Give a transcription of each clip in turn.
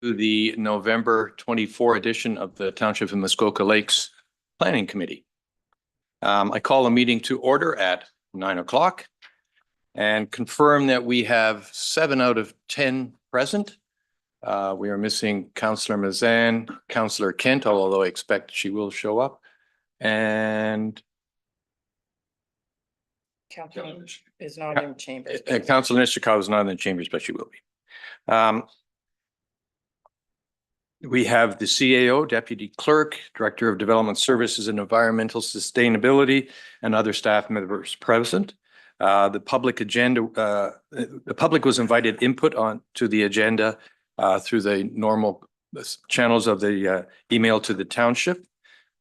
to the November 24 edition of the Township of Muskoka Lakes Planning Committee. I call the meeting to order at 9 o'clock and confirm that we have 7 out of 10 present. We are missing Councillor Mazan, Councillor Kent, although I expect she will show up. And Councillor is not in chambers. Councillor Nishikawa is not in the chambers, but she will be. We have the CAO, Deputy Clerk, Director of Development Services and Environmental Sustainability, and other staff members present. The public agenda, the public was invited input on to the agenda through the normal channels of the email to the township.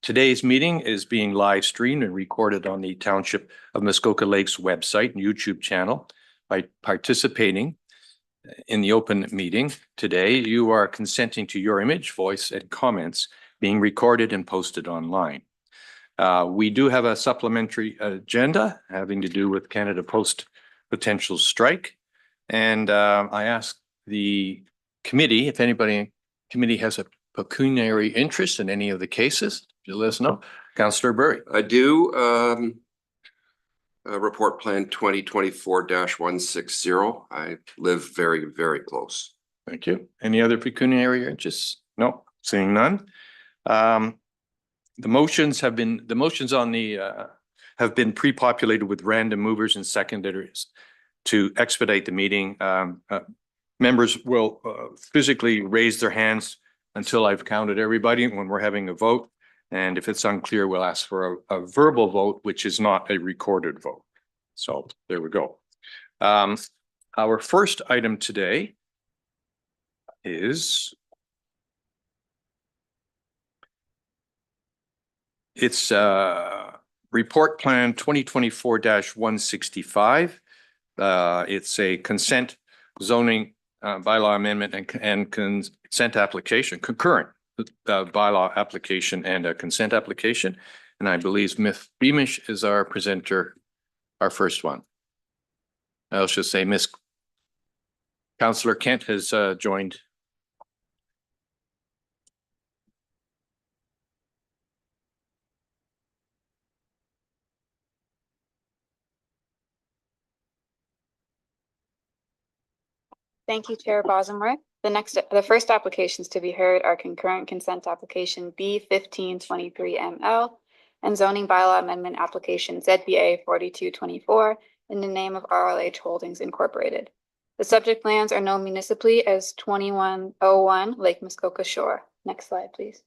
Today's meeting is being live streamed and recorded on the Township of Muskoka Lakes website and YouTube channel. By participating in the open meeting today, you are consenting to your image, voice, and comments being recorded and posted online. We do have a supplementary agenda having to do with Canada Post potential strike. And I ask the committee, if anybody committee has a pecuniary interest in any of the cases, you let us know. Councillor Burry. I do. Report plan 2024-160. I live very, very close. Thank you. Any other pecuniary interests? No, seeing none. The motions on the have been pre-populated with random movers and secondaries to expedite the meeting. Members will physically raise their hands until I've counted everybody when we're having a vote. And if it's unclear, we'll ask for a verbal vote, which is not a recorded vote. So there we go. Our first item today is it's report plan 2024-165. It's a consent zoning bylaw amendment and consent application, concurrent bylaw application and a consent application. And I believe Ms. Beamish is our presenter, our first one. I'll just say Miss Councillor Kent has joined. Thank you, Chair Bosomworth. The first applications to be heard are concurrent consent application B1523ML and zoning bylaw amendment application ZBA 4224 in the name of RLH Holdings Incorporated. The subject lands are known municipally as 2101 Lake Muskoka Shore. Next slide, please.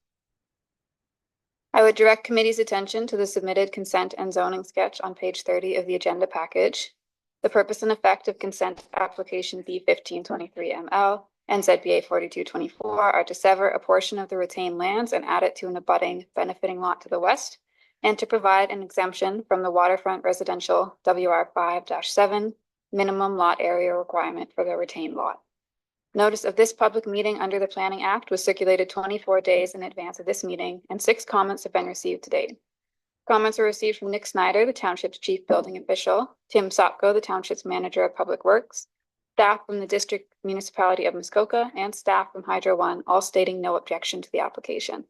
I would direct committee's attention to the submitted consent and zoning sketch on page 30 of the agenda package. The purpose and effect of consent application B1523ML and ZBA 4224 are to sever a portion of the retained lands and add it to an abutting benefiting lot to the west, and to provide an exemption from the waterfront residential WR5-7 minimum lot area requirement for the retained lot. Notice of this public meeting under the Planning Act was circulated 24 days in advance of this meeting, and 6 comments have been received to date. Comments were received from Nick Snyder, the Township's Chief Building Official, Tim Sopko, the Township's Manager of Public Works, staff from the District Municipality of Muskoka, and staff from Hydro One, all stating no objection to the application.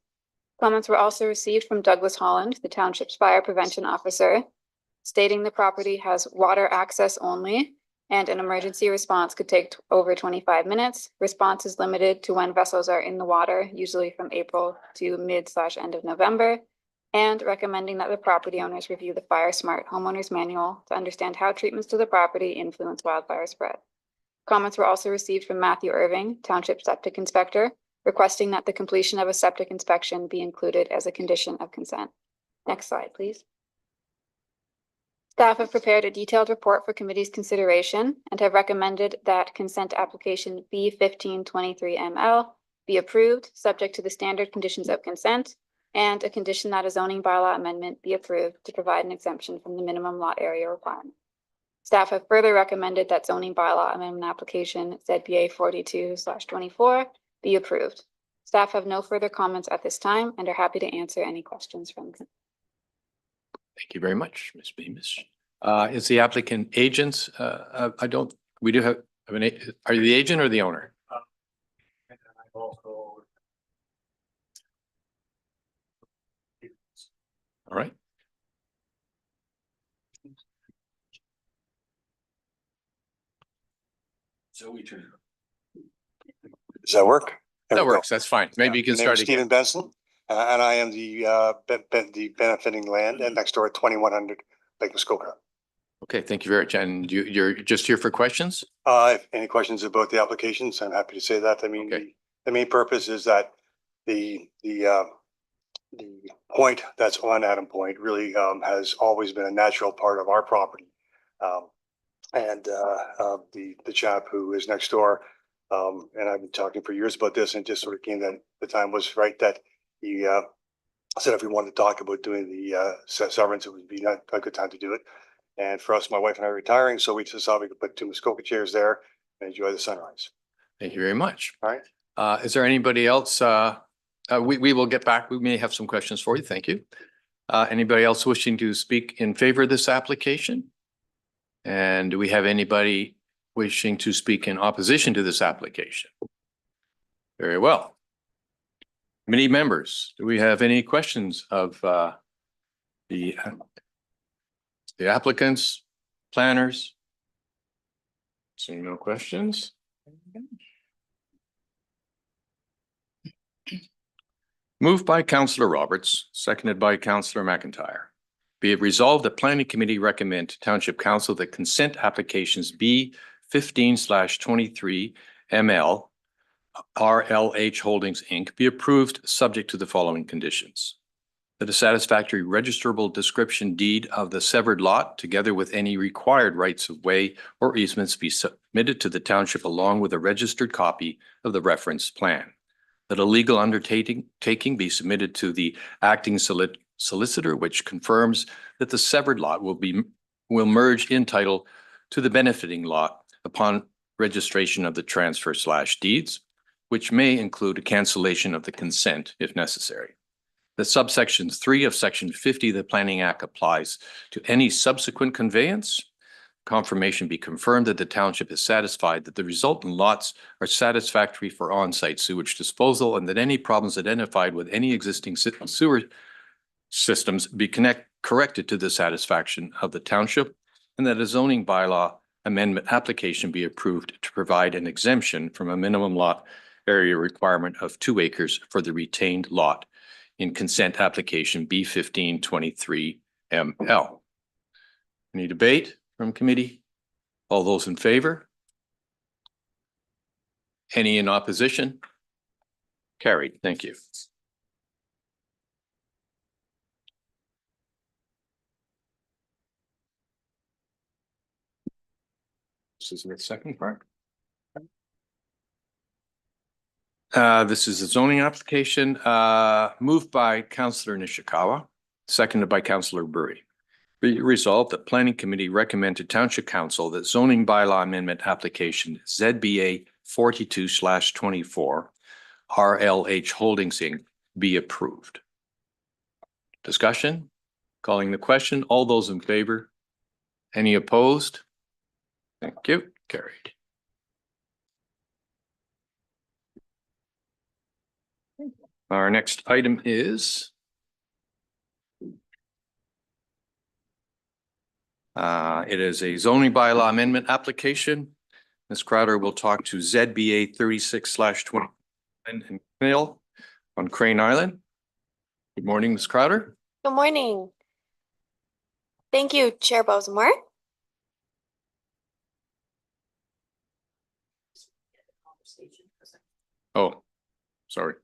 Comments were also received from Douglas Holland, the Township's Fire Prevention Officer, stating the property has water access only and an emergency response could take over 25 minutes. Response is limited to when vessels are in the water, usually from April to mid/end of November, and recommending that the property owners review the Fire Smart Homeowners Manual to understand how treatments to the property influence wildfire spread. Comments were also received from Matthew Irving, Township Septic Inspector, requesting that the completion of a septic inspection be included as a condition of consent. Next slide, please. Staff have prepared a detailed report for committee's consideration and have recommended that consent application B1523ML be approved, subject to the standard conditions of consent, and a condition that a zoning bylaw amendment be approved to provide an exemption from the minimum lot area requirement. Staff have further recommended that zoning bylaw amendment application ZBA 42/24 be approved. Staff have no further comments at this time and are happy to answer any questions from them. Thank you very much, Ms. Beamish. Is the applicant agents? We do have, are you the agent or the owner? All right. So we turn. Does that work? There That we go. works. That's fine. Maybe you can My name is start again. Stephen Benson, and I am the benefiting land and next door at 2100 Lake Muskoka. Okay, thank you very much. And you're just here for questions? If any questions about the applications, I'm happy to say that. I mean, Okay. the main purpose is that the point that's on Adam Point really has always been a natural part of our property. And the chap who is next door, and I've been talking for years about this, and just sort of came that the time was right that he said if we wanted to talk about doing the severance, it would be a good time to do it. And for us, my wife and I are retiring, so we just thought we could put 2 Muskoka chairs there and enjoy the sunrise. Thank you very much. All right. Is there anybody else? We will get back. We may have some questions for you. Thank you. Anybody else wishing to speak in favor of this application? And do we have anybody wishing to speak in opposition to this application? Very well. Committee members, do we have any questions of the applicants, planners? Seeing no questions. Moved by Councillor Roberts, seconded by Councillor McIntyre. Be it resolved that Planning Committee recommend to Township Council that consent applications B 15/23 ML RLH Holdings Inc. be approved subject to the following conditions. That a satisfactory registrable description deed of the severed lot, together with any required rights of way or easements, be submitted to the township along with a registered copy of the reference plan. That a legal undertaking be submitted to the acting solicitor, which confirms that the severed lot will merge in title to the benefiting lot upon registration of the transfer/deeds, which may include a cancellation of the consent if necessary. The subsection 3 of section 50 of the Planning Act applies to any subsequent conveyance. Confirmation be confirmed that the township is satisfied that the resultant lots are satisfactory for on-site sewage disposal, and that any problems identified with any existing sewer systems be corrected to the satisfaction of the township, and that a zoning bylaw amendment application be approved to provide an exemption from a minimum lot area requirement of 2 acres for the retained lot in consent application B 15/23 ML. Any debate from committee? All those in favor? Any in opposition? Carried. Thank you. This is the second part. This is a zoning application moved by Councillor Nishikawa, seconded by Councillor Burry. Be resolved that Planning Committee recommend to Township Council that zoning bylaw amendment application ZBA 42/24 RLH Holdings Inc. be approved. Discussion? Calling the question. All those in favor? Any opposed? Thank you. Carried. Our next item is it is a zoning bylaw amendment application. Ms. Crowder will talk to ZBA 36/20 and KNILL on Crane Island. Good morning, Ms. Crowder. Good morning. Thank you, Chair Bosomworth. Oh, sorry.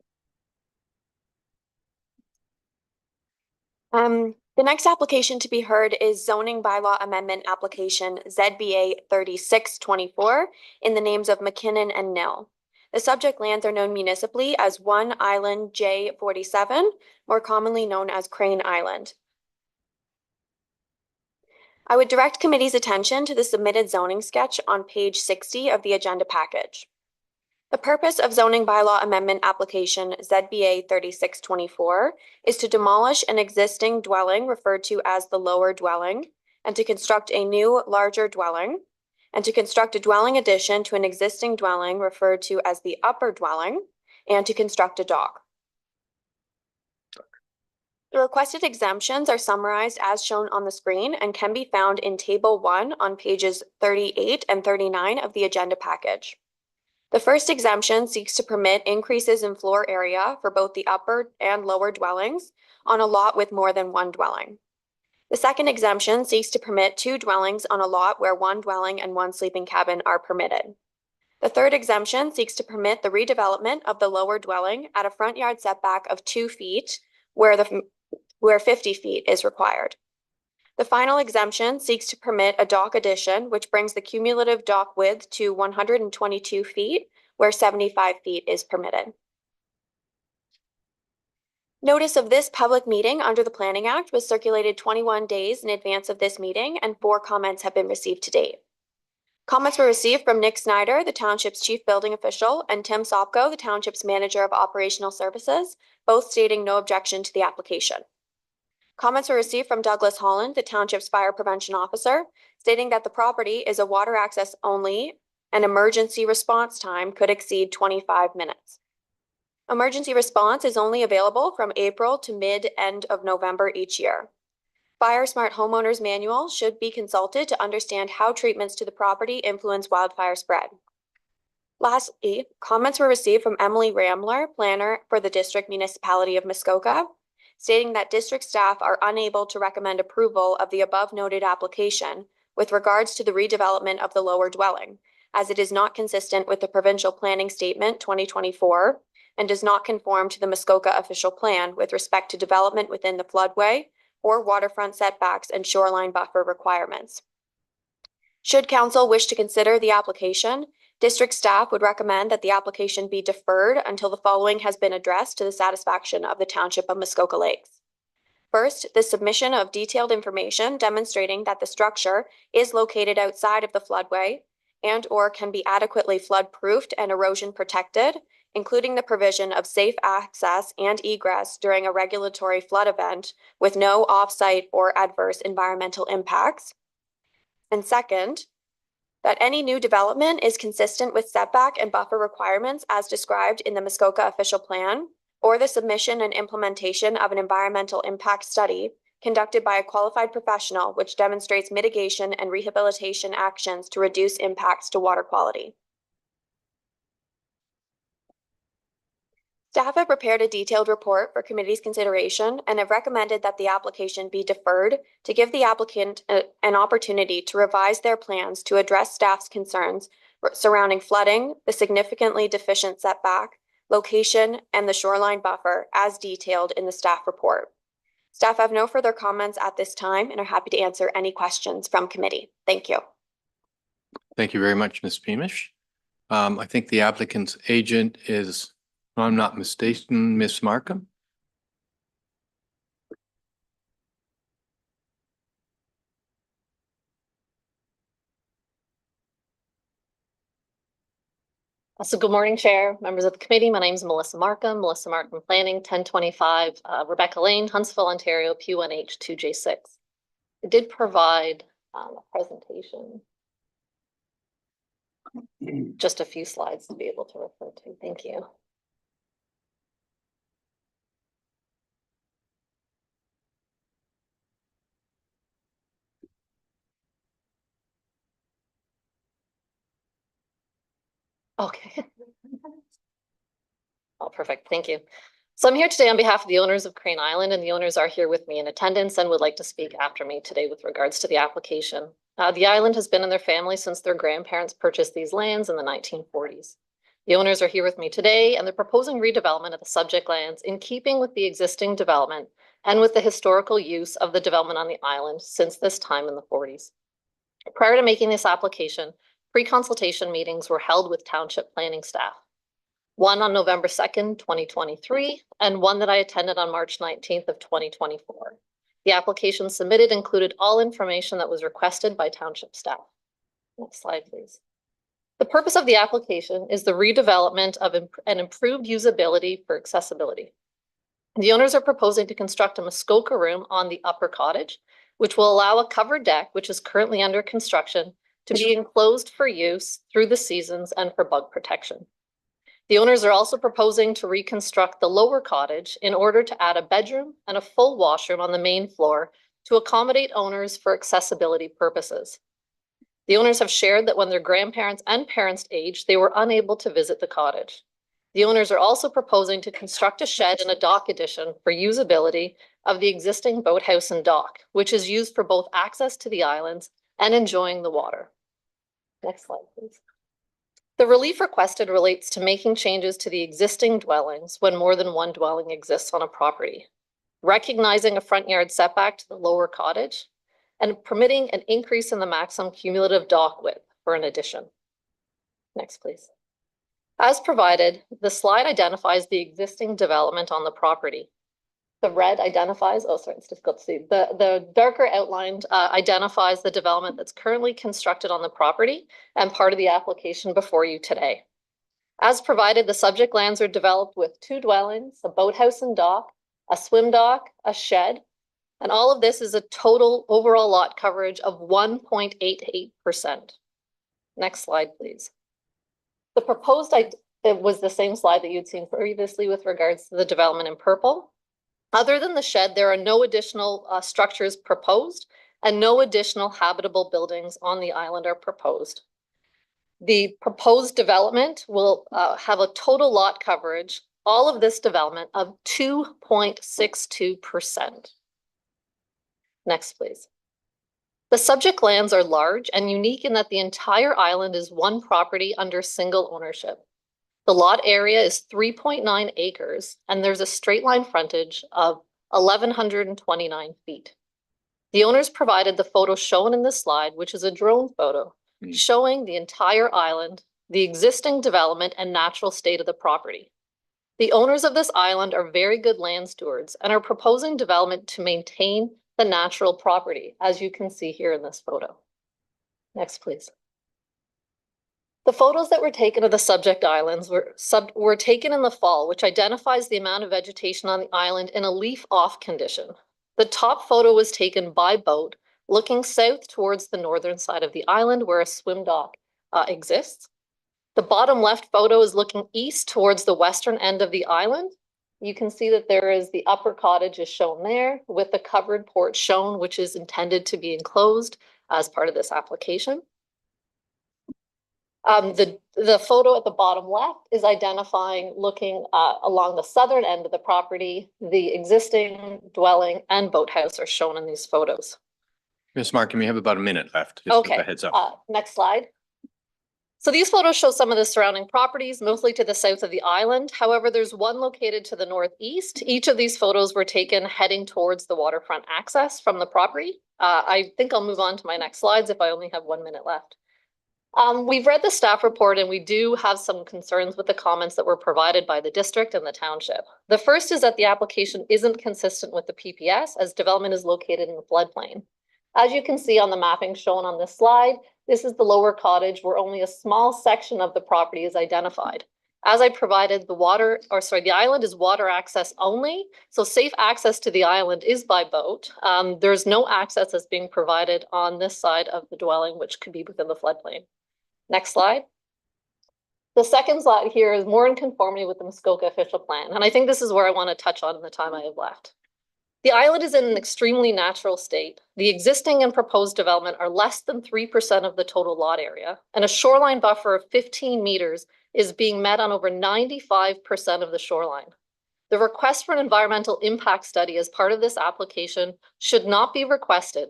The next application to be heard is zoning bylaw amendment application ZBA 36/24 in the names of MACKINNON and KNILL. The subject lands are known municipally as 1 Island J47, more commonly known as Crane Island. I would direct committee's attention to the submitted zoning sketch on page 60 of the agenda package. The purpose of zoning bylaw amendment application ZBA 36/24 is to demolish an existing dwelling referred to as the lower dwelling, and to construct a new, larger dwelling, and to construct a dwelling addition to an existing dwelling referred to as the upper dwelling, and to construct a dock. The requested exemptions are summarized as shown on the screen and can be found in Table 1 on pages 38 and 39 of the agenda package. The first exemption seeks to permit increases in floor area for both the upper and lower dwellings on a lot with more than one dwelling. The second exemption seeks to permit 2 dwellings on a lot where 1 dwelling and 1 sleeping cabin are permitted. The third exemption seeks to permit the redevelopment of the lower dwelling at a front yard setback of 2 feet where 50 feet is required. The final exemption seeks to permit a dock addition, which brings the cumulative dock width to 122 feet, where 75 feet is permitted. Notice of this public meeting under the Planning Act was circulated 21 days in advance of this meeting, and 4 comments have been received to date. Comments were received from Nick Snyder, the Township's Chief Building Official, and Tim Sopko, the Township's Manager of Operational Services, both stating no objection to the application. Comments were received from Douglas Holland, the Township's Fire Prevention Officer, stating that the property is a water access only and emergency response time could exceed 25 minutes. Emergency response is only available from April to mid-end of November each year. Fire Smart Homeowners Manual should be consulted to understand how treatments to the property influence wildfire spread. Lastly, comments were received from Emily Ramler, planner for the District Municipality of Muskoka, stating that district staff are unable to recommend approval of the above noted application with regards to the redevelopment of the lower dwelling, as it is not consistent with the Provincial Planning Statement 2024 and does not conform to the Muskoka official plan with respect to development within the floodway or waterfront setbacks and shoreline buffer requirements. Should council wish to consider the application, district staff would recommend that the application be deferred until the following has been addressed to the satisfaction of the Township of Muskoka Lakes. First, the submission of detailed information demonstrating that the structure is located outside of the floodway and/or can be adequately flood-proofed and erosion protected, including the provision of safe access and egress during a regulatory flood event with no off-site or adverse environmental impacts. And second, that any new development is consistent with setback and buffer requirements as described in the Muskoka official plan, or the submission and implementation of an environmental impact study conducted by a qualified professional which demonstrates mitigation and rehabilitation actions to reduce impacts to water quality. Staff have prepared a detailed report for committee's consideration and have recommended that the application be deferred to give the applicant an opportunity to revise their plans to address staff's concerns surrounding flooding, the significantly deficient setback, location, and the shoreline buffer as detailed in the staff report. Staff have no further comments at this time and are happy to answer any questions from committee. Thank you. Thank you very much, Ms. Beamish. I think the applicant's agent is, if I'm not mistaken, Ms. Markham. So good morning, Chair, members of the committee. My name is Melissa Markham Planning, 1025 Rebecca Lane, Huntsville, Ontario, P1H 2J6. I did provide a presentation. Just a few slides to be able to refer to. Thank you. Okay. Oh, perfect. Thank you. So I'm here today on behalf of the owners of Crane Island, and the owners are here with me in attendance and would like to speak after me today with regards to the application. The island has been in their family since their grandparents purchased these lands in the 1940s. The owners are here with me today, and they're proposing redevelopment of the subject lands in keeping with the existing development and with the historical use of the development on the island since this time in the 40s. Prior to making this application, pre-consultation meetings were held with township planning staff. One on November 2nd, 2023, and one that I attended on March 19th of 2024. The application submitted included all information that was requested by township staff. Next slide, please. The purpose of the application is the redevelopment of an improved usability for accessibility. The owners are proposing to construct a Muskoka room on the upper cottage, which will allow a covered deck, which is currently under construction, to be enclosed for use through the seasons and for bug protection. The owners are also proposing to reconstruct the lower cottage in order to add a bedroom and a full washroom on the main floor to accommodate owners for accessibility purposes. The owners have shared that when their grandparents and parents aged, they were unable to visit the cottage. The owners are also proposing to construct a shed and a dock addition for usability of the existing boathouse and dock, which is used for both access to the islands and enjoying the water. Next slide, please. The relief requested relates to making changes to the existing dwellings when more than one dwelling exists on a property, recognizing a front yard setback to the lower cottage, and permitting an increase in the maximum cumulative dock width for an addition. Next, please. As provided, the slide identifies the existing development on the property. The red identifies, oh, sorry, it's difficult to see. The darker outlined identifies the development that's currently constructed on the property and part of the application before you today. As provided, the subject lands are developed with 2 dwellings, a boathouse and dock, a swim dock, a shed, and all of this is a total overall lot coverage of 1.88%. Next slide, please. The proposed, it was the same slide that you'd seen previously with regards to the development in purple. Other than the shed, there are no additional structures proposed and no additional habitable buildings on the island are proposed. The proposed development will have a total lot coverage, all of this development, of 2.62%. Next, please. The subject lands are large and unique in that the entire island is one property under single ownership. The lot area is 3.9 acres and there's a straight line frontage of 1,129 feet. The owners provided the photo shown in this slide, which is a drone photo, showing the entire island, the existing development and natural state of the property. The owners of this island are very good land stewards and are proposing development to maintain the natural property, as you can see here in this photo. Next, please. The photos that were taken of the subject islands were taken in the fall, which identifies the amount of vegetation on the island in a leaf-off condition. The top photo was taken by boat, looking south towards the northern side of the island where a swim dock exists. The bottom left photo is looking east towards the western end of the island. You can see that there is the upper cottage is shown there with the covered porch shown, which is intended to be enclosed as part of this application. The photo at the bottom left is identifying looking along the southern end of the property. The existing dwelling and boathouse are shown in these photos. Ms. Markham, you have about a minute left. Just Okay, a heads up. Next slide. So these photos show some of the surrounding properties, mostly to the south of the island. However, there's one located to the northeast. Each of these photos were taken heading towards the waterfront access from the property. I think I'll move on to my next slides if I only have 1 minute left. We've read the staff report and we do have some concerns with the comments that were provided by the district and the township. The first is that the application isn't consistent with the PPS as development is located in the floodplain. As you can see on the mapping shown on this slide, this is the lower cottage where only a small section of the property is identified. As I provided, the island is water access only, so safe access to the island is by boat. There's no access that's being provided on this side of the dwelling, which could be within the floodplain. Next slide. The second slide here is more in conformity with the Muskoka official plan, and I think this is where I want to touch on in the time I have left. The island is in an extremely natural state. The existing and proposed development are less than 3% of the total lot area, and a shoreline buffer of 15 meters is being met on over 95% of the shoreline. The request for an environmental impact study as part of this application should not be requested.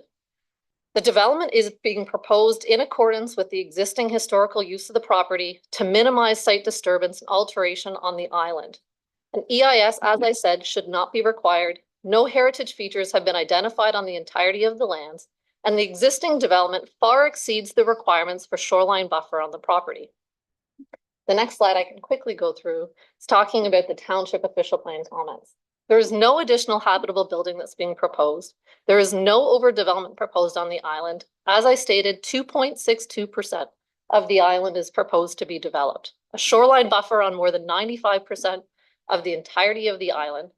The development is being proposed in accordance with the existing historical use of the property to minimize site disturbance and alteration on the island. An EIS, as I said, should not be required. No heritage features have been identified on the entirety of the lands, and the existing development far exceeds the requirements for shoreline buffer on the property. The next slide I can quickly go through is talking about the township official plan comments. There is no additional habitable building that's being proposed. There is no overdevelopment proposed on the island. As I stated, 2.62% of the island is proposed to be developed. A shoreline buffer on more than 95% of the entirety of the island.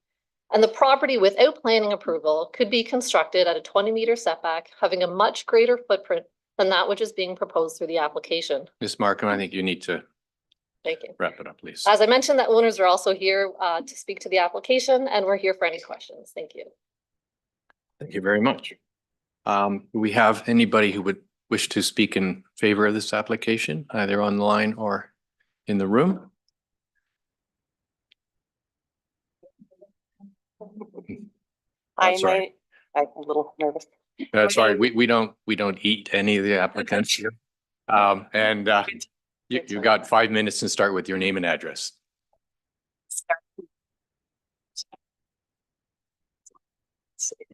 And the property without planning approval could be constructed at a 20-meter setback, having a much greater footprint than that which is being proposed through the application. Ms. Markham, I think you need to Thank you. wrap it up, please. As I mentioned, the owners are also here to speak to the application, and we're here for any questions. Thank you. Thank you very much. Do we have anybody who would wish to speak in favor of this application, either online or in the room? Sorry. I'm a little nervous. That's right. We don't eat any of the applicants here. You got 5 minutes and start with your name and address.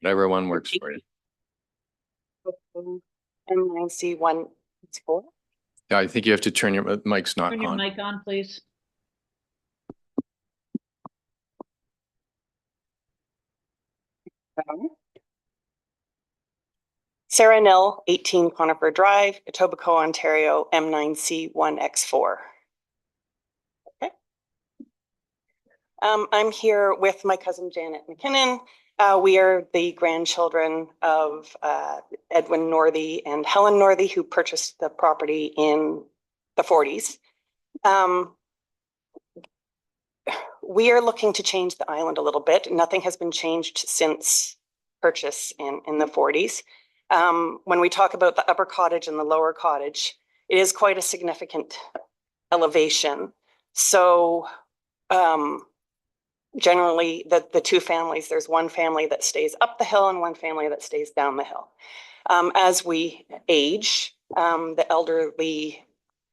Whatever one works for you. M9C1, it's 4. Yeah, I think you have to turn your mic's not Turn your on. mic on, please. Sarah Knill, 18 Conifer Drive, Etobicoke, Ontario, M9C1X4. Okay. I'm here with my cousin Janet McKinnon. We are the grandchildren of Edwin Northey and Helen Northey, who purchased the property in the 40s. We are looking to change the island a little bit. Nothing has been changed since purchase in the 40s. When we talk about the upper cottage and the lower cottage, it is quite a significant elevation. So generally the two families, there's one family that stays up the hill and one family that stays down the hill. As we age, the elderly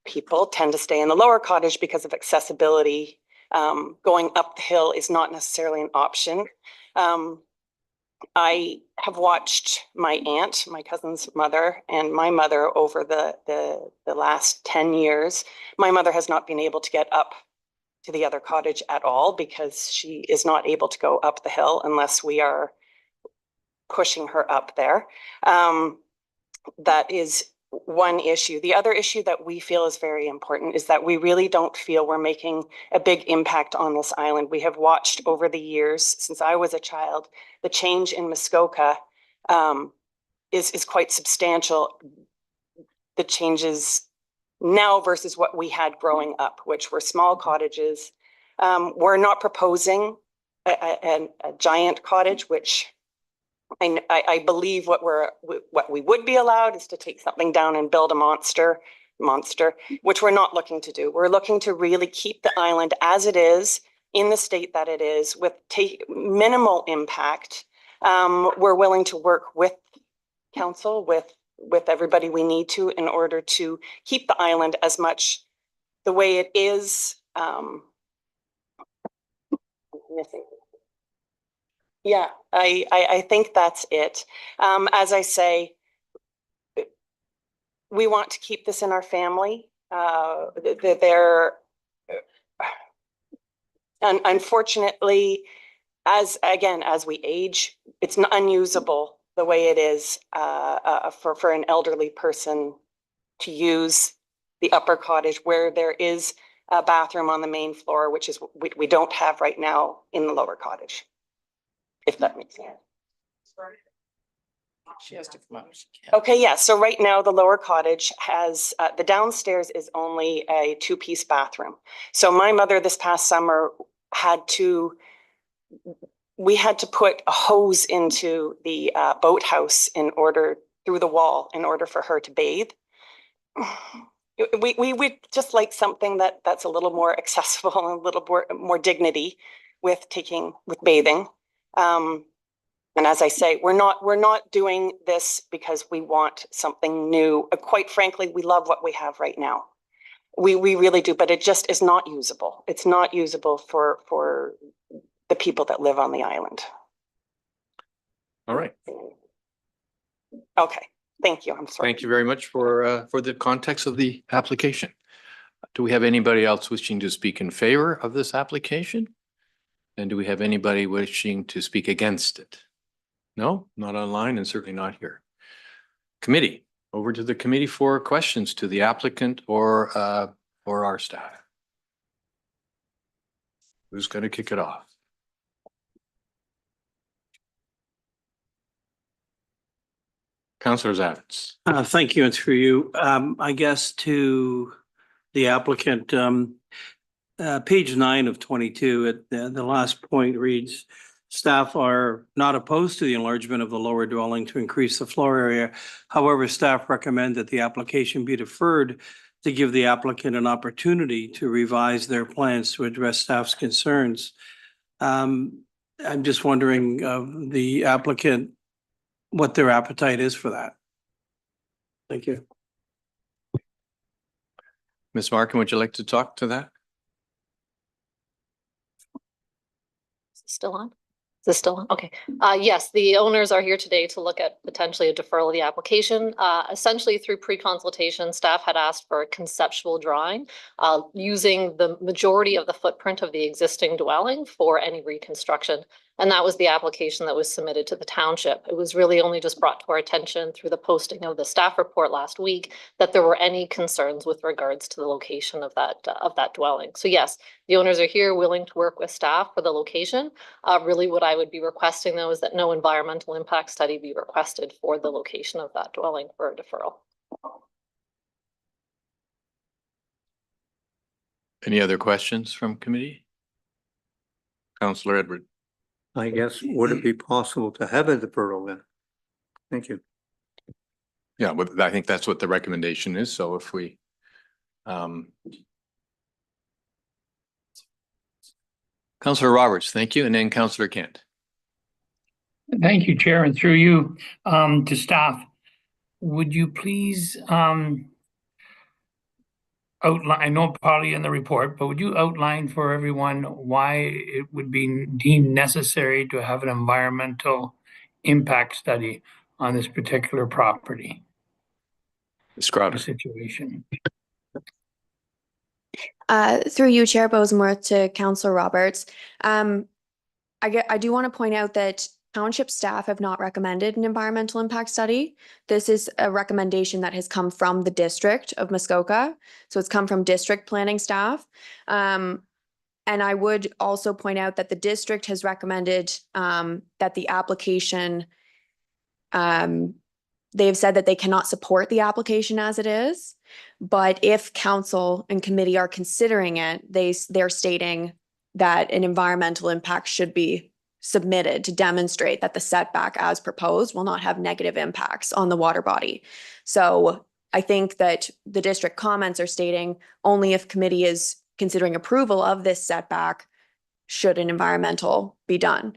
people tend to stay in the lower cottage because of accessibility. Going up the hill is not necessarily an option. I have watched my aunt, my cousin's mother, and my mother over the last 10 years. My mother has not been able to get up to the other cottage at all because she is not able to go up the hill unless we are pushing her up there. That is one issue. The other issue that we feel is very important is that we really don't feel we're making a big impact on this island. We have watched over the years, since I was a child, the change in Muskoka is quite substantial. The changes now versus what we had growing up, which were small cottages. We're not proposing a giant cottage, which I believe what we would be allowed is to take something down and build a monster, which we're not looking to do. We're looking to really keep the island as it is, in the state that it is, with minimal impact. We're willing to work with council, with everybody we need to, in order to keep the island as much the way it is. Yeah, I think that's it. As I say, we want to keep this in our family. Unfortunately, as we age, it's unusable the way it is for an elderly person to use the upper cottage, where there is a bathroom on the main floor, which is we don't have right now in the lower cottage. If that makes sense. She has to come up. Okay, yeah. So right now the lower cottage has, the downstairs is only a 2-piece bathroom. So my mother this past summer we had to put a hose into the boathouse through the wall in order for her to bathe. We would just like something that's a little more accessible and a little more dignity with bathing. And as I say, we're not doing this because we want something new. Quite frankly, we love what we have right now. We really do, but it just is not usable. It's not usable for the people that live on the island. All right. Okay, thank you. I'm sorry. Thank you very much for the context of the application. Do we have anybody else wishing to speak in favor of this application? And do we have anybody wishing to speak against it? No, not online and certainly not here. Committee, over to the committee for questions to the applicant or our staff. Who's going to kick it off? Councillor Zavitz. Thank you. It's for you. I guess to the applicant. Page 9 of 22, at the last point reads, staff are not opposed to the enlargement of the lower dwelling to increase the floor area. However, staff recommend that the application be deferred to give the applicant an opportunity to revise their plans to address staff's concerns. I'm just wondering of the applicant, what their appetite is for that. Thank you. Ms. Markin, would you like to talk to that? Still on? Is this still on? Okay. Yes, the owners are here today to look at potentially a deferral of the application. Essentially through pre-consultation, staff had asked for a conceptual drawing using the majority of the footprint of the existing dwelling for any reconstruction. And that was the application that was submitted to the township. It was really only just brought to our attention through the posting of the staff report last week that there were any concerns with regards to the location of that dwelling. So yes, the owners are here willing to work with staff for the location. Really what I would be requesting though is that no environmental impact study be requested for the location of that dwelling for a deferral. Any other questions from committee? Councillor Edward. I guess, would it be possible to have a deferral then? Thank you. Yeah, but I think that's what the recommendation is. So if we Councillor Roberts, thank you. And then Councillor Kent. Thank you, Chair, and through you to staff. Would you please outline, I know probably in the report, but would you outline for everyone why it would be deemed necessary to have an environmental impact study on this particular property? Ms. Crowder. Situation. Through you, Chair Bosomworth, to Councillor Roberts. I do want to point out that township staff have not recommended an environmental impact study. This is a recommendation that has come from the district of Muskoka. So it's come from district planning staff. And I would also point out that the district has recommended that the application, they've said that they cannot support the application as it is. But if council and committee are considering it, they're stating that an environmental impact should be submitted to demonstrate that the setback as proposed will not have negative impacts on the water body. So I think that the district comments are stating only if committee is considering approval of this setback should an environmental be done.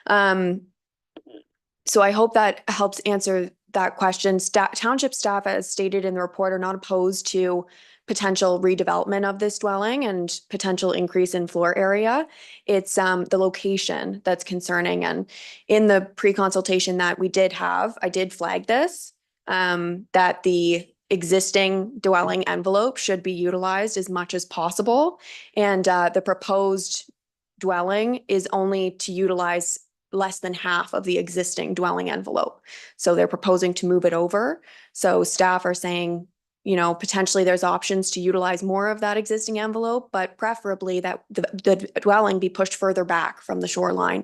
So I hope that helps answer that question. Township staff, as stated in the report, are not opposed to potential redevelopment of this dwelling and potential increase in floor area. It's the location that's concerning. And in the pre-consultation that we did have, I did flag this, that the existing dwelling envelope should be utilized as much as possible. And the proposed dwelling is only to utilize less than half of the existing dwelling envelope. So they're proposing to move it over. So staff are saying, you know, potentially there's options to utilize more of that existing envelope, but preferably that the dwelling be pushed further back from the shoreline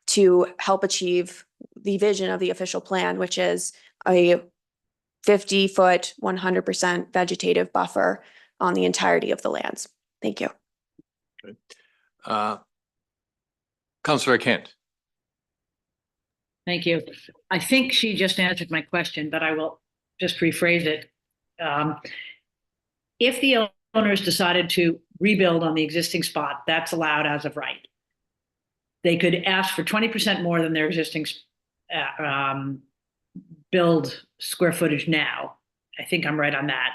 to help achieve the vision of the official plan, which is a 50-foot, 100% vegetative buffer on the entirety of the lands. Thank you. Good. Councillor Kent. Thank you. I think she just answered my question, but I will just rephrase it. If the owners decided to rebuild on the existing spot, that's allowed as of right. They could ask for 20% more than their existing build square footage now. I think I'm right on that.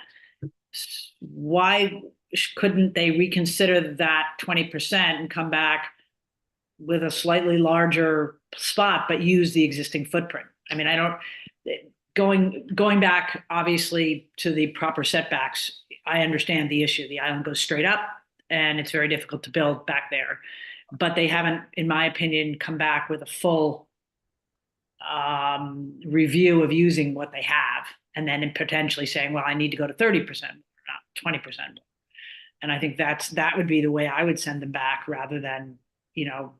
Why couldn't they reconsider that 20% and come back with a slightly larger spot, but use the existing footprint? I mean, I don't, going back obviously to the proper setbacks, I understand the issue. The island goes straight up and it's very difficult to build back there, but they haven't, in my opinion, come back with a full review of using what they have, and then potentially saying, well, I need to go to 30%, not 20%. And I think that would be the way I would send them back, rather than, you know,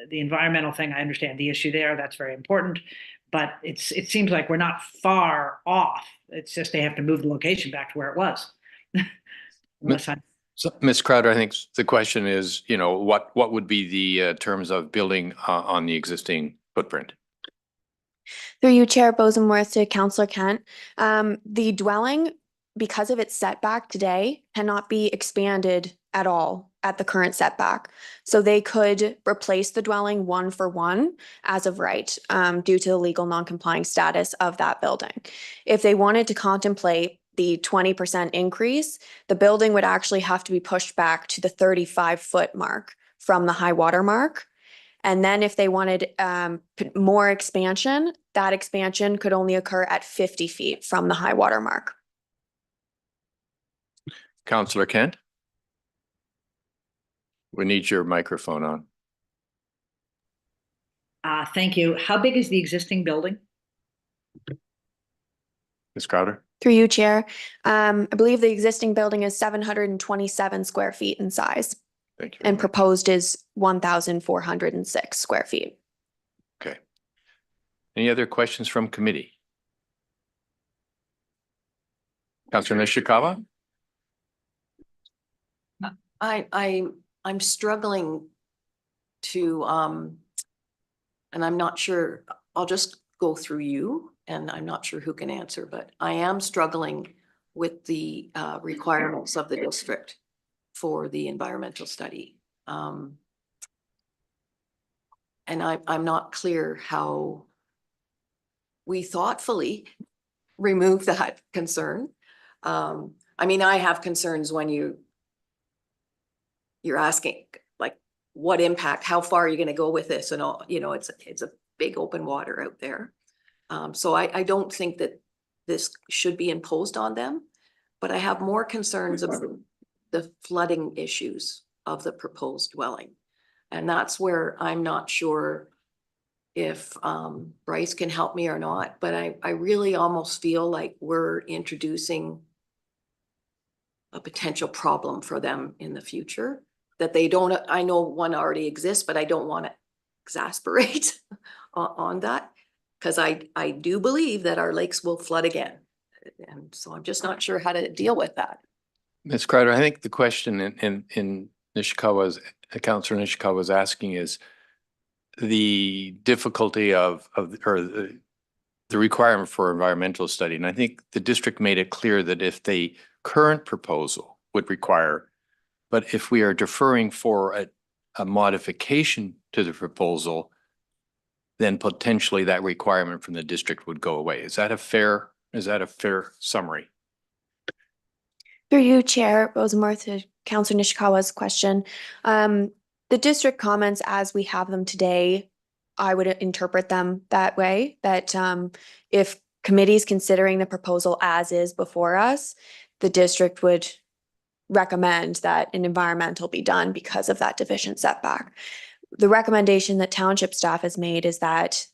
the environmental thing. I understand the issue there. That's very important, but it seems like we're not far off. It's just they have to move the location back to where it was. unless I, So, Ms. Crowder, I think the question is, you know, what would be the terms of building on the existing footprint? Through you, Chair Bosomworth, to Councillor Kent. The dwelling, because of its setback today, cannot be expanded at all at the current setback. So they could replace the dwelling 1-for-1 as of right, due to the legal non-complying status of that building. If they wanted to contemplate the 20% increase, the building would actually have to be pushed back to the 35-foot mark from the high water mark. And then if they wanted more expansion, that expansion could only occur at 50 feet from the high water mark. Councillor Kent? We need your microphone on. thank you. How big is the existing building? Ms. Crowder? Through you, Chair. I believe the existing building is 727 square feet in size. Thank you. And proposed is 1,406 square feet. Okay. Any other questions from committee? Councillor Nishikawa? I'm struggling to, and I'm not sure, I'll just go through you, and I'm not sure who can answer, but I am struggling with the requirements of the district for the environmental study. And I'm not clear how we thoughtfully remove that concern. I mean, I have concerns when you're asking, like, what impact, how far are you going to go with this? And all, you know, it's a big open water out there. So I don't think that this should be imposed on them, but I have more concerns about the flooding issues of the proposed dwelling. And that's where I'm not sure if Bryce can help me or not, but I really almost feel like we're introducing a potential problem for them in the future that they don't, I know one already exists, but I don't want to exasperate on that, because I do believe that our lakes will flood again. And so I'm just not sure how to deal with that. Ms. Crowder, I think the question in Nishikawa's, Councillor Nishikawa was asking is the difficulty or the requirement for environmental study. And I think the district made it clear that if the current proposal would require, but if we are deferring for a modification to the proposal, then potentially that requirement from the district would go away. Is that a fair summary? Through you, Chair Bosomworth, to Councillor Nishikawa's question. The district comments as we have them today, I would interpret them that way, that if committee is considering the proposal as is before us, the district would recommend that an environmental be done because of that deficient setback. The recommendation that township staff has made is that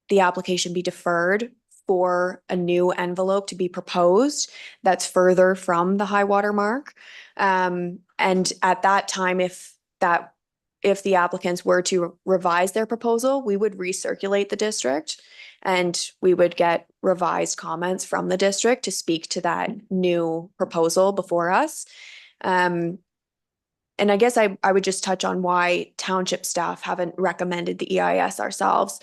the application be deferred for a new envelope to be proposed that's further from the high water mark. And at that time, if the applicants were to revise their proposal, we would recirculate the district and we would get revised comments from the district to speak to that new proposal before us. And I guess I would just touch on why township staff haven't recommended the EIS ourselves.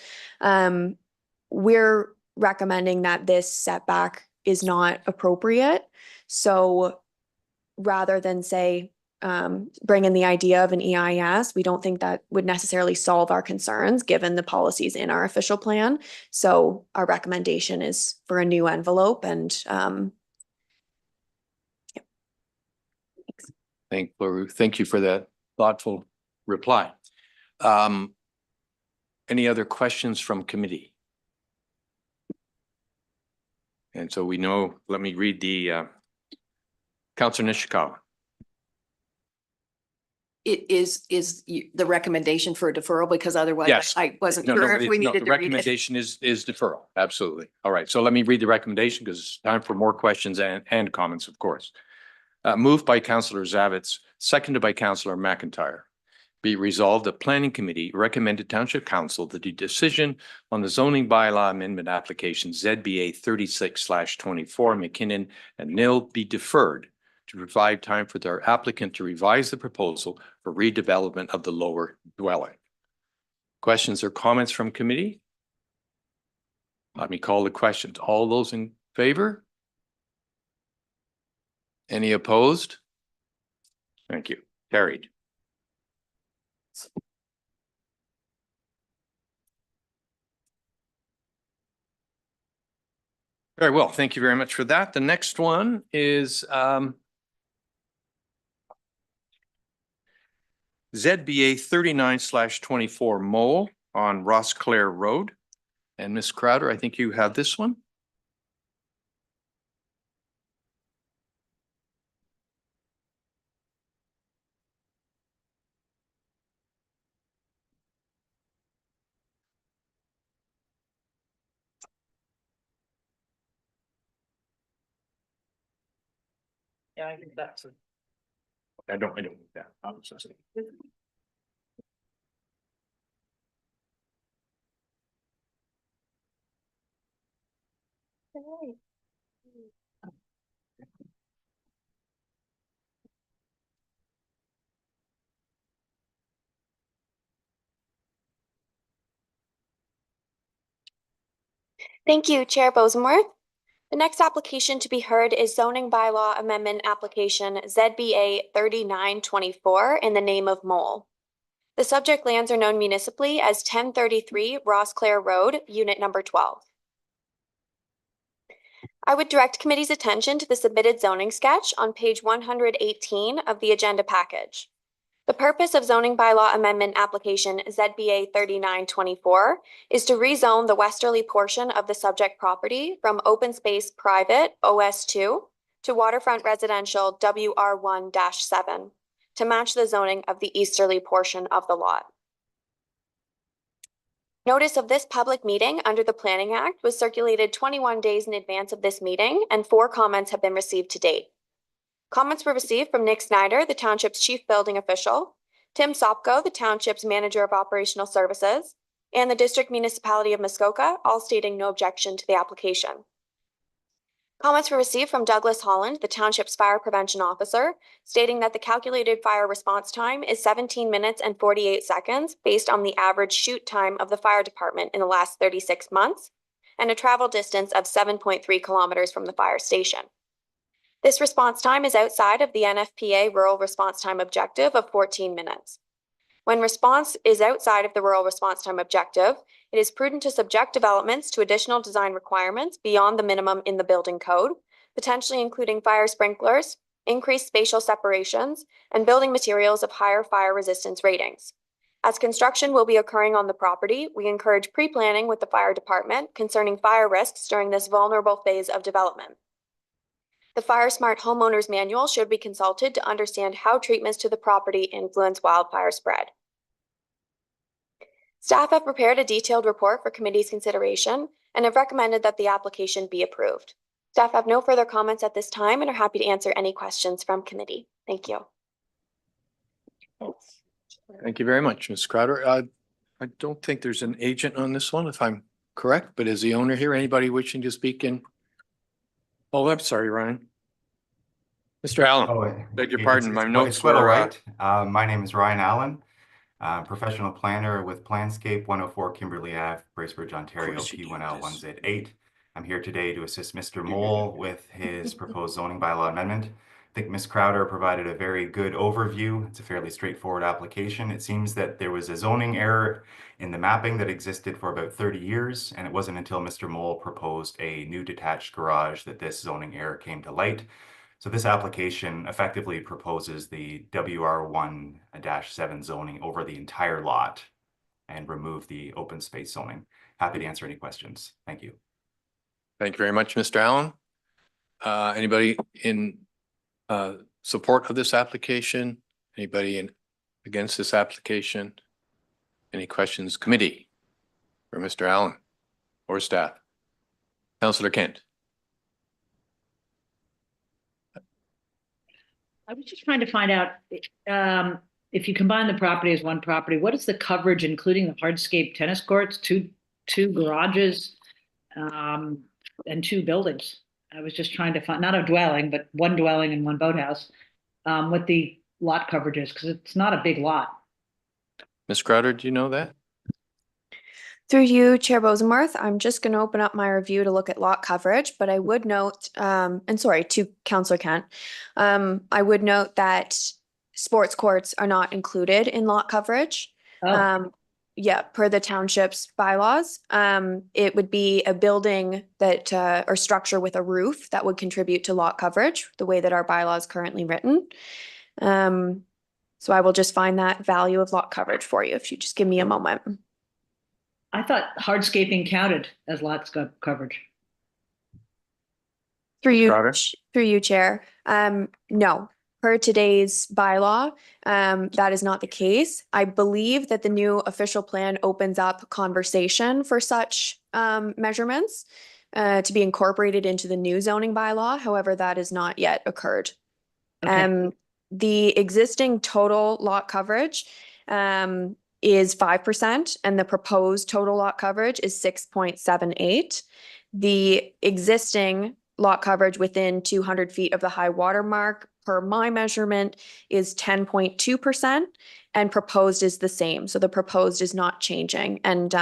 We're recommending that this setback is not appropriate. So rather than say, bring in the idea of an EIS, we don't think that would necessarily solve our concerns given the policies in our official plan. So our recommendation is for a new envelope and Thank you for that thoughtful reply. Any other questions from committee? And so we know, let me read the Councillor Nishikawa. It is the recommendation for a deferral, because otherwise Yes. I wasn't sure if we needed to the read it. recommendation is deferral. Absolutely. All right. So let me read the recommendation because it's time for more questions and comments, of course. Moved by Councillor Zavitz, seconded by Councillor McIntyre. Be resolved that Planning Committee recommended Township Council that the decision on the zoning bylaw amendment application ZBA 36/24 McKinnon and KNILL be deferred to provide time for their applicant to revise the proposal for redevelopment of the lower dwelling. Questions or comments from committee? Let me call the questions. All those in favor? Any opposed? Thank you. Carried. Very well. Thank you very much for that. The next one is ZBA 39/24 Mole on Rossclair Road. And Ms. Crowder, I think you have this one. Yeah, I think that's. I don't need that. Thank you, Chair Bosomworth. The next application to be heard is zoning bylaw amendment application ZBA 3924 in the name of Mole. The subject lands are known municipally as 1033 Rossclair Road, Unit Number 12. I would direct committee's attention to the submitted zoning sketch on page 118 of the agenda package. The purpose of zoning bylaw amendment application ZBA 3924 is to rezone the westerly portion of the subject property from open space private OS2 to waterfront residential WR1-7 to match the zoning of the easterly portion of the lot. Notice of this public meeting under the Planning Act was circulated 21 days in advance of this meeting, and 4 comments have been received to date. Comments were received from Nick Snyder, the Township's Chief Building Official, Tim Sopko, the Township's Manager of Operational Services, and the District Municipality of Muskoka, all stating no objection to the application. Comments were received from Douglas Holland, the Township's Fire Prevention Officer, stating that the calculated fire response time is 17 minutes and 48 seconds based on the average shoot time of the fire department in the last 36 months, and a travel distance of 7.3 kilometers from the fire station. This response time is outside of the NFPA Rural Response Time Objective of 14 minutes. When response is outside of the Rural Response Time Objective, it is prudent to subject developments to additional design requirements beyond the minimum in the building code, potentially including fire sprinklers, increased spatial separations, and building materials of higher fire resistance ratings. As construction will be occurring on the property, we encourage pre-planning with the fire department concerning fire risks during this vulnerable phase of development. The Fire Smart Homeowners Manual should be consulted to understand how treatments to the property influence wildfire spread. Staff have prepared a detailed report for committee's consideration and have recommended that the application be approved. Staff have no further comments at this time and are happy to answer any questions from committee. Thank you. Thank you very much, Ms. Crowder. I don't think there's an agent on this one, if I'm correct, but is the owner here? Anybody wishing to speak in? Oh, I'm sorry, Ryan. Mr. Allen, beg your pardon, my notes quite all were right. My name is Ryan Allen, professional planner with Planscape 104 Kimberley Ave, Bracebridge, Ontario, P1L1Z8. I'm here today to assist Mr. Mole with his proposed zoning bylaw amendment. I think Ms. Crowder provided a very good overview. It's a fairly straightforward application. It seems that there was a zoning error in the mapping that existed for about 30 years, and it wasn't until Mr. Mole proposed a new detached garage that this zoning error came to light. So this application effectively proposes the WR1-7 zoning over the entire lot and remove the open space zoning. Happy to answer any questions. Thank you. Thank you very much, Mr. Allen. Anybody in support of this application? Anybody against this application? Any questions, committee, for Mr. Allen or staff? Councillor Kent. I was just trying to find out if you combine the property as one property, what is the coverage, including the hardscape tennis courts, two garages, and 2 buildings? I was just trying to find, not a dwelling, but one dwelling and one boathouse, what the lot coverage is, because it's not a big lot. Ms. Crowder, do you know that? Through you, Chair Bosomworth, I'm just going to open up my review to look at lot coverage, but I would note, and sorry, to Councillor Kent, I would note that sports courts are not included in lot coverage. Oh. Yeah, per the township's bylaws. It would be a building that, or structure with a roof that would contribute to lot coverage, the way that our bylaw is currently written. So I will just find that value of lot coverage for you if you just give me a moment. I thought hardscaping counted as lots coverage. Through you, Crowder? through you, Chair. No, per today's bylaw, that is not the case. I believe that the new official plan opens up conversation for such measurements to be incorporated into the new zoning bylaw. However, that has not yet occurred. Okay. The existing total lot coverage is 5%, and the proposed total lot coverage is 6.78. The existing lot coverage within 200 feet of the high water mark, per my measurement, is 10.2%, and proposed is the same. So the proposed is not changing. And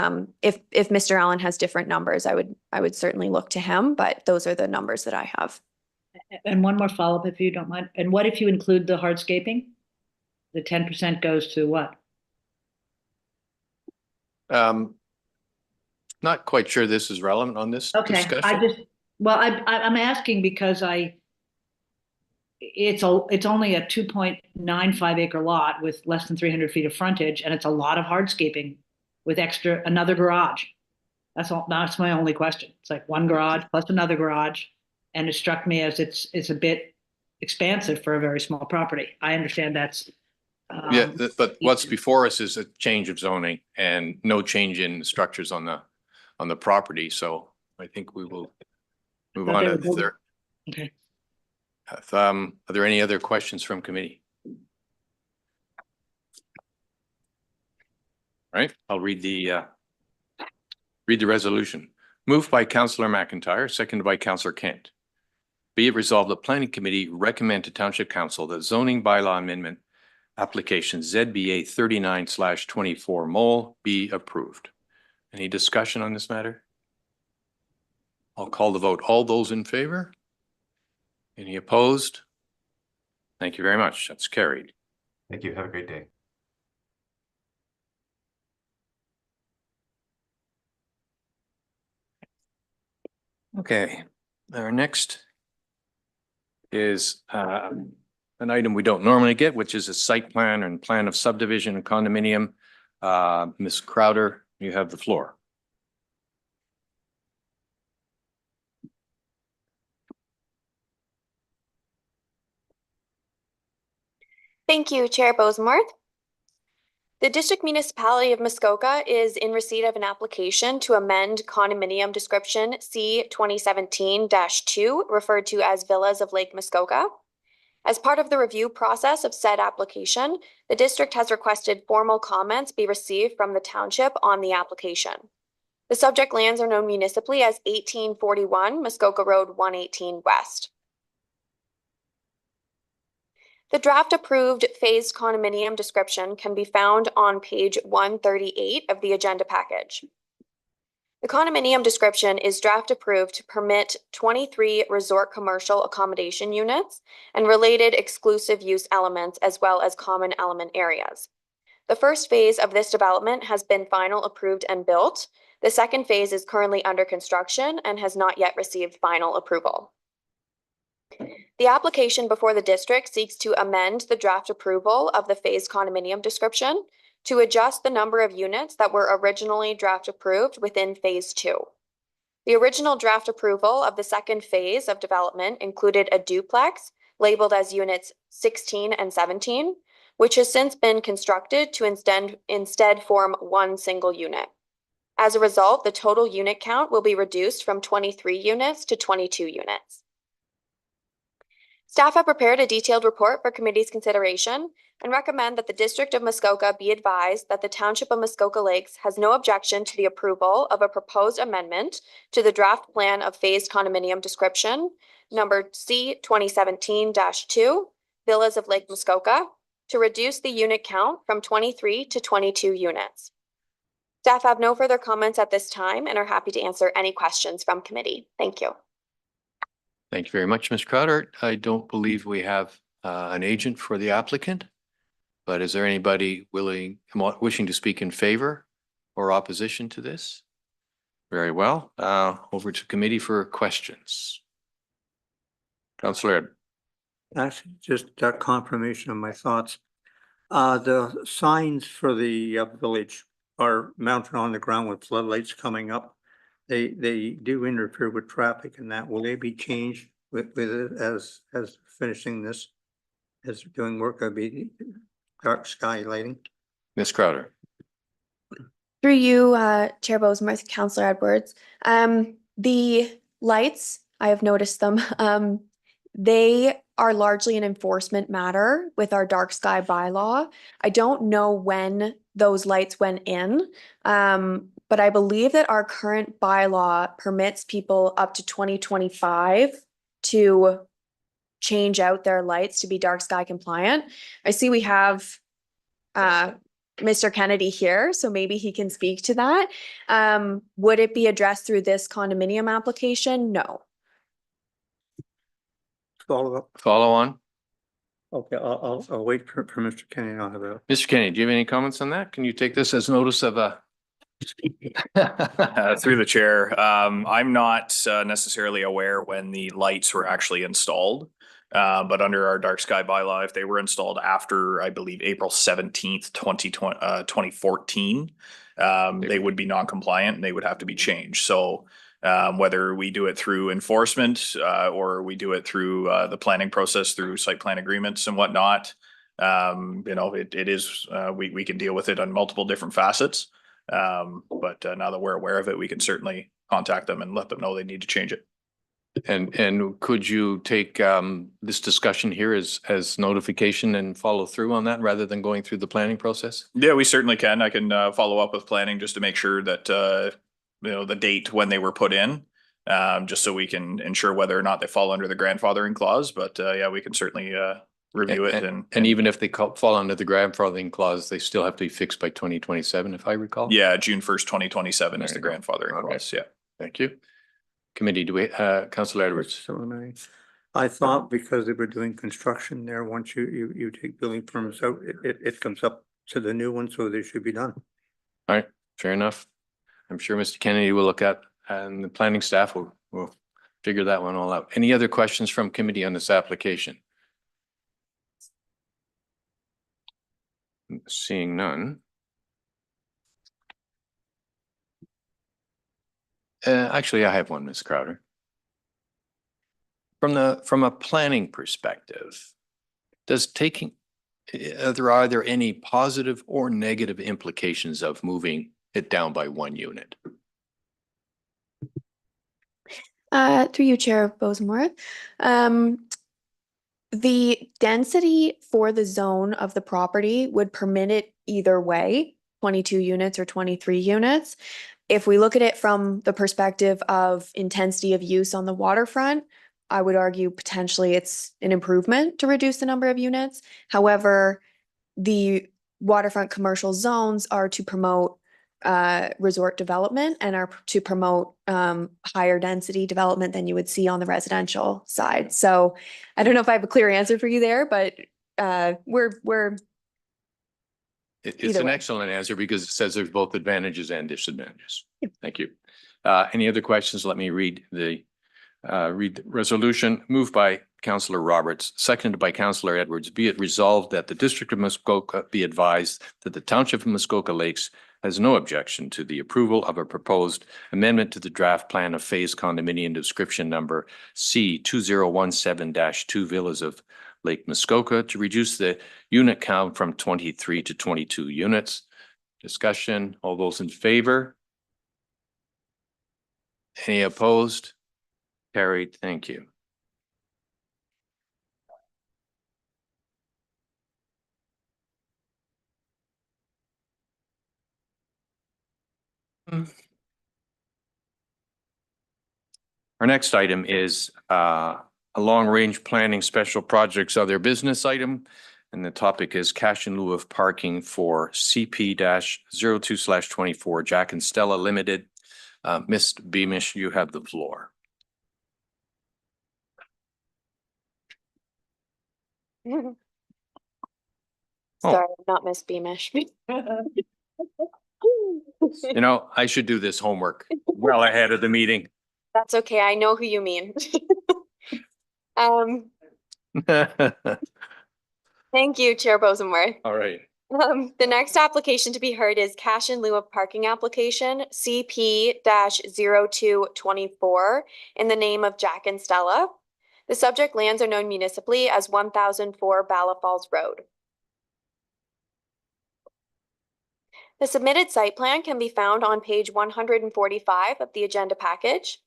if Mr. Allen has different numbers, I would certainly look to him, but those are the numbers that I have. And one more follow-up, if you don't mind. And what if you include the hardscaping? The 10% goes to what? Not quite sure this is relevant on this Okay, discussion. I'm asking because it's only a 2.95 acre lot with less than 300 feet of frontage, and it's a lot of hardscaping with another garage. That's all. That's my only question. It's like one garage plus another garage, and it struck me as it's a bit expansive for a very small property. I understand that's. Yeah, but what's before us is a change of zoning and no change in structures on the property. So I think we will move on to there. Okay. Are there any other questions from committee? All right, I'll read the resolution. Moved by Councillor McIntyre, seconded by Councillor Kent. Be it resolved, the Planning Committee recommend to Township Council that zoning bylaw amendment application ZBA 39/24 mole be approved. Any discussion on this matter? I'll call the vote. All those in favor? Any opposed? Thank you very much. That's carried. Thank you. Have a great day. Okay, our next is an item we don't normally get, which is a site plan and plan of subdivision and condominium. Ms. Crowder, you have the floor. Thank you, Chair Bosomworth. The District Municipality of Muskoka is in receipt of an application to amend condominium description C 2017-2, referred to as Villas of Lake Muskoka. As part of the review process of said application, the district has requested formal comments be received from the township on the application. The subject lands are known municipally as 1841 Muskoka Road 118 West. The draft approved phased condominium description can be found on page 138 of the agenda package. The condominium description is draft approved to permit 23 resort commercial accommodation units and related exclusive use elements as well as common element areas. The first phase of this development has been final approved and built. The second phase is currently under construction and has not yet received final approval. The application before the district seeks to amend the draft approval of the phased condominium description to adjust the number of units that were originally draft approved within phase 2. The original draft approval of the second phase of development included a duplex labeled as units 16 and 17, which has since been constructed to instead form one single unit. As a result, the total unit count will be reduced from 23 units to 22 units. Staff have prepared a detailed report for committee's consideration and recommend that the District of Muskoka be advised that the Township of Muskoka Lakes has no objection to the approval of a proposed amendment to the draft plan of phased condominium description, number C 2017-2, Villas of Lake Muskoka, to reduce the unit count from 23 to 22 units. Staff have no further comments at this time and are happy to answer any questions from committee. Thank you. Thank you very much, Ms. Crowder. I don't believe we have an agent for the applicant, but is there anybody wishing to speak in favor or opposition to this? Very well. Over to committee for questions. Councillor Ed. Actually, just a confirmation of my thoughts. The signs for the village are mounted on the ground with floodlights coming up. They do interfere with traffic, and that will they be changed with it as finishing this, as doing work? I'll be dark sky lighting. Ms. Crowder. Through you, Chair Bosomworth, Councillor Edwards. The lights, I have noticed them. They are largely an enforcement matter with our dark sky bylaw. I don't know when those lights went in, but I believe that our current bylaw permits people up to 2025 to change out their lights to be dark sky compliant. I see we have Mr. Kennedy here, so maybe he can speak to that. Would it be addressed through this condominium application? No. Follow up. Follow on. Okay, I'll wait for Mr. Kenny. I'll have a. Mr. Kenny, do you have any comments on that? Can you take this as notice of a? Through the chair, I'm not necessarily aware when the lights were actually installed. But under our dark sky bylaw, if they were installed after, I believe, April 17th, 2014, they would be non-compliant and they would have to be changed. So whether we do it through enforcement or we do it through the planning process through site plan agreements and whatnot, it is, we can deal with it on multiple different facets. But now that we're aware of it, we can certainly contact them and let them know they need to change it. And could you take this discussion here as notification and follow through on that rather than going through the planning process? Yeah, we certainly can. I can follow up with planning just to make sure that the date when they were put in, just so we can ensure whether or not they fall under the grandfathering clause. But yeah, we can certainly review it. And even if they fall under the grandfathering clause, they still have to be fixed by 2027, if I recall? Yeah, June 1st, 2027 is the grandfathering clause. Yeah. Thank you. Committee, do we, Councillor Edwards? I thought because they were doing construction there, once you take building permits out, it comes up to the new one, so they should be done. All right, fair enough. I'm sure Mr. Kennedy will look at, and the planning staff will figure that one all out. Any other questions from committee on this application? Seeing none. Actually, I have one, Ms. Crowder. From a planning perspective, are there any positive or negative implications of moving it down by 1 unit? Through you, Chair Bosomworth. The density for the zone of the property would permit it either way, 22 units or 23 units. If we look at it from the perspective of intensity of use on the waterfront, I would argue potentially it's an improvement to reduce the number of units. However, the waterfront commercial zones are to promote resort development and are to promote higher density development than you would see on the residential side. So I don't know if I have a clear answer for you there, but we're It's an excellent answer because it says there's both advantages and disadvantages. Thank you. Any other questions? Let me read the resolution. Moved by Councillor Roberts, seconded by Councillor Edwards. Be it resolved that the District of Muskoka be advised that the Township of Muskoka Lakes has no objection to the approval of a proposed amendment to the draft plan of phase condominium description number C 2017-2 Villas of Lake Muskoka to reduce the unit count from 23 to 22 units. Discussion, all those in favor? Any opposed? Carried, thank you. Our next item is a long-range planning special projects other business item. And the topic is cash in lieu of parking for CP-02/24 Jack and Stella Limited. Ms. Beamish, you have the floor. Sorry, not Miss Beamish. You know, I should do this homework well ahead of the meeting. That's okay. I know who you mean. Thank you, Chair Bosomworth. All right. The next application to be heard is cash in lieu of parking application CP-0224 in the name of Jack and Stella. The subject lands are known municipally as 1004 Bala Falls Road. The submitted site plan can be found on page 145 of the agenda package.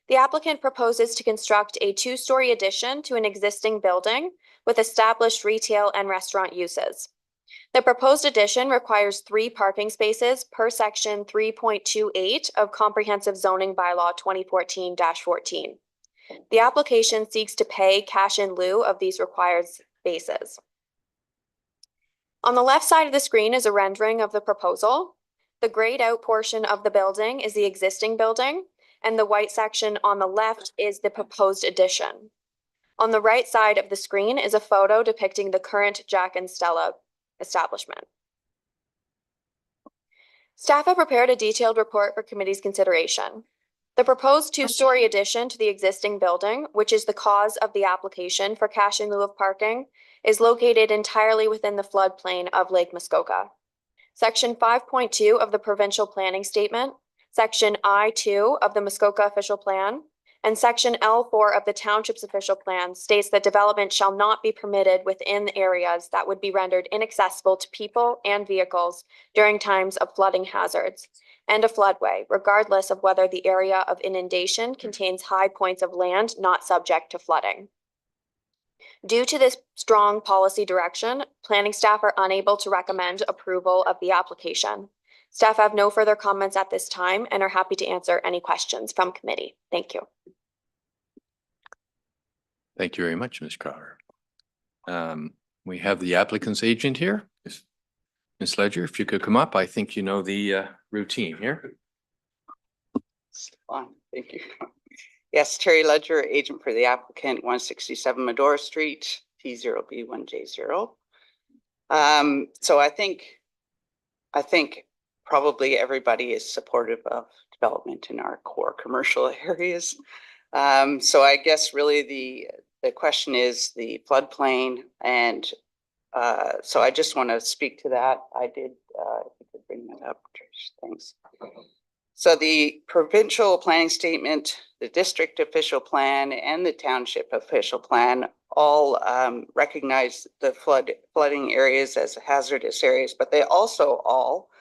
The applicant proposes to construct a two-story addition to an existing building with established retail and restaurant uses. The proposed addition requires 3 parking spaces per section 3.28 of Comprehensive Zoning Bylaw 2014-14. The application seeks to pay cash in lieu of these required spaces. On the left side of the screen is a rendering of the proposal. The grayed out portion of the building is the existing building, and the white section on the left is the proposed addition. On the right side of the screen is a photo depicting the current Jack and Stella establishment. Staff have prepared a detailed report for committee's consideration. The proposed two-story addition to the existing building, which is the cause of the application for cash in lieu of parking, is located entirely within the floodplain of Lake Muskoka. Section 5.2 of the Provincial Planning Statement, Section I-2 of the Muskoka Official Plan, and Section L4 of the Township's Official Plan states that development shall not be permitted within areas that would be rendered inaccessible to people and vehicles during times of flooding hazards and a floodway, regardless of whether the area of inundation contains high points of land not subject to flooding. Due to this strong policy direction, planning staff are unable to recommend approval of the application. Staff have no further comments at this time and are happy to answer any questions from committee. Thank you. Thank you very much, Ms. Crowder. We have the applicant's agent here. Ms. Ledger, if you could come up, I think you know the routine here. Fine, thank you. Yes, Terry Ledger, agent for the applicant, 167 Medora Street, T0B1J0. So I think probably everybody is supportive of development in our core commercial areas. So I guess really the question is the floodplain, and so I just want to speak to that. I did, if you could bring that up, Trish, thanks. So the provincial planning statement, the district official plan, and the township official plan all recognize the flooding areas as hazardous areas, but they also all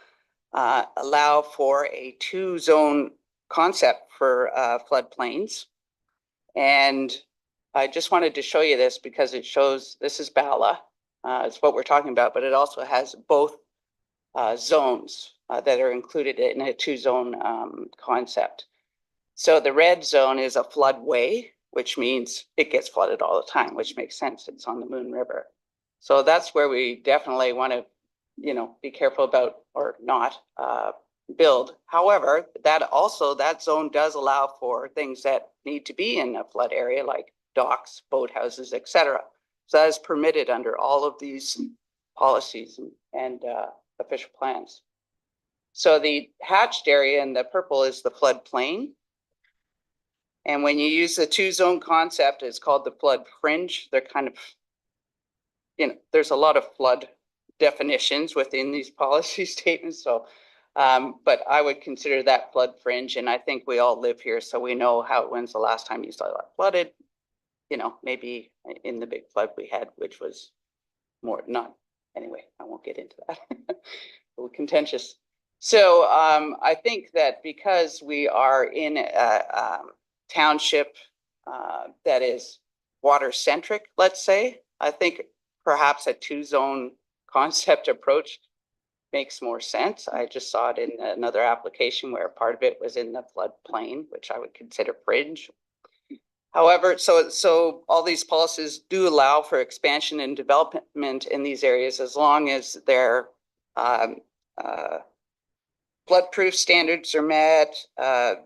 allow for a 2-zone concept for floodplains. And I just wanted to show you this because it shows, this is Bala, it's what we're talking about, but it also has both zones that are included in a 2-zone concept. So the red zone is a floodway, which means it gets flooded all the time, which makes sense. It's on the Moon River. So that's where we definitely want to, you know, be careful about or not build. However, that zone does allow for things that need to be in a flood area, like docks, boathouses, etc. So that is permitted under all of these policies and official plans. So the hatched area in the purple is the floodplain. And when you use the 2-zone concept, it's called the flood fringe. They're kind of, you know, there's a lot of flood definitions within these policy statements. So, but I would consider that flood fringe. And I think we all live here, so we know when's the last time you saw it flooded. You know, maybe in the big flood we had, which was not, anyway, I won't get into that. A little contentious. So I think that because we are in a township that is water centric, let's say, I think perhaps a 2-zone concept approach makes more sense. I just saw it in another application where part of it was in the floodplain, which I would consider fringe. However, so all these policies do allow for expansion and development in these areas as long as they're floodproof standards are met,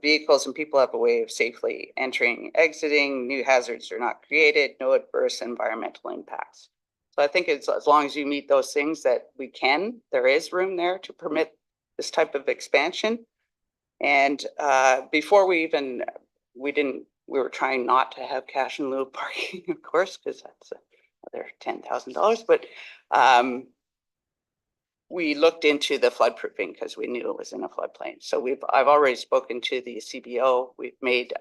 vehicles and people have a way of safely entering, exiting, new hazards are not created, no adverse environmental impacts. So I think it's as long as you meet those things that there is room there to permit this type of expansion. And before we were trying not to have cash in lieu of parking, of course, because that's another $10,000. But we looked into the floodproofing because we knew it was in a floodplain. So I've already spoken to the CBO. We've made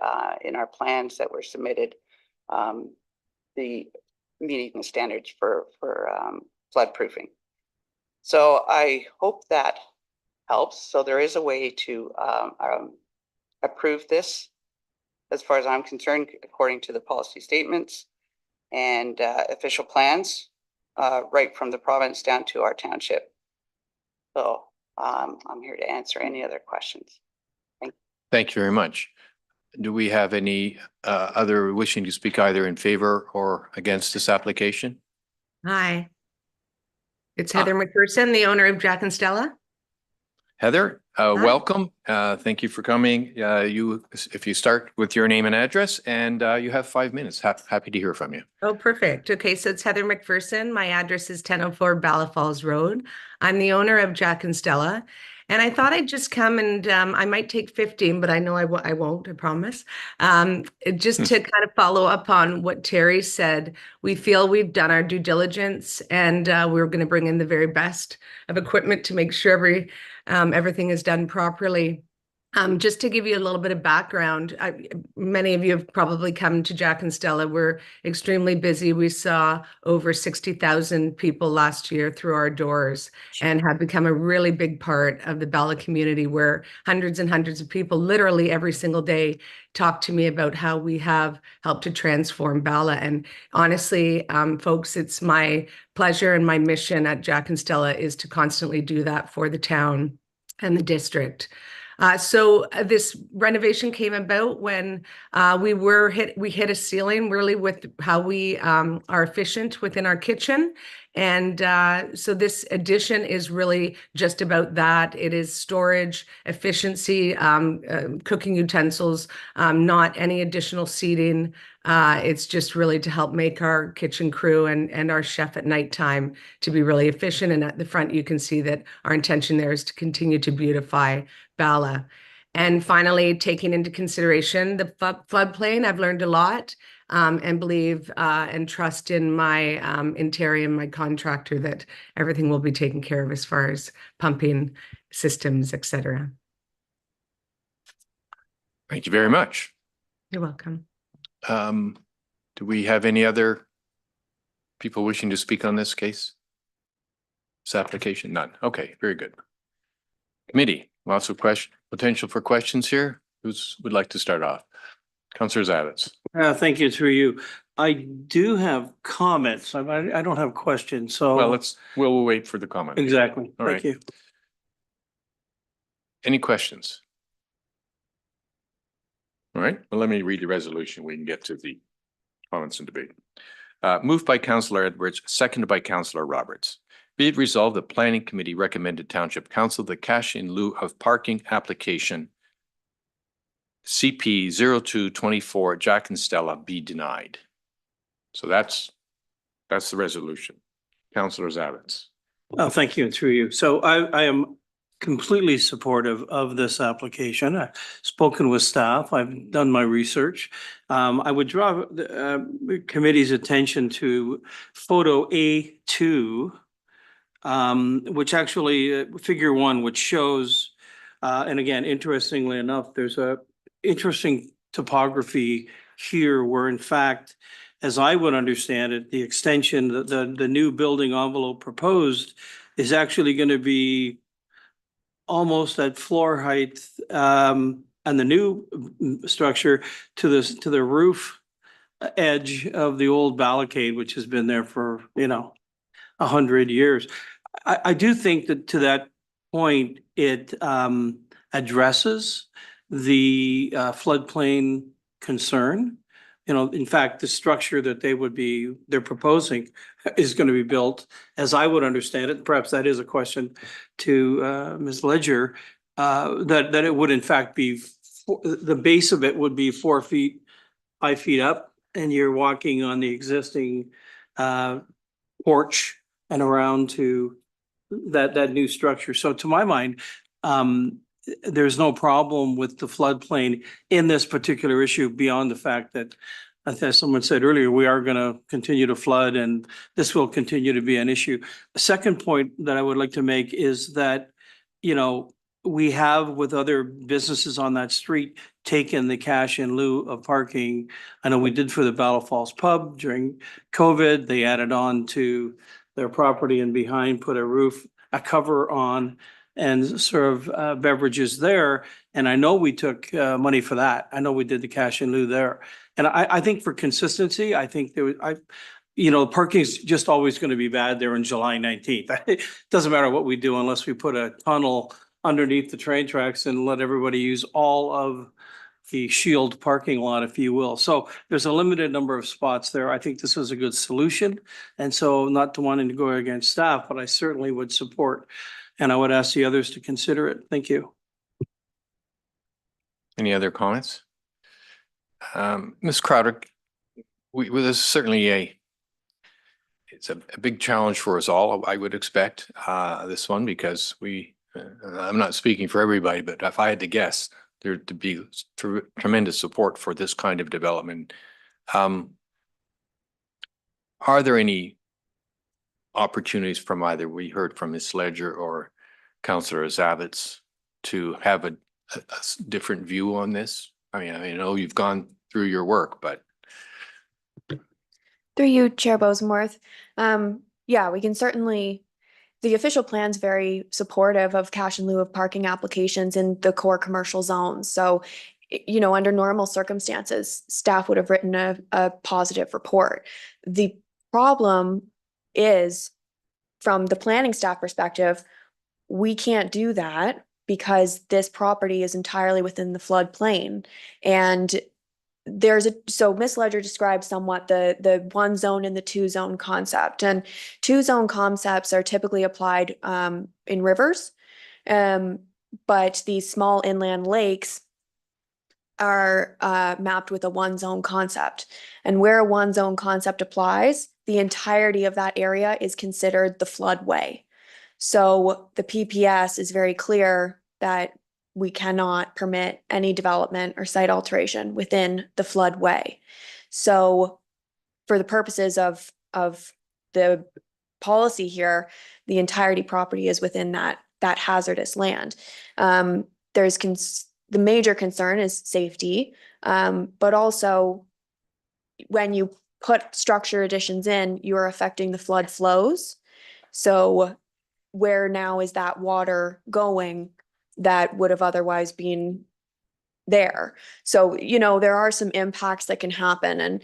in our plans that were submitted the meeting the standards for floodproofing. So I hope that helps. So there is a way to approve this, as far as I'm concerned, according to the policy statements and official plans, right from the province down to our township. So I'm here to answer any other questions. Thank you very much. Do we have any other wishing to speak either in favor or against this application? Hi. It's Heather McPherson, the owner of Jack and Stella. Heather, welcome. Thank you for coming. If you start with your name and address, and you have 5 minutes. Happy to hear from you. Oh, perfect. Okay, so it's Heather McPherson. My address is 1004 Bala Falls Road. I'm the owner of Jack and Stella. And I thought I'd just come and I might take 15, but I know I won't, I promise. Just to kind of follow up on what Terry said, we feel we've done our due diligence and we're going to bring in the very best of equipment to make sure everything is done properly. Just to give you a little bit of background, many of you have probably come to Jack and Stella. We're extremely busy. We saw over 60,000 people last year through our doors and have become a really big part of the Bala community, where hundreds and hundreds of people literally every single day talk to me about how we have helped to transform Bala. And honestly, folks, it's my pleasure and my mission at Jack and Stella is to constantly do that for the town and the district. So this renovation came about when we hit a ceiling really with how we are efficient within our kitchen. And so this addition is really just about that. It is storage, efficiency, cooking utensils, not any additional seating. It's just really to help make our kitchen crew and our chef at nighttime to be really efficient. And at the front, you can see that our intention there is to continue to beautify Bala. And finally, taking into consideration the floodplain, I've learned a lot and believe and trust in my in Terry and my contractor that everything will be taken care of as far as pumping systems, etc. Thank you very much. You're welcome. Do we have any other people wishing to speak on this case? This application? None. Okay, very good. Committee, lots of potential for questions here. Who would like to start off? Councillor Zavitz. Thank you, through you. I do have comments. I don't have questions, so. Well, we'll wait for the comment. Exactly. All Thank you. Any questions? All right, well, let me read the resolution. We can get to the comments and debate. Moved by Councillor Edwards, seconded by Councillor Roberts. Be it resolved, the Planning Committee recommended Township Council the cash in lieu of parking application CP 0224 Jack and Stella be denied. So that's the resolution. Councillor Zavitz. Oh, thank you, and through you. So I am completely supportive of this application. I've spoken with staff. I've done my research. I would draw the committee's attention to photo A2, which actually figure 1, which shows, and again, interestingly enough, there's a interesting topography here where, in fact, as I would understand it, the extension, the new building envelope proposed is actually going to be almost at floor height, and the new structure to the roof edge of the old Balacade, which has been there for 100 years. I do think that to that point, it addresses the floodplain concern. You know, in fact, the structure that they're proposing is going to be built, as I would understand it, perhaps that is a question to Ms. Ledger, that it would in fact be, the base of it would be 4 feet, 5 feet up, and you're walking on the existing porch and around to that new structure. So to my mind, there's no problem with the floodplain in this particular issue beyond the fact that, as someone said earlier, we are going to continue to flood and this will continue to be an issue. A second point that I would like to make is that, you know, we have with other businesses on that street taken the cash in lieu of parking. I know we did for the Battle Falls Pub during COVID. They added on to their property and behind, put a cover on and serve beverages there. And I know we took money for that. I know we did the cash in lieu there. And I think for consistency, I think parking is just always going to be bad there on July 19th. It doesn't matter what we do unless we put a tunnel underneath the train tracks and let everybody use all of the shield parking lot, if you will. So there's a limited number of spots there. I think this is a good solution. And so not to wanting to go against staff, but I certainly would support. And I would ask the others to consider it. Thank you. Any other comments? Ms. Crowder, this is certainly it's a big challenge for us all, I would expect, this one, because I'm not speaking for everybody, but if I had to guess, there'd be tremendous support for this kind of development. Are there any opportunities from either we heard from Ms. Ledger or Councillor Zavitz to have a different view on this? I mean, I know you've gone through your work, but. Through you, Chair Bosomworth. Yeah, we can certainly, the official plan's very supportive of cash in lieu of parking applications in the core commercial zones. So, you know, under normal circumstances, staff would have written a positive report. The problem is, from the planning staff perspective, we can't do that because this property is entirely within the floodplain. And so Ms. Ledger described somewhat the 1 zone and the 2 zone concept, and 2 zone concepts are typically applied in rivers, but these small inland lakes are mapped with a 1 zone concept. And where a 1 zone concept applies, the entirety of that area is considered the floodway. So the PPS is very clear that we cannot permit any development or site alteration within the floodway. So for the purposes of the policy here, the entirety property is within that hazardous land. The major concern is safety, but also when you put structure additions in, you're affecting the flood flows. So where now is that water going that would have otherwise been there? So, you know, there are some impacts that can happen. And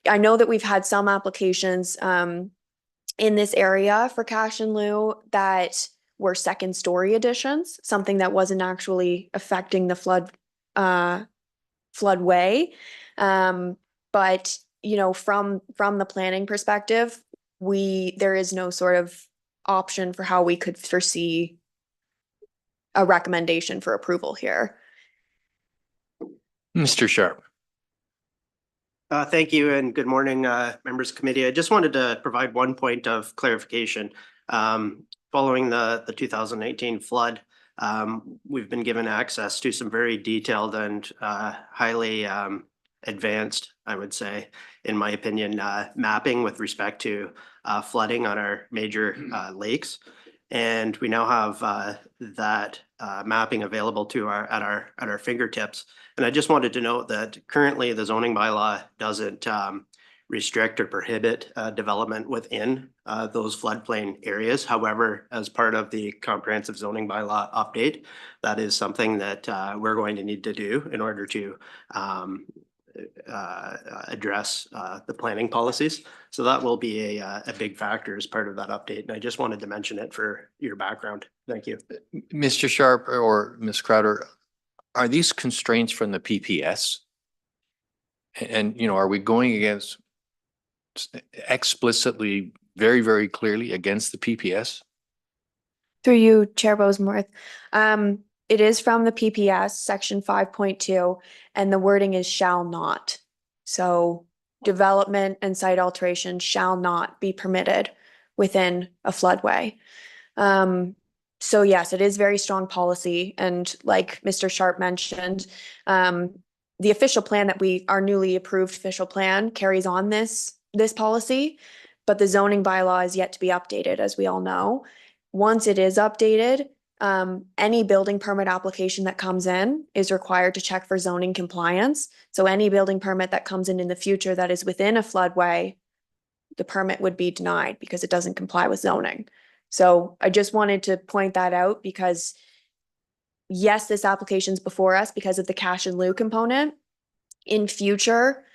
I know that we've had some applications in this area for cash in lieu that were 2nd story additions, something that wasn't actually affecting the floodway. But, you know, from the planning perspective, there is no sort of option for how we could foresee a recommendation for approval here. Mr. Sharp. Thank you and good morning, members of the committee. I just wanted to provide one point of clarification. Following the 2018 flood, we've been given access to some very detailed and highly advanced, I would say, in my opinion, mapping with respect to flooding on our major lakes. And we now have that mapping available at our fingertips. And I just wanted to note that currently the zoning bylaw doesn't restrict or prohibit development within those floodplain areas. However, as part of the comprehensive zoning bylaw update, that is something that we're going to need to do in order to address the planning policies. So that will be a big factor as part of that update. And I just wanted to mention it for your background. Thank you. Mr. Sharp or Ms. Crowder, are these constraints from the PPS? And, you know, are we going against explicitly, very, very clearly against the PPS? Through you, Chair Bosomworth. It is from the PPS, section 5.2, and the wording is shall not. So development and site alteration shall not be permitted within a floodway. So yes, it is very strong policy. And like Mr. Sharp mentioned, the official plan that our newly approved official plan carries on this policy, but the zoning bylaw is yet to be updated, as we all know. Once it is updated, any building permit application that comes in is required to check for zoning compliance. So any building permit that comes in the future that is within a floodway, the permit would be denied because it doesn't comply with zoning. So I just wanted to point that out because yes, this application's before us because of the cash in lieu component. In future,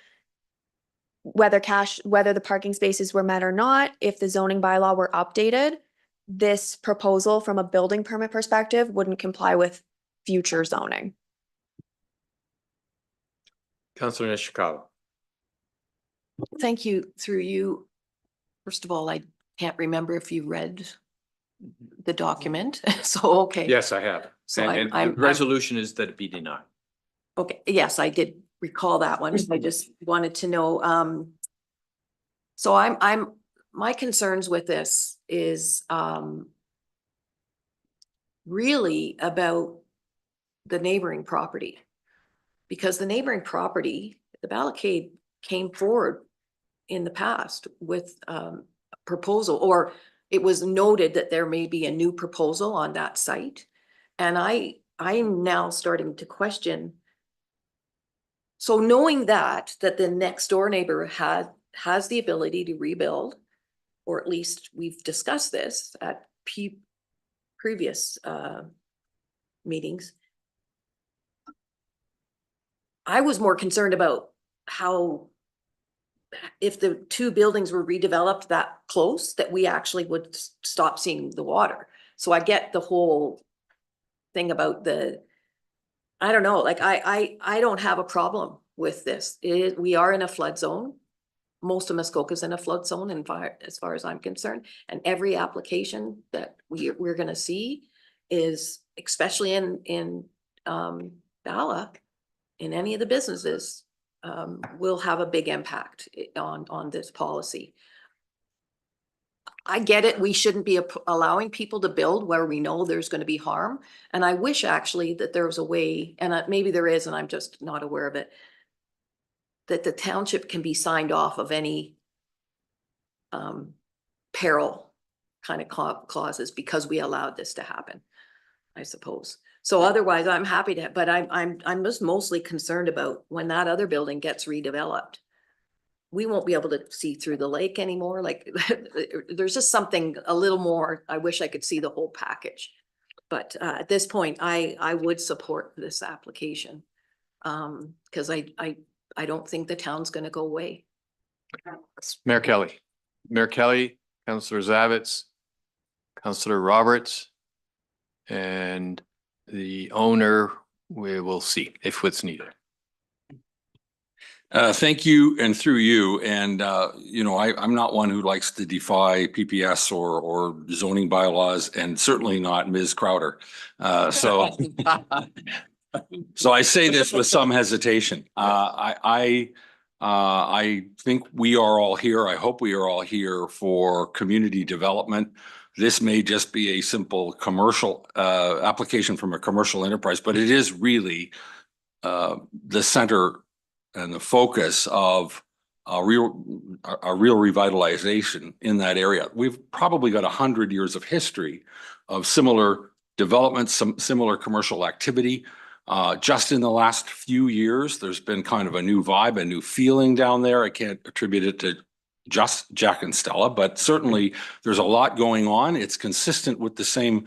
whether the parking spaces were met or not, if the zoning bylaw were updated, this proposal from a building permit perspective wouldn't comply with future zoning. Councillor Nishikawa. Thank you. Through you. First of all, I can't remember if you read the document. So, okay. Yes, I have. So And I'm the resolution is that it be denied. okay. Yes, I did recall that one. I just wanted to know. So my concerns with this is really about the neighboring property. Because the neighboring property, the Balacade came forward in the past with a proposal, or it was noted that there may be a new proposal on that site. And I'm now starting to question. So knowing that the next door neighbor has the ability to rebuild, or at least we've discussed this at previous meetings. I was more concerned about how, if the two buildings were redeveloped that close, that we actually would stop seeing the water. So I get the whole thing about I don't know, like I don't have a problem with this. We are in a flood zone. Most of Muskoka's in a flood zone, and as far as I'm concerned, and every application that we're going to see is, especially in Bala, in any of the businesses, will have a big impact on this policy. I get it. We shouldn't be allowing people to build where we know there's going to be harm. And I wish actually that there was a way, and maybe there is, and I'm just not aware of it, that the township can be signed off of any peril kind of clauses because we allowed this to happen, I suppose. So otherwise I'm happy to, but I'm just mostly concerned about when that other building gets redeveloped. We won't be able to see through the lake anymore. Like there's just something a little more. I wish I could see the whole package. But at this point, I would support this application because I don't think the town's going to go away. Mayor Kelly, Councillor Zavitz, Councillor Roberts, and the owner, we will see if what's needed. Thank you, and through you. And, you know, I'm not one who likes to defy PPS or zoning bylaws, and certainly not Ms. Crowder. So I say this with some hesitation. I think we are all here. I hope we are all here for community development. This may just be a simple commercial application from a commercial enterprise, but it is really the center and the focus of a real revitalization in that area. We've probably got 100 years of history of similar developments, some similar commercial activity. Just in the last few years, there's been kind of a new vibe, a new feeling down there. I can't attribute it to just Jack and Stella, but certainly there's a lot going on. It's consistent with the same,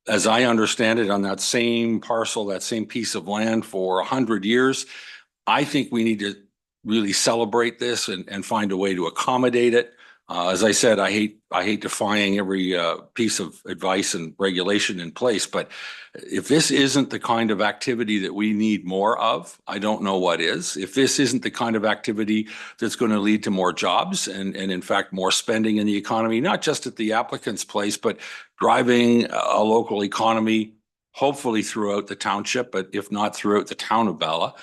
as I understand it, on that same parcel, that same piece of land for 100 years. I think we need to really celebrate this and find a way to accommodate it. As I said, I hate defying every piece of advice and regulation in place, but if this isn't the kind of activity that we need more of, I don't know what is. If this isn't the kind of activity that's going to lead to more jobs and in fact more spending in the economy, not just at the applicant's place, but driving a local economy, hopefully throughout the township, but if not throughout the town of Bella.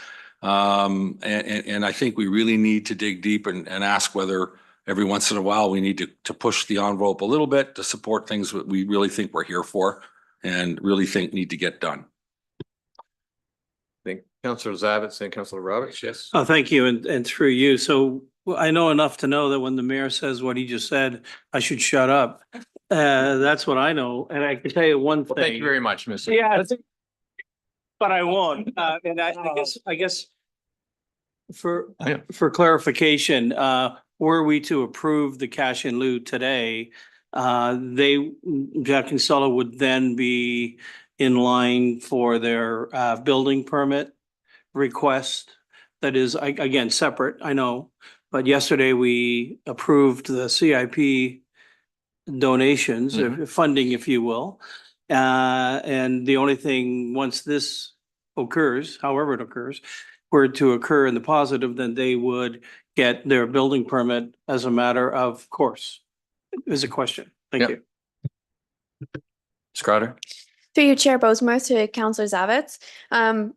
And I think we really need to dig deep and ask whether every once in a while we need to push the envelope a little bit to support things that we really think we're here for and really think need to get done. I think Councillor Zavitz and Councillor Roberts, yes. Oh, thank you. And through you. So I know enough to know that when the mayor says what he just said, I should shut up. That's what I know. And I can tell you one thing. Well, thank you very much, Mr. Yeah, but I won't. And I guess for clarification, were we to approve the cash in lieu today, Jack and Stella would then be in line for their building permit request. That is, again, separate, I know, but yesterday we approved the CIP donations, funding, if you will. And the only thing, once this occurs, however it occurs, were to occur in the positive, then they would get their building permit as a matter of course. Is a question. Thank you. Scrotter. Through you, Chair Bosomworth, to Councillor Zavitz.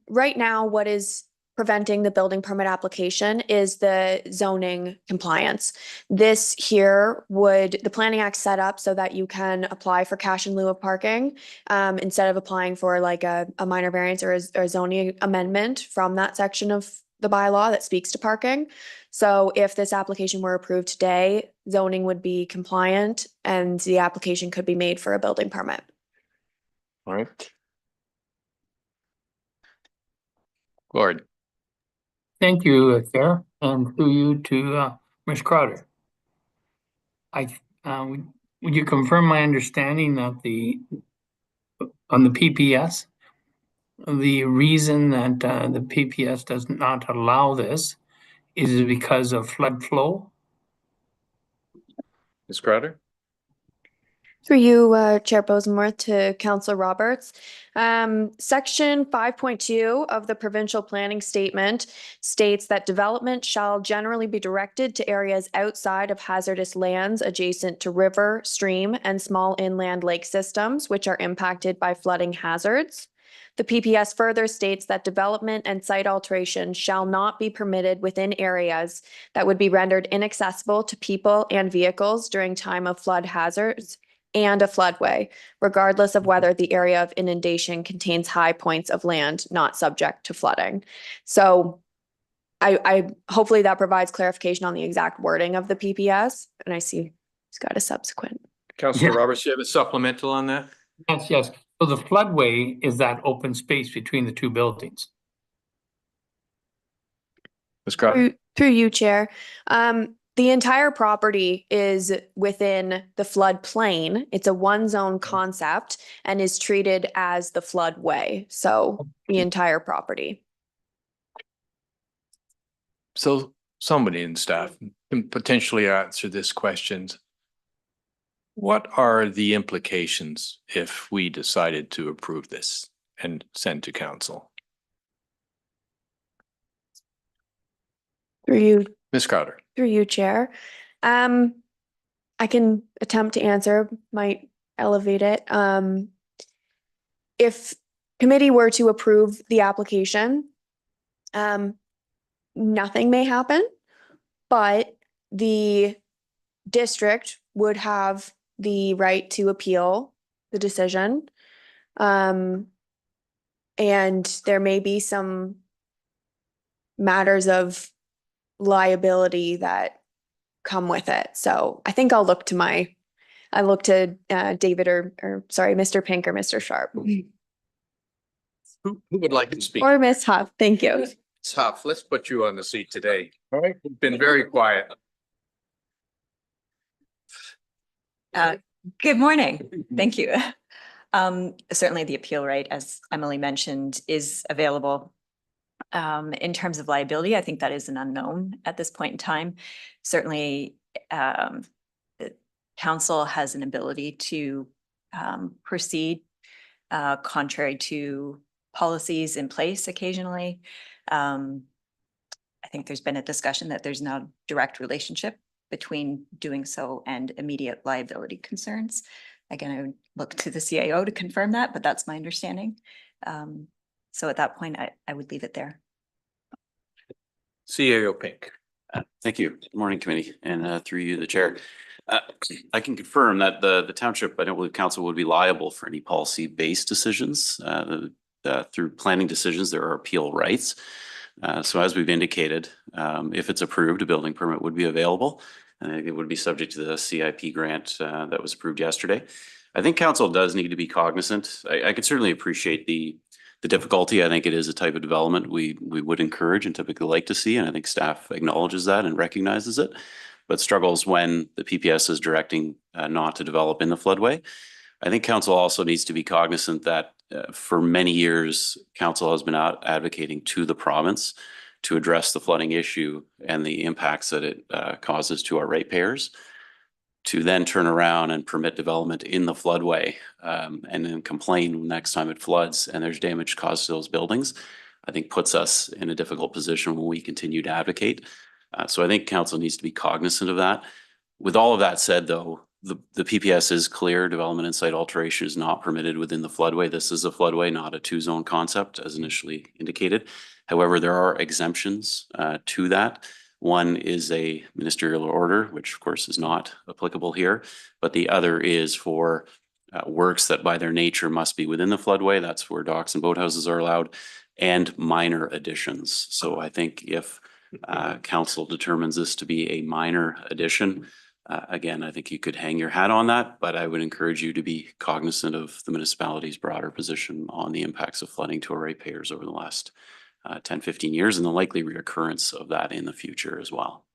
Right now, what is preventing the building permit application is the zoning compliance. This here the Planning Act set up so that you can apply for cash in lieu of parking instead of applying for like a minor variance or a zoning amendment from that section of the bylaw that speaks to parking. So if this application were approved today, zoning would be compliant and the application could be made for a building permit. All right. Gord. Thank you, Chair, and through you to Ms. Crowder. Would you confirm my understanding that on the PPS, the reason that the PPS does not allow this is because of flood flow? Ms. Crowder. Through you, Chair Bosomworth, to Councillor Roberts. Section 5.2 of the provincial planning statement states that development shall generally be directed to areas outside of hazardous lands adjacent to river, stream, and small inland lake systems, which are impacted by flooding hazards. The PPS further states that development and site alteration shall not be permitted within areas that would be rendered inaccessible to people and vehicles during time of flood hazards and a floodway, regardless of whether the area of inundation contains high points of land not subject to flooding. So I hopefully that provides clarification on the exact wording of the PPS. And I see he's got a subsequent. Councillor Roberts, you have a supplemental on that? Yes. So the floodway is that open space between the two buildings. Ms. Crowder. Through you, Chair. The entire property is within the floodplain. It's a one zone concept and is treated as the floodway. So the entire property. So somebody in staff can potentially answer this question. What are the implications if we decided to approve this and send to council? Through you. Ms. Crowder. Through you, Chair. I can attempt to answer, might elevate it. If committee were to approve the application, nothing may happen, but the district would have the right to appeal the decision. And there may be some matters of liability that come with it. So I think I'll look to David or sorry, Mr. Pink or Mr. Sharp. Who would like to speak? Or Ms. Huff, thank you. Ms. Huff, let's put you on the seat today. All right. You've been very quiet. Good morning. Thank you. Certainly the appeal right, as Emily mentioned, is available In terms of liability, I think that is an unknown at this point in time. Certainly, the council has an ability to proceed contrary to policies in place occasionally. I think there's been a discussion that there's no direct relationship between doing so and immediate liability concerns. Again, I would look to the CAO to confirm that, but that's my understanding. So at that point, I would leave it there. CAO Pink. Thank you. Good morning, committee, and through you, the chair. I can confirm that the township, I don't believe council would be liable for any policy-based decisions. Through planning decisions, there are appeal rights. So as we've indicated, if it's approved, a building permit would be available. And I think it would be subject to the CIP grant that was approved yesterday. I think council does need to be cognizant. I could certainly appreciate the difficulty. I think it is a type of development we would encourage and typically like to see, and I think staff acknowledges that and recognizes it, but struggles when the PPS is directing not to develop in the floodway. I think council also needs to be cognizant that for many years, council has been out advocating to the province to address the flooding issue and the impacts that it causes to our ratepayers, to then turn around and permit development in the floodway and then complain next time it floods and there's damage caused to those buildings, I think puts us in a difficult position when we continue to advocate. So I think council needs to be cognizant of that. With all of that said, though, the PPS is clear. Development and site alteration is not permitted within the floodway. This is a floodway, not a two-zone concept as initially indicated. However, there are exemptions to that. One is a ministerial order, which of course is not applicable here, but the other is for works that by their nature must be within the floodway. That's where docks and boathouses are allowed, and minor additions. So I think if council determines this to be a minor addition, again, I think you could hang your hat on that, but I would encourage you to be cognizant of the municipality's broader position on the impacts of flooding to our ratepayers over the last 10, 15 years and the likely reoccurrence of that in the future as well.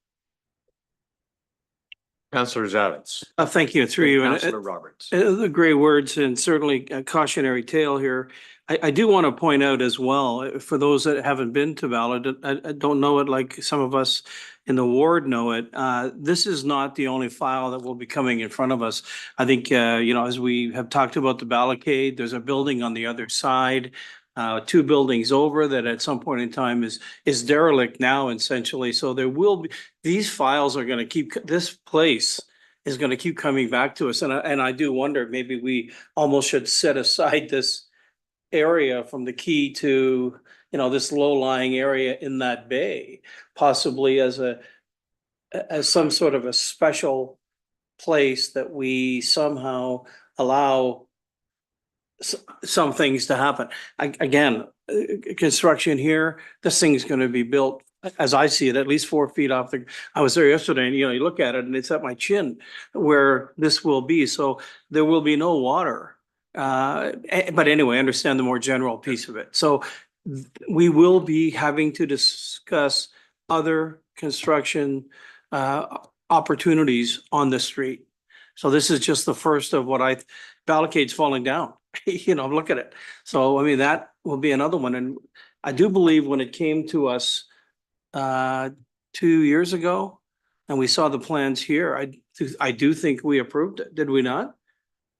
Councillor Zavitz. Thank you. Through you. Councillor Roberts. The great words and certainly a cautionary tale here. I do want to point out as well, for those that haven't been to Ballard, I don't know it like some of us in the ward know it. This is not the only file that will be coming in front of us. I think, as we have talked about the Balacade, there's a building on the other side, 2 buildings over that at some point in time is derelict now essentially. So there will be, these files are going to keep, this place is going to keep coming back to us. And I do wonder, maybe we almost should set aside this area from the key to, this low-lying area in that bay, possibly as some sort of a special place that we somehow allow some things to happen. Again, construction here, this thing's going to be built, as I see it, at least 4 feet off the, I was there yesterday and, you look at it and it's at my chin where this will be. So there will be no water. But anyway, I understand the more general piece of it. So we will be having to discuss other construction opportunities on the street. So this is just the first of what Balacade's falling down, look at it. So, that will be another one. And I do believe when it came to us 2 years ago and we saw the plans here, I do think we approved it. Did we not?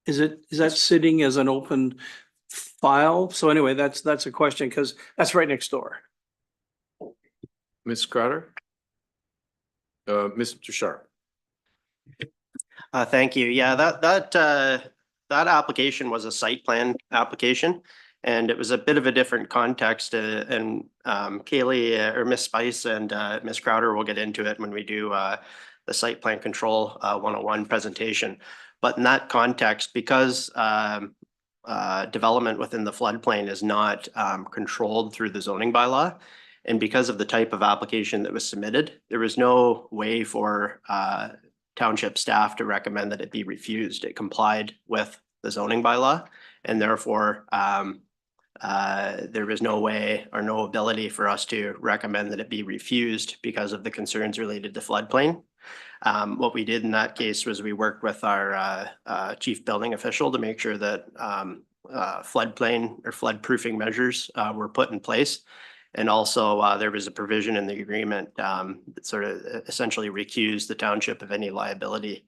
Is that sitting as an open file? So anyway, that's a question because that's right next door. Ms. Crowder? Mr. Sharp? Thank you. Yeah, that application was a site plan application, and it was a bit of a different context. And Kaylee or Miss Spice and Miss Crowder will get into it when we do the site plan control 101 presentation. But in that context, because development within the floodplain is not controlled through the zoning bylaw, and because of the type of application that was submitted, there was no way for township staff to recommend that it be refused. It complied with the zoning bylaw, and therefore there was no way or no ability for us to recommend that it be refused because of the concerns related to floodplain. What we did in that case was we worked with our chief building official to make sure that floodplain or flood proofing measures were put in place. And also, there was a provision in the agreement that sort of essentially recused the township of any liability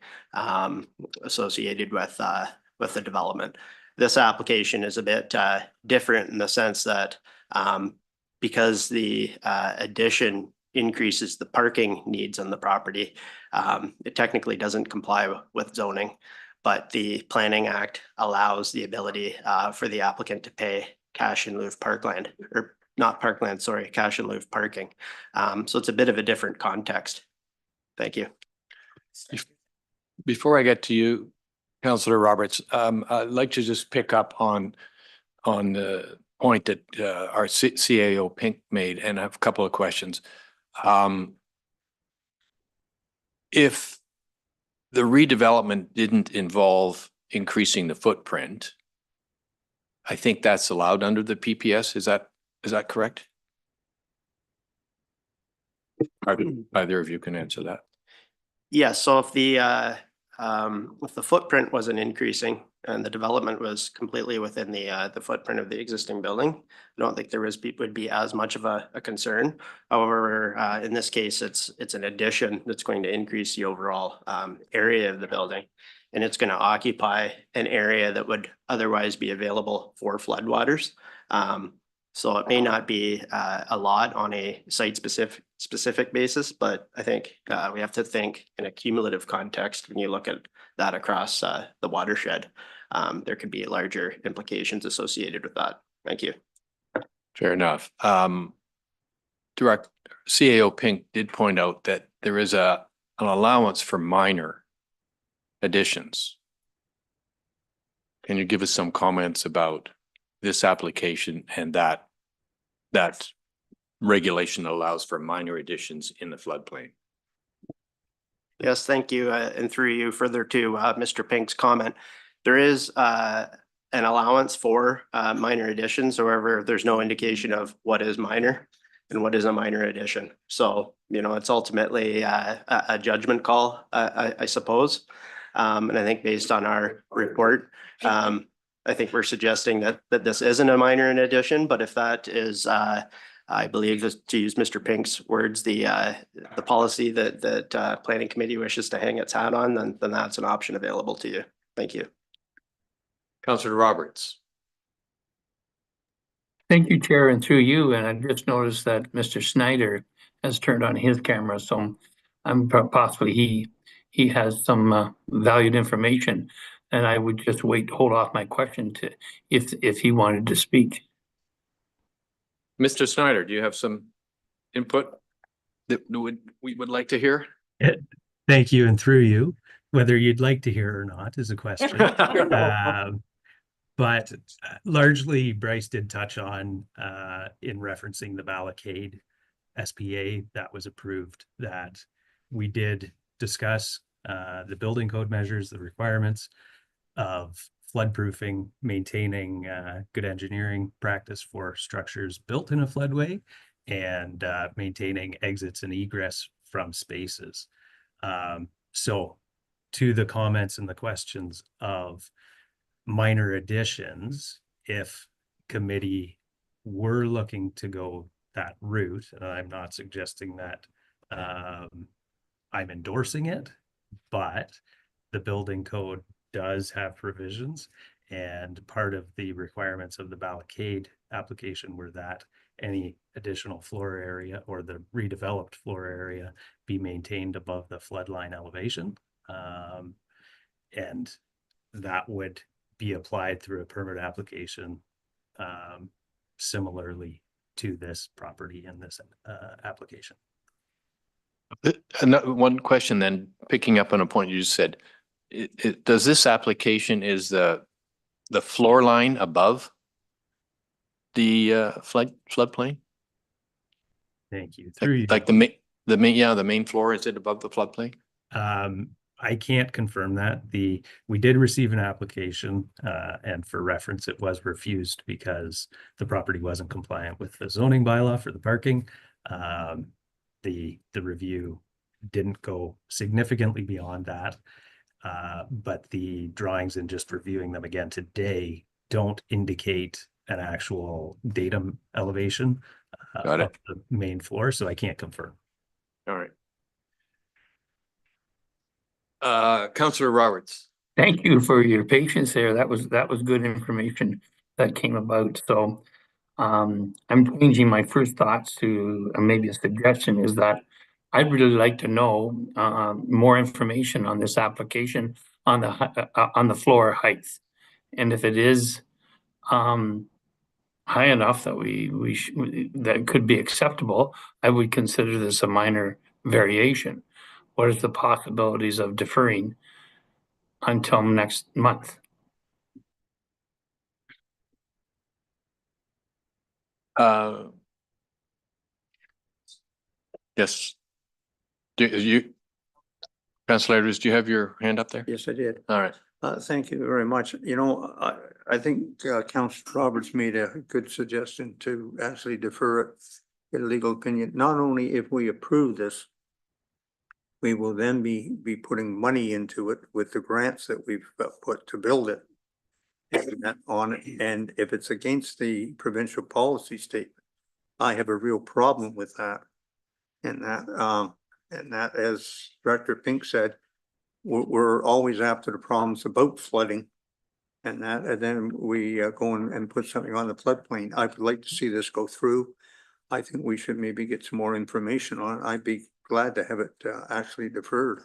associated with the development. This application is a bit different in the sense that because the addition increases the parking needs on the property, it technically doesn't comply with zoning, but the Planning Act allows the ability for the applicant to pay cash in lieu of parkland, or not parkland, sorry, cash in lieu of parking. So it's a bit of a different context. Thank you. Before I get to you, Councillor Roberts, I'd like to just pick up on the point that our CAO Pink made, and I have a couple of questions. If the redevelopment didn't involve increasing the footprint, I think that's allowed under the PPS. Is that correct? Either of you can answer that. Yes, so if the footprint wasn't increasing and the development was completely within the footprint of the existing building, I don't think would be as much of a concern. However, in this case, it's an addition that's going to increase the overall area of the building. And it's going to occupy an area that would otherwise be available for floodwaters. So it may not be a lot on a site specific basis, but I think we have to think in a cumulative context when you look at that across the watershed. There could be larger implications associated with that. Thank you. Fair enough. Direct CAO Pink did point out that there is an allowance for minor additions. Can you give us some comments about this application and that regulation allows for minor additions in the floodplain? Yes, thank you. And through you further to Mr. Pink's comment, there is an allowance for minor additions. However, there's no indication of what is minor and what is a minor addition. So, it's ultimately a judgment call, I suppose. And I think based on our report, I think we're suggesting that this isn't a minor addition, but if that is, I believe, to use Mr. Pink's words, the policy that Planning Committee wishes to hang its hat on, then that's an option available to you. Thank you. Councillor Roberts. Thank you, Chair, and through you. And I just noticed that Mr. Snyder has turned on his camera, so I'm possibly he has some valued information, and I would just hold off my question to if he wanted to speak. Mr. Snyder, do you have some input that we would like to hear? Thank you, and through you, whether you'd like to hear or not is a question. But largely, Bryce did touch on in referencing the Balacade SPA that was approved, that we did discuss the building code measures, the requirements of floodproofing, maintaining good engineering practice for structures built in a floodway, and maintaining exits and egress from spaces. So to the comments and the questions of minor additions, if committee were looking to go that route, and I'm not suggesting that I'm endorsing it, but the building code does have provisions, and part of the requirements of the Balacade application were that any additional floor area or the redeveloped floor area be maintained above the floodline elevation. And that would be applied through a permit application similarly to this property in this application. One question then, picking up on a point you just said, does this application, is the floor line above the floodplain? Thank you. Through you. Like the main floor, is it above the floodplain? I can't confirm that. We did receive an application, and for reference, it was refused because the property wasn't compliant with the zoning bylaw for the parking. The review didn't go significantly beyond that, but the drawings and just reviewing them again today don't indicate an actual datum elevation. Got it. of the main floor, so I can't confirm. All right. Councillor Roberts. Thank you for your patience there. That was good information that came about. So I'm changing my first thoughts to maybe a suggestion is that I'd really like to know more information on this application on the floor height. And if it is high enough that that could be acceptable, I would consider this a minor variation. What is the possibilities of deferring until next month? Yes. Councillor Edwards, do you have your hand up there? Yes, I did. All right. Thank you very much. You know, I think Councillor Roberts made a good suggestion to actually defer it, get a legal opinion. Not only if we approve this, we will then be putting money into it with the grants that we've put to build it. And that on it. And if it's against the provincial policy statement, I have a real problem with that. And that, as Director Pink said, we're always after the problems about flooding. And then we go and put something on the floodplain. I would like to see this go through. I think we should maybe get some more information on it. I'd be glad to have it actually deferred.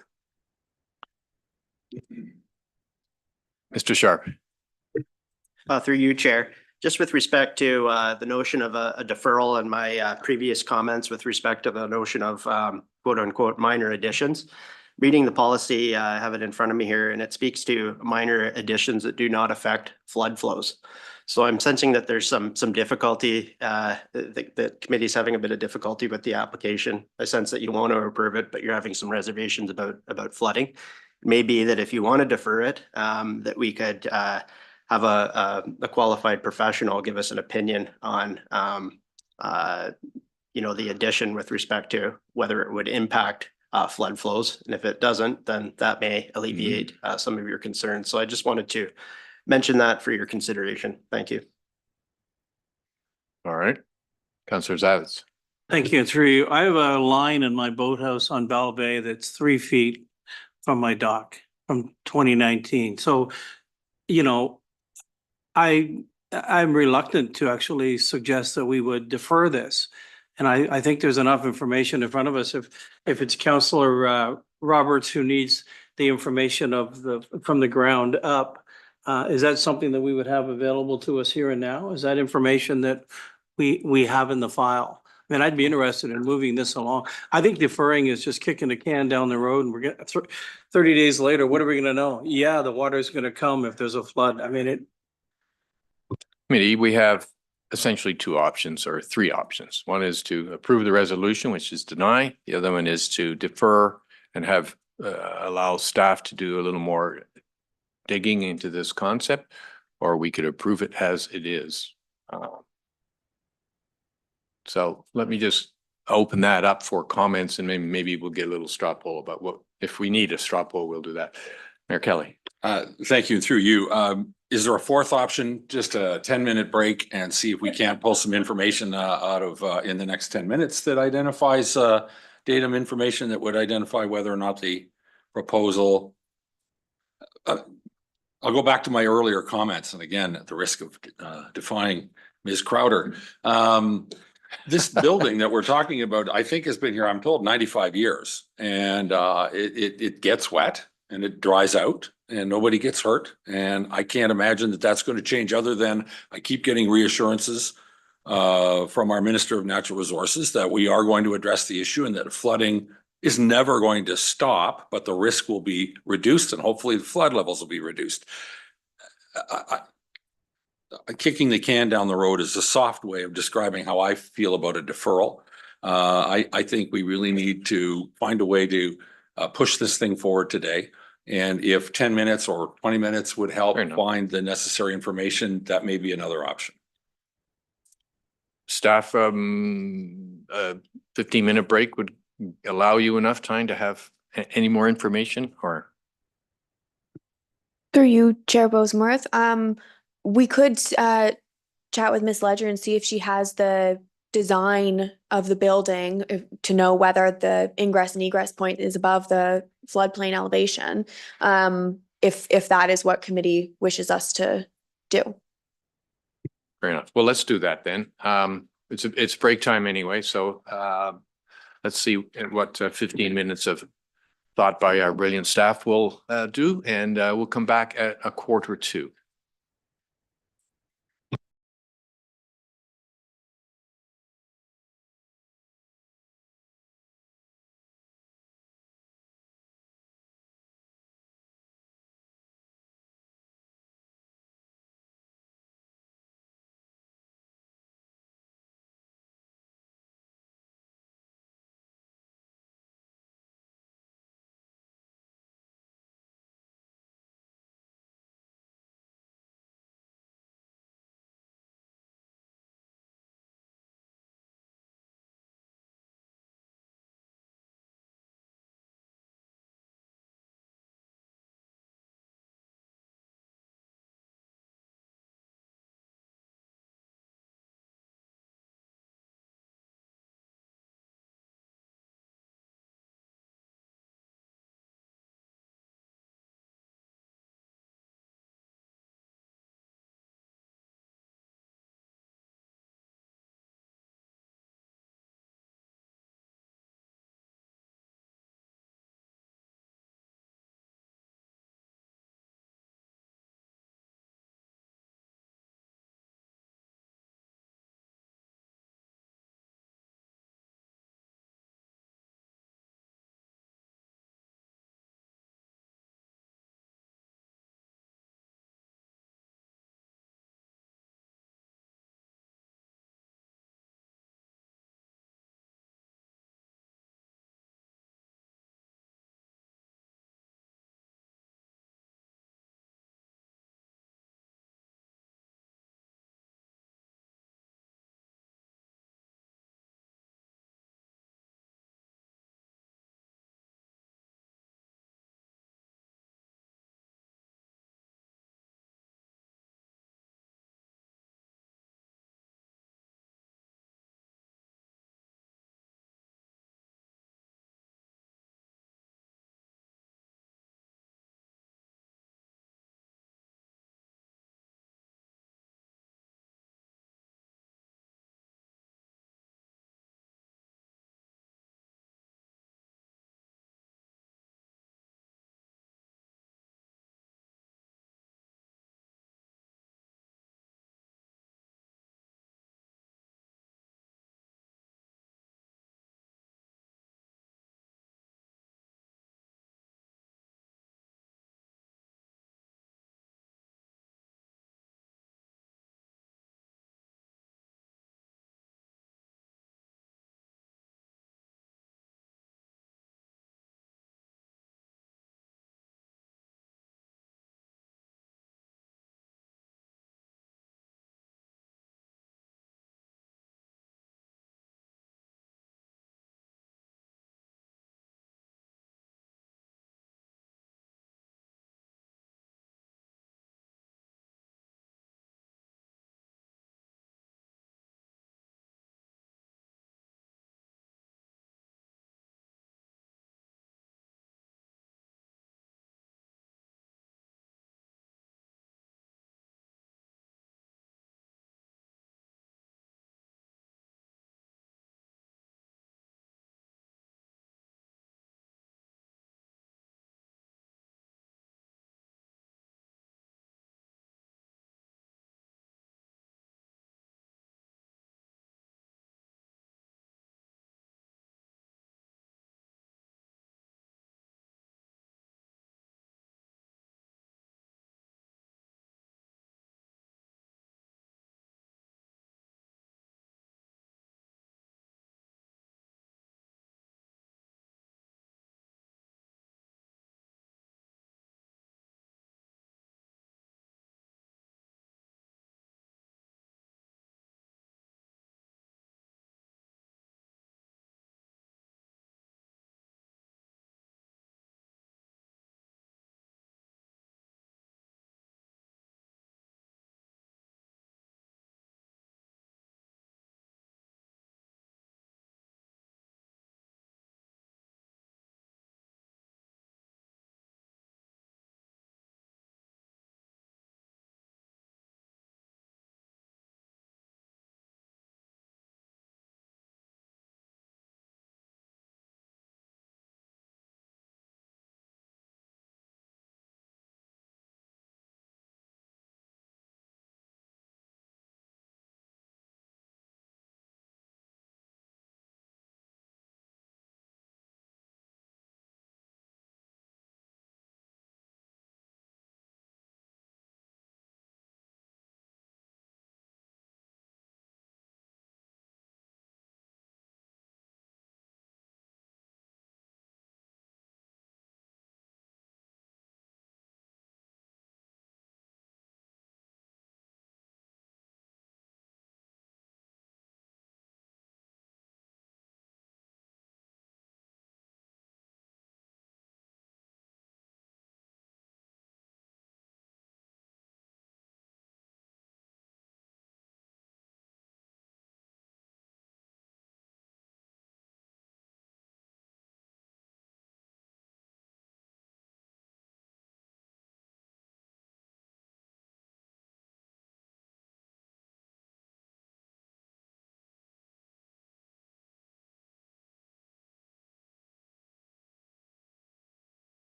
Mr. Sharp. Through you, Chair. Just with respect to the notion of a deferral and my previous comments with respect to the notion of quote unquote minor additions. Reading the policy, I have it in front of me here, and it speaks to minor additions that do not affect flood flows. So I'm sensing that there's some difficulty, the committee's having a bit of difficulty with the application. I sense that you want to approve it, but you're having some reservations about flooding. It may be that if you want to defer it, that we could have a qualified professional give us an opinion on the addition with respect to whether it would impact flood flows. And if it doesn't, then that may alleviate some of your concerns. So I just wanted to mention that for your consideration. Thank you. All right. Councillor Zavitz. Thank you. Through you. I have a line in my boathouse on Bell Bay that's 3 feet from my dock from 2019. So, you know, I'm reluctant to actually suggest that we would defer this. And I think there's enough information in front of us. If it's Councillor Roberts who needs the information from the ground up, is that something that we would have available to us here and now? Is that information that we have in the file? I mean, I'd be interested in moving this along. I think deferring is just kicking the can down the road, and we're getting 30 days later. What are we going to know? Yeah, the water is going to come if there's a flood. I mean, Committee, we have essentially two options or three options. One is to approve the resolution, which is deny. The other one is to defer and have allow staff to do a little more digging into this concept, or we could approve it as it is. So let me just open that up for comments, and maybe we'll get a little straw poll about what, if we need a straw poll, we'll do that. Mayor Kelly. Thank you. Through you. Is there a fourth option? Just a 10-minute break and see if we can't pull some information out of in the next 10 minutes that identifies datum information that would identify whether or not the proposal. I'll go back to my earlier comments, and again, at the risk of defying Ms. Crowder. This building that we're talking about, I think has been here, I'm told, 95 years, and it gets wet and it dries out and nobody gets hurt. And I can't imagine that that's going to change, other than I keep getting reassurances from our Minister of Natural Resources that we are going to address the issue and that flooding is never going to stop, but the risk will be reduced and hopefully the flood levels will be reduced. Kicking the can down the road is a soft way of describing how I feel about a deferral. I think we really need to find a way to push this thing forward today. And if 10 minutes or 20 minutes would help find the necessary information, that may be another option. Staff, a 15-minute break would allow you enough time to have any more information, or? Through you, Chair Bosomworth. We could chat with Ms. Ledger and see if she has the design of the building to know whether the ingress and egress point is above the floodplain elevation. If that is what committee wishes us to do. Fair enough. Well, let's do that then. It's break time anyway, so let's see what 15 minutes of thought by our brilliant staff will do, and we'll come back at 1:45.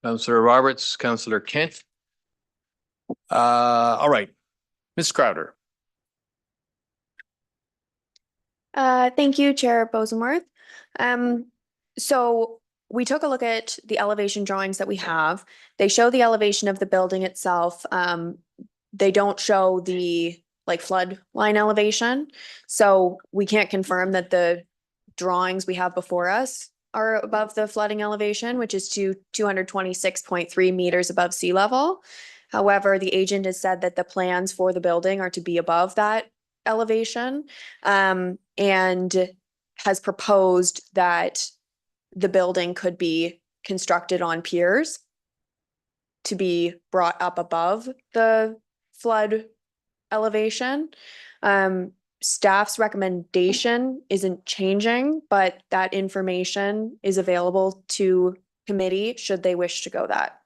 Councillor Roberts, Councillor Kent. All right, Ms. Crowder. Thank you, Chair Bosomworth. So we took a look at the elevation drawings that we have. They show the elevation of the building itself. They don't show the flood line elevation. So we can't confirm that the drawings we have before us are above the flooding elevation, which is 226.3 meters above sea level. However, the agent has said that the plans for the building are to be above that elevation, and has proposed that the building could be constructed on piers to be brought up above the flood elevation. Staff's recommendation isn't changing, but that information is available to committee should they wish to go that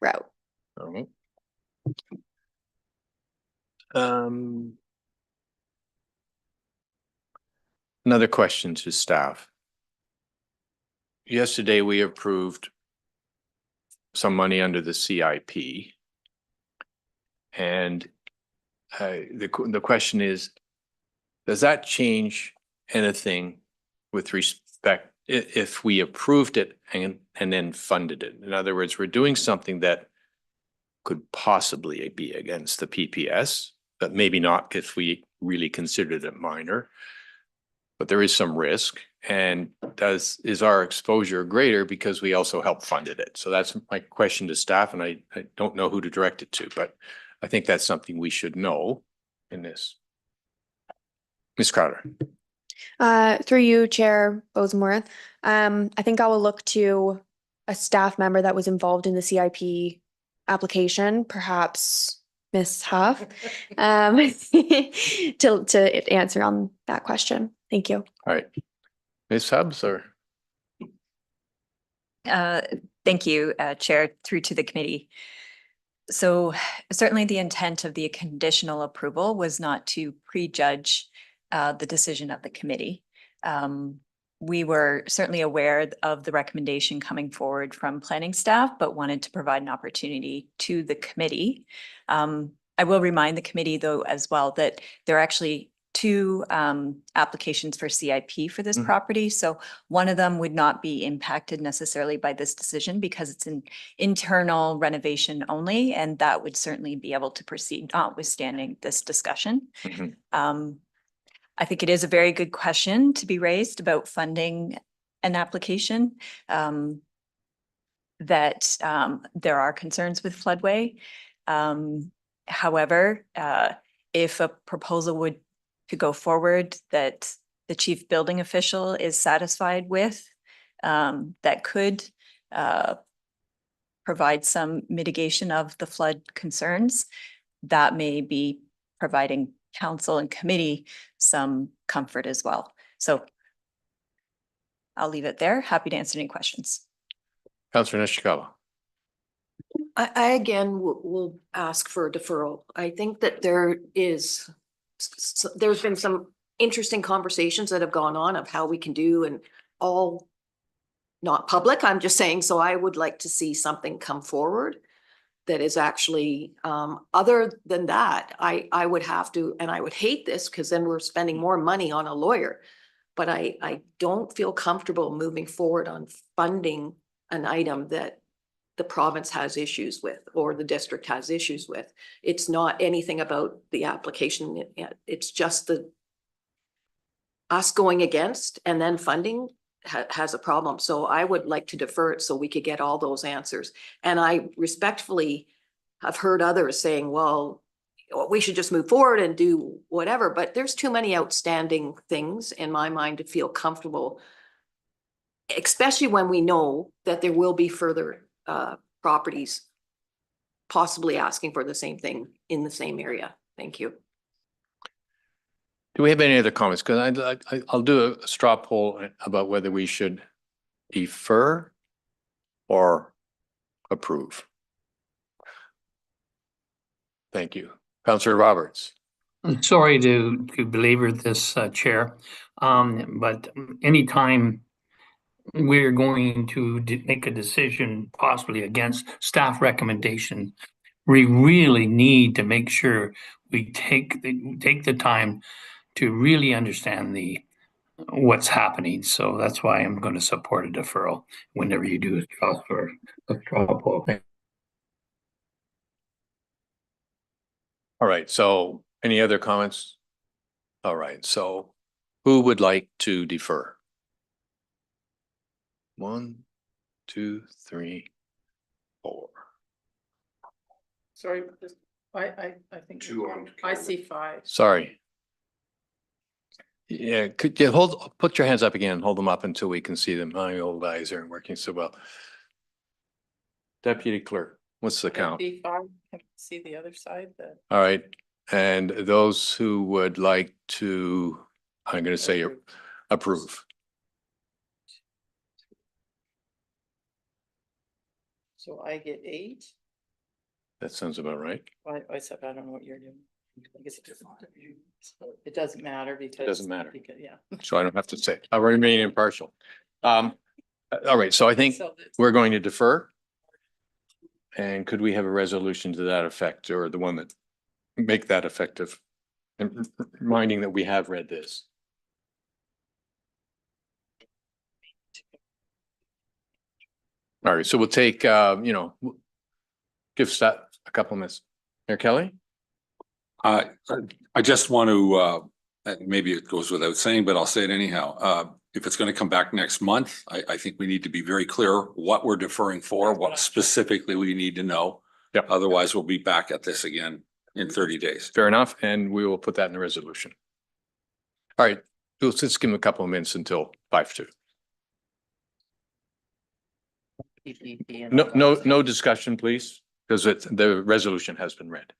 route. All right. Another question to staff. Yesterday, we approved some money under the CIP. And the question is, does that change anything with respect if we approved it and then funded it? In other words, we're doing something that could possibly be against the PPS, but maybe not if we really considered it minor. But there is some risk, and is our exposure greater because we also help funded it? So that's my question to staff, and I don't know who to direct it to, but I think that's something we should know in this. Ms. Crowder. Through you, Chair Bosomworth, I think I will look to a staff member that was involved in the CIP application, perhaps Ms. Huff, to answer on that question. Thank you. All right. Ms. Hubbs, or? Thank you, Chair, through to the committee. So certainly the intent of the conditional approval was not to prejudge the decision of the committee. We were certainly aware of the recommendation coming forward from planning staff, but wanted to provide an opportunity to the committee. I will remind the committee, though, as well, that there are actually two applications for CIP for this property. So one of them would not be impacted necessarily by this decision because it's an internal renovation only, and that would certainly be able to proceed notwithstanding this discussion. I think it is a very good question to be raised about funding an application, that there are concerns with floodway. However, if a proposal would to go forward that the chief building official is satisfied with, that could provide some mitigation of the flood concerns, that may be providing council and committee some comfort as well. So I'll leave it there. Happy to answer any questions. Councillor Nishikawa. I again will ask for a deferral. I think that there's been some interesting conversations that have gone on of how we can do, and all not public, I'm just saying. So I would like to see something come forward that is actually, other than that, I would have to, and I would hate this because then we're spending more money on a lawyer, but I don't feel comfortable moving forward on funding an item that the province has issues with or the district has issues with. It's not anything about the application. It's just us going against, and then funding has a problem. So I would like to defer it so we could get all those answers. And I respectfully have heard others saying, well, we should just move forward and do whatever, but there's too many outstanding things in my mind to feel comfortable, especially when we know that there will be further properties possibly asking for the same thing in the same area. Thank you. Do we have any other comments? Because I'll do a straw poll about whether we should defer or approve. Thank you. Councillor Roberts. I'm sorry to belabor this, Chair, but anytime we're going to make a decision possibly against staff recommendation, we really need to make sure we take the time to really understand what's happening. So that's why I'm going to support a deferral whenever you do a straw poll. All right, so any other comments? All right, so who would like to defer? 1, 2, 3, 4. Sorry, I think. I see 5. Sorry. Yeah, could you put your hands up again, hold them up until we can see them. My old eyes aren't working so well. Deputy Clerk, what's the count? I can see the other side. All right, and those who would like to, I'm going to say approve. So I get 8. That sounds about right. I said, I don't know what you're doing. I guess it doesn't matter because. It doesn't matter. Yeah. So I don't have to say, I'll remain impartial. All right, so I think we're going to defer. And could we have a resolution to that effect, or the one that make that effective? And reminding that we have read this. All right, so we'll take, give staff a couple minutes. Mayor Kelly? I just want to, maybe it goes without saying, but I'll say it anyhow. If it's going to come back next month, I think we need to be very clear what we're deferring for, what specifically we need to know. Yep. Otherwise, we'll be back at this again in 30 days. Fair enough, and we will put that in the resolution. All right, let's just give them a couple of minutes until 5:02. No discussion, please, because the resolution has been read.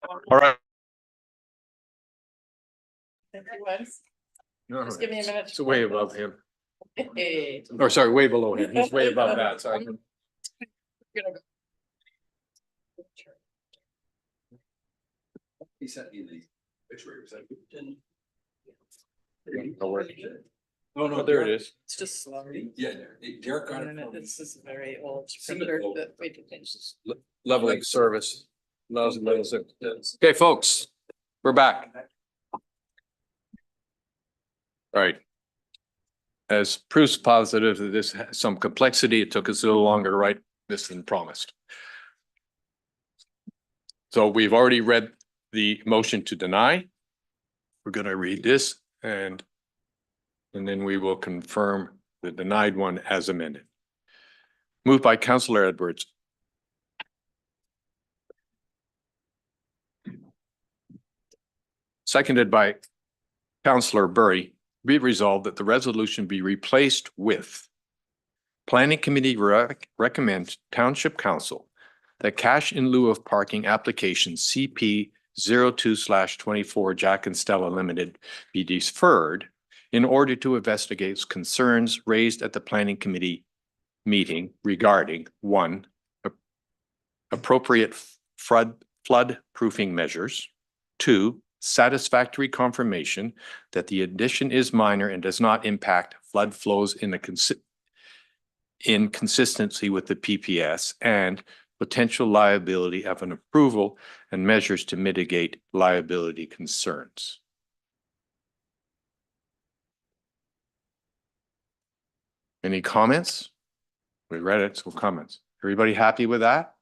All right. Thank you, Wes. No, Just give me a minute. It's way above him. Hey. Or sorry, way below him. He's way above that. Sorry. He sent me the picture. Oh, no, there it is. It's just slow. Yeah, Derek got And it then from this is a very old Send it printer over. that we did things. Level of service. Okay, folks, we're back. All right. As proofs positive that this has some complexity, it took us a little longer to write this than promised. So we've already read the motion to deny. We're going to read this and then we will confirm the denied one as amended. Moved by Councillor Edwards. Seconded by Councillor Burry. Be it resolved that the resolution be replaced with Planning Committee recommends Township Council that cash in lieu of parking application CP 02/24 Jack and Stella Limited be deferred in order to investigate concerns raised at the Planning Committee meeting regarding 1, appropriate flood proofing measures, 2, satisfactory confirmation that the addition is minor and does not impact flood flows in consistency with the PPS, and potential liability of an approval and measures to mitigate liability concerns. Any comments? We read it, so comments. Everybody happy with that?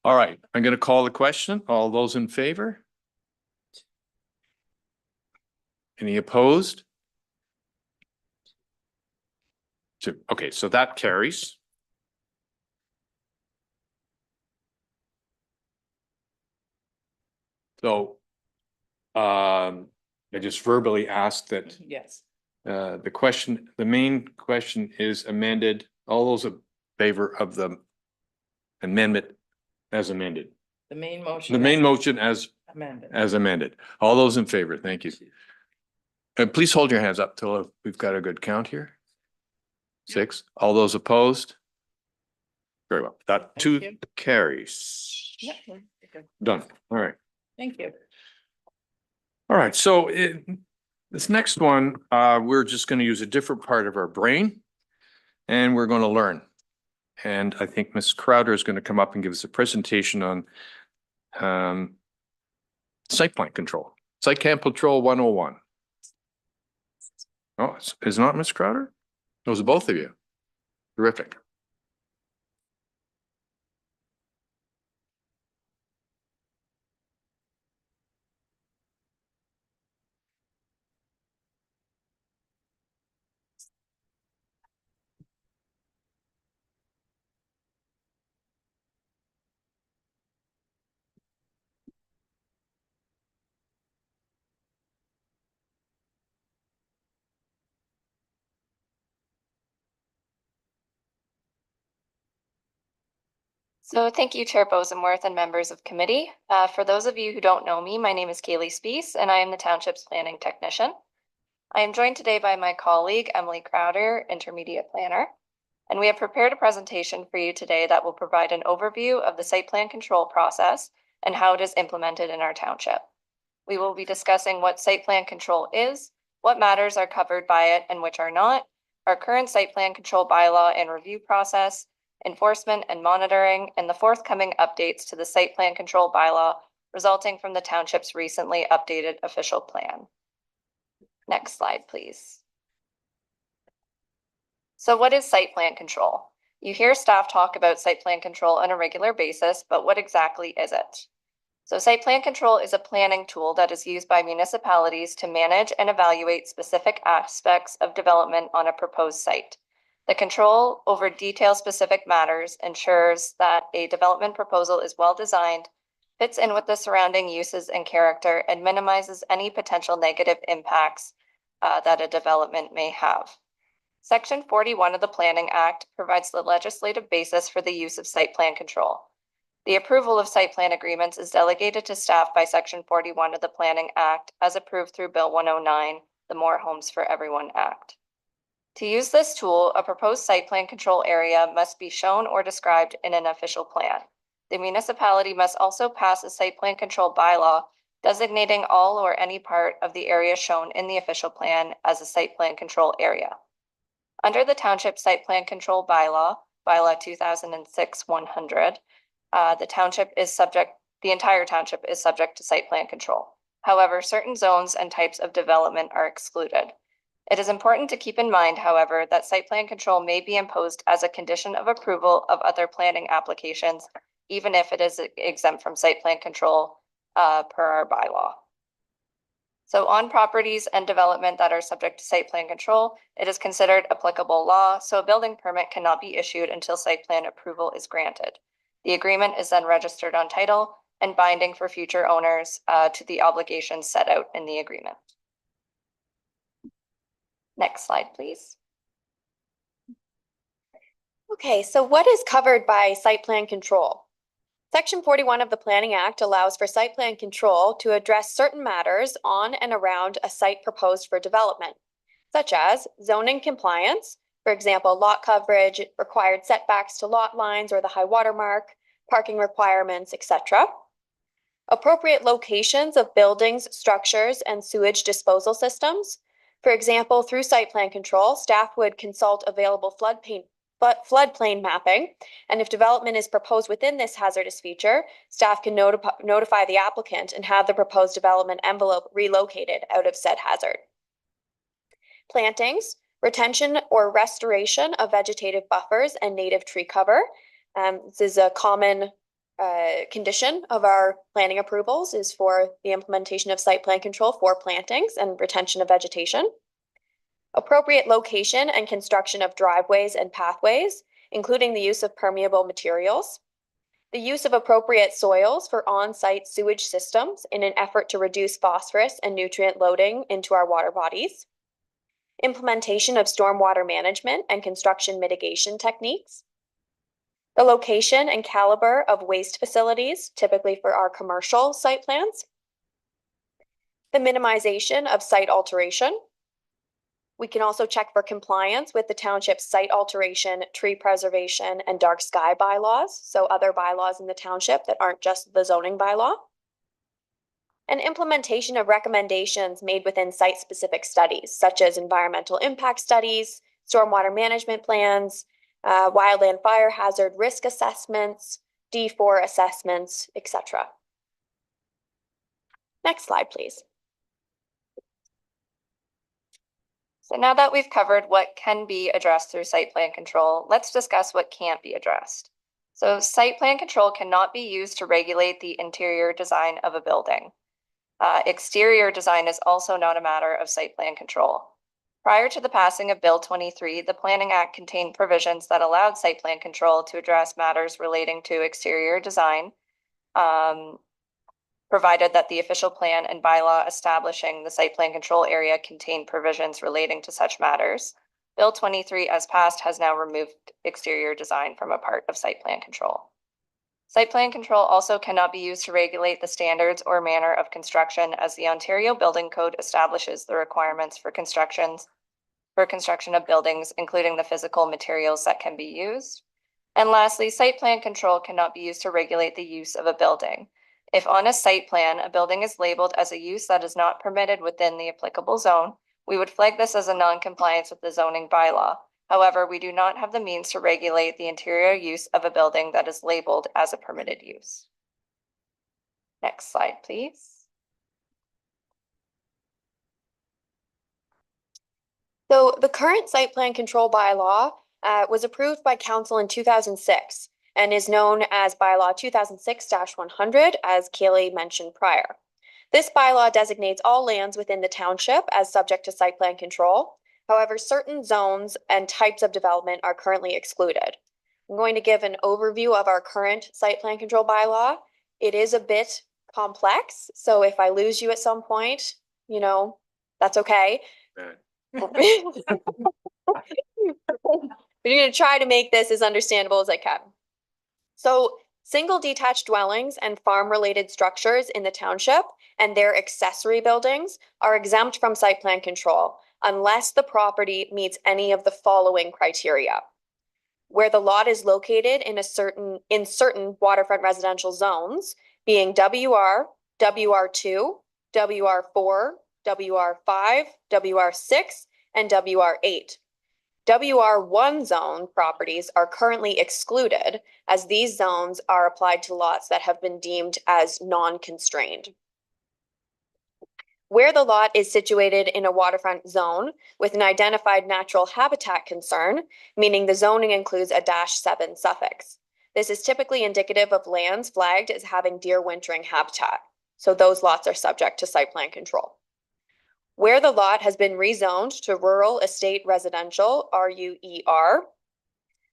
All right, I'm going to call the question. All those in favor? Any opposed? Okay, so that carries. So I just verbally asked that Yes. the main question is amended. All those in favor of the amendment as amended? The main motion. The main motion as Amended. amended. All those in favor, thank you. Please hold your hands up till we've got a good count here. 6. All those opposed? Very well. That Thank 2 you. carries. Yeah, we're good. Done. All right. Thank you. All right. So this next one, we're just going to use a different part of our brain and we're going to learn. And I think Ms. Crowder is going to come up and give us a presentation on site plan control. Site plan control 101. Oh, is not Ms. Crowder? Those are both of you. Terrific. So thank you, Chair Bosomworth and members of committee. For those of you who don't know me, my name is Kaylee Spees and I am the Township's planning technician. I am joined today by my colleague, Emily Crowder, intermediate planner. And we have prepared a presentation for you today that will provide an overview of the site plan control process and how it is implemented in our township. We will be discussing what site plan control is, what matters are covered by it and which are not, our current site plan control bylaw and review process, enforcement and monitoring, and the forthcoming updates to the site plan control bylaw resulting from the township's recently updated official plan. Next slide, please. So what is site plan control? You hear staff talk about site plan control on a regular basis, but what exactly is it? So site plan control is a planning tool that is used by municipalities to manage and evaluate specific aspects of development on a proposed site. The control over detail-specific matters ensures that a development proposal is well-designed, fits in with the surrounding uses and character, and minimizes any potential negative impacts that a development may have. Section 41 of the Planning Act provides the legislative basis for the use of site plan control. The approval of site plan agreements is delegated to staff by Section 41 of the Planning Act as approved through Bill 109, the More Homes for Everyone Act. To use this tool, a proposed site plan control area must be shown or described in an official plan. The municipality must also pass a site plan control bylaw designating all or any part of the area shown in the official plan as a site plan control area. Under the Township Site Plan Control Bylaw, Bylaw 2006-100, the entire township is subject to site plan control. However, certain zones and types of development are excluded. It is important to keep in mind, however, that site plan control may be imposed as a condition of approval of other planning applications, even if it is exempt from site plan control per our bylaw. So on properties and development that are subject to site plan control, it is considered applicable law, so a building permit cannot be issued until site plan approval is granted. The agreement is then registered on title and binding for future owners to the obligations set out in the agreement. Next slide, please. Okay, so what is covered by site plan control? Section 41 of the Planning Act allows for site plan control to address certain matters on and around a site proposed for development, such as zoning compliance, for example, lot coverage, required setbacks to lot lines or the high water mark, parking requirements, etc. Appropriate locations of buildings, structures, and sewage disposal systems. For example, through site plan control, staff would consult available floodplain mapping, and if development is proposed within this hazardous feature, staff can notify the applicant and have the proposed development envelope relocated out of said hazard. Plantings, retention or restoration of vegetative buffers and native tree cover. This is a common condition of our planning approvals, is for the implementation of site plan control for plantings and retention of vegetation. Appropriate location and construction of driveways and pathways, including the use of permeable materials. The use of appropriate soils for on-site sewage systems in an effort to reduce phosphorus and nutrient loading into our water bodies. Implementation of stormwater management and construction mitigation techniques. The location and caliber of waste facilities, typically for our commercial site plans. The minimization of site alteration. We can also check for compliance with the township's site alteration, tree preservation, and dark sky bylaws, so other bylaws in the township that aren't just the zoning bylaw. And implementation of recommendations made within site-specific studies, such as environmental impact studies, stormwater management plans, wildland fire hazard risk assessments, D4 assessments, etc. Next slide, please. So now that we've covered what can be addressed through site plan control, let's discuss what can't be addressed. So site plan control cannot be used to regulate the interior design of a building. Exterior design is also not a matter of site plan control. Prior to the passing of Bill 23, the Planning Act contained provisions that allowed site plan control to address matters relating to exterior design, provided that the official plan and bylaw establishing the site plan control area contained provisions relating to such matters. Bill 23, as passed, has now removed exterior design from a part of site plan control. Site plan control also cannot be used to regulate the standards or manner of construction, as the Ontario Building Code establishes the requirements for construction of buildings, including the physical materials that can be used. And lastly, site plan control cannot be used to regulate the use of a building. If on a site plan, a building is labeled as a use that is not permitted within the applicable zone, we would flag this as a non-compliance with the zoning bylaw. However, we do not have the means to regulate the interior use of a building that is labeled as a permitted use. Next slide, please. So the current site plan control bylaw was approved by council in 2006 and is known as bylaw 2006-100, as Kaylee mentioned prior. This bylaw designates all lands within the township as subject to site plan control. However, certain zones and types of development are currently excluded. I'm going to give an overview of our current site plan control bylaw. It is a bit complex, so if I lose you at some point, you know, that's okay. But you're going to try to make this as understandable as I can. So single detached dwellings and farm-related structures in the township and their accessory buildings are exempt from site plan control unless the property meets any of the following criteria. Where the lot is located in certain waterfront residential zones, being WR, WR2, WR4, WR5, WR6, and WR8. WR1 zone properties are currently excluded as these zones are applied to lots that have been deemed as non-constrained. Where the lot is situated in a waterfront zone with an identified natural habitat concern, meaning the zoning includes a -7 suffix. This is typically indicative of lands flagged as having deer wintering habitat. So those lots are subject to site plan control. Where the lot has been rezoned to rural estate residential, RUER,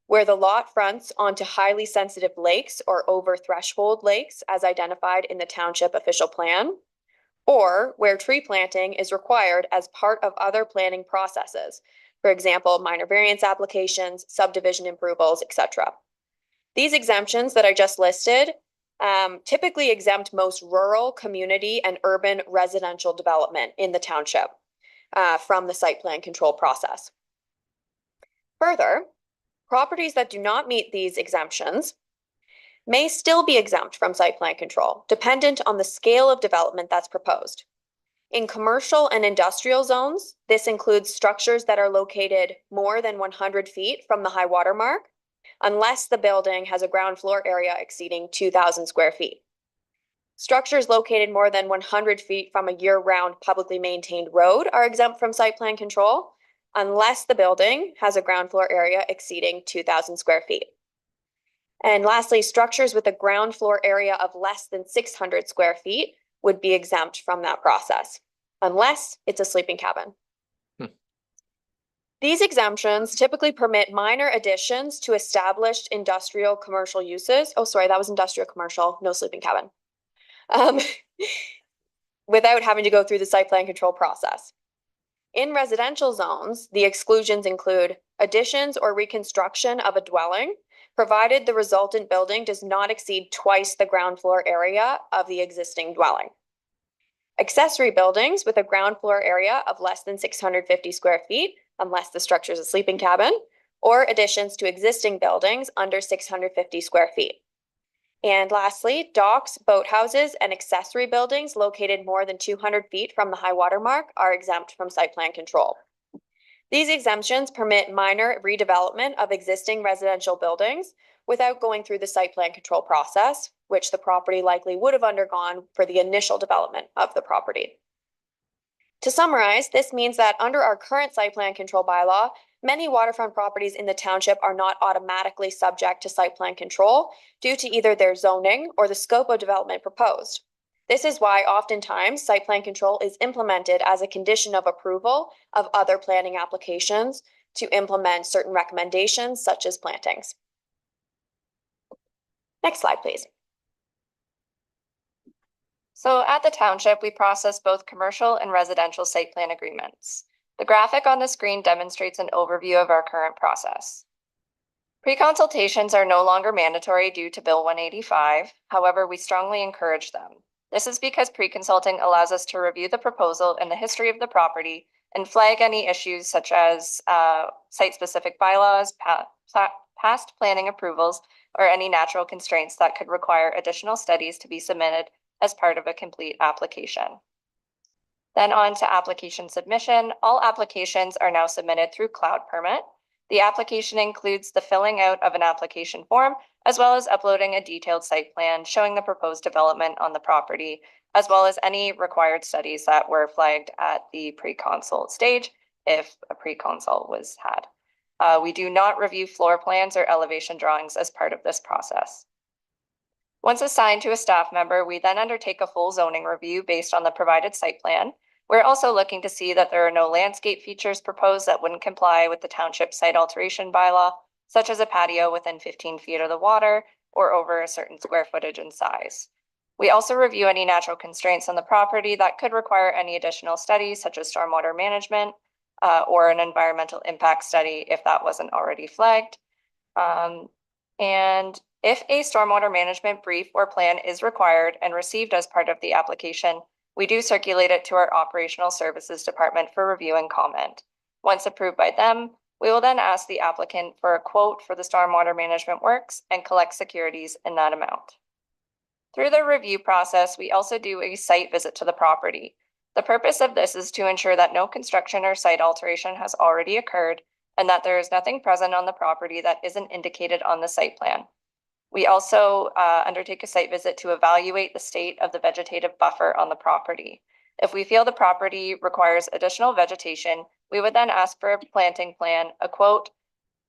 where the lot fronts onto highly sensitive lakes or over threshold lakes as identified in the township official plan, or where tree planting is required as part of other planning processes, for example, minor variance applications, subdivision approvals, etc. These exemptions that I just listed typically exempt most rural, community, and urban residential development in the township from the site plan control process. Further, properties that do not meet these exemptions may still be exempt from site plan control, dependent on the scale of development that's proposed. In commercial and industrial zones, this includes structures that are located more than 100 feet from the high water mark, unless the building has a ground floor area exceeding 2,000 square feet. Structures located more than 100 feet from a year-round publicly maintained road are exempt from site plan control, unless the building has a ground floor area exceeding 2,000 square feet. And lastly, structures with a ground floor area of less than 600 square feet would be exempt from that process, unless it's a sleeping cabin. These exemptions typically permit minor additions to established industrial commercial uses. Oh, sorry, that was industrial commercial, no sleeping cabin. Without having to go through the site plan control process. In residential zones, the exclusions include additions or reconstruction of a dwelling, provided the resultant building does not exceed twice the ground floor area of the existing dwelling. Accessory buildings with a ground floor area of less than 650 square feet, unless the structure is a sleeping cabin, or additions to existing buildings under 650 square feet. And lastly, docks, boathouses, and accessory buildings located more than 200 feet from the high water mark are exempt from site plan control. These exemptions permit minor redevelopment of existing residential buildings without going through the site plan control process, which the property likely would have undergone for the initial development of the property. To summarize, this means that under our current site plan control bylaw, many waterfront properties in the township are not automatically subject to site plan control due to either their zoning or the scope of development proposed. This is why oftentimes site plan control is implemented as a condition of approval of other planning applications to implement certain recommendations such as plantings. Next slide, please. So at the township, we process both commercial and residential site plan agreements. The graphic on the screen demonstrates an overview of our current process. Pre-consultations are no longer mandatory due to Bill 185. However, we strongly encourage them. This is because pre-consulting allows us to review the proposal and the history of the property and flag any issues such as site-specific bylaws, past planning approvals, or any natural constraints that could require additional studies to be submitted as part of a complete application. Then on to application submission. All applications are now submitted through Cloud Permit. The application includes the filling out of an application form, as well as uploading a detailed site plan showing the proposed development on the property, as well as any required studies that were flagged at the pre-consult stage, if a pre-consult was had. We do not review floor plans or elevation drawings as part of this process. Once assigned to a staff member, we then undertake a full zoning review based on the provided site plan. We're also looking to see that there are no landscape features proposed that wouldn't comply with the township site alteration bylaw, such as a patio within 15 feet of the water or over a certain square footage and size. We also review any natural constraints on the property that could require any additional studies, such as stormwater management. or an environmental impact study if that wasn't already flagged. And if a stormwater management brief or plan is required and received as part of the application, we do circulate it to our operational services department for review and comment. Once approved by them, we will then ask the applicant for a quote for the stormwater management works and collect securities in that amount. Through the review process, we also do a site visit to the property. The purpose of this is to ensure that no construction or site alteration has already occurred and that there is nothing present on the property that isn't indicated on the site plan. We also undertake a site visit to evaluate the state of the vegetative buffer on the property. If we feel the property requires additional vegetation, we would then ask for a planting plan, a quote,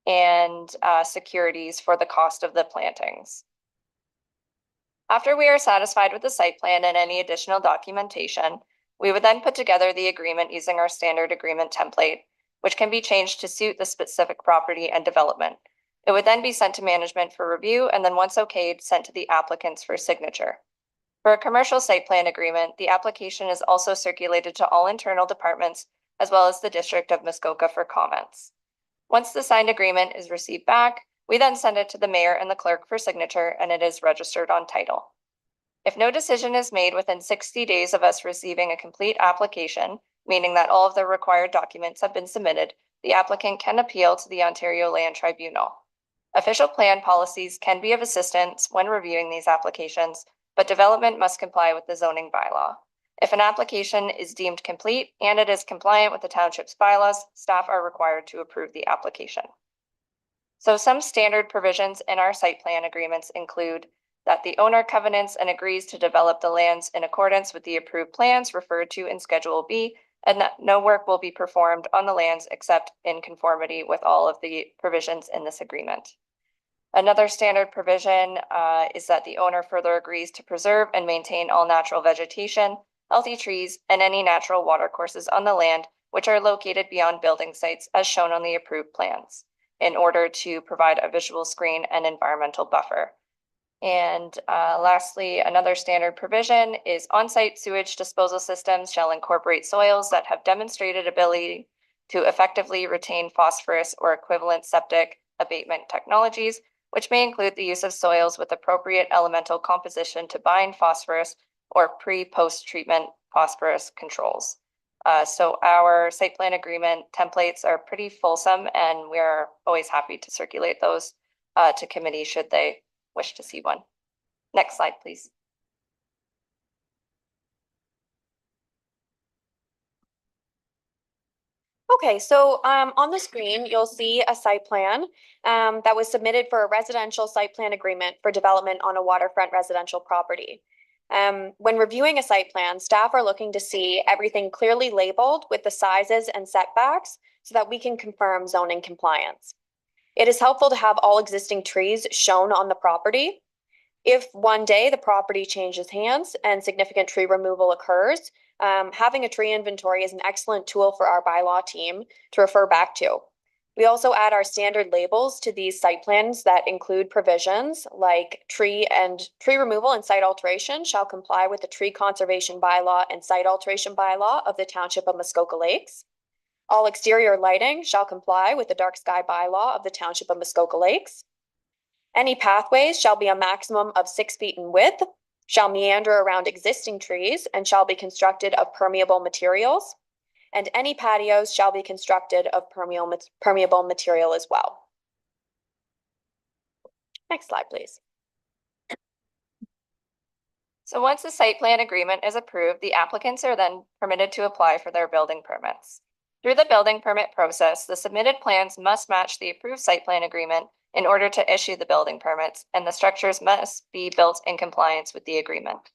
and securities for the cost of the plantings. After we are satisfied with the site plan and any additional documentation, we would then put together the agreement using our standard agreement template, which can be changed to suit the specific property and development. It would then be sent to management for review and then once okayed, sent to the applicants for signature. For a commercial site plan agreement, the application is also circulated to all internal departments as well as the District of Muskoka for comments. Once the signed agreement is received back, we then send it to the mayor and the clerk for signature and it is registered on title. If no decision is made within 60 days of us receiving a complete application, meaning that all of the required documents have been submitted, the applicant can appeal to the Ontario Land Tribunal. Official plan policies can be of assistance when reviewing these applications, but development must comply with the zoning bylaw. If an application is deemed complete and it is compliant with the township's bylaws, staff are required to approve the application. So some standard provisions in our site plan agreements include that the owner covenants and agrees to develop the lands in accordance with the approved plans referred to in Schedule B, and that no work will be performed on the lands except in conformity with all of the provisions in this agreement. Another standard provision is that the owner further agrees to preserve and maintain all natural vegetation, healthy trees, and any natural watercourses on the land which are located beyond building sites as shown on the approved plans, in order to provide a visual screen and environmental buffer. And lastly, another standard provision is on-site sewage disposal systems shall incorporate soils that have demonstrated ability to effectively retain phosphorus or equivalent septic abatement technologies, which may include the use of soils with appropriate elemental composition to bind phosphorus or pre-post treatment phosphorus controls. So our site plan agreement templates are pretty fulsome and we're always happy to circulate those to committee should they wish to see one. Next slide, please. Okay, so on the screen, you'll see a site plan that was submitted for a residential site plan agreement for development on a waterfront residential property. When reviewing a site plan, staff are looking to see everything clearly labeled with the sizes and setbacks so that we can confirm zoning compliance. It is helpful to have all existing trees shown on the property. If one day the property changes hands and significant tree removal occurs, having a tree inventory is an excellent tool for our bylaw team to refer back to. We also add our standard labels to these site plans that include provisions like tree removal and site alteration shall comply with the tree conservation bylaw and site alteration bylaw of the Township of Muskoka Lakes. All exterior lighting shall comply with the dark sky bylaw of the Township of Muskoka Lakes. Any pathways shall be a maximum of 6 feet in width, shall meander around existing trees, and shall be constructed of permeable materials. And any patios shall be constructed of permeable material as well. Next slide, please. So once the site plan agreement is approved, the applicants are then permitted to apply for their building permits. Through the building permit process, the submitted plans must match the approved site plan agreement in order to issue the building permits, and the structures must be built in compliance with the agreement.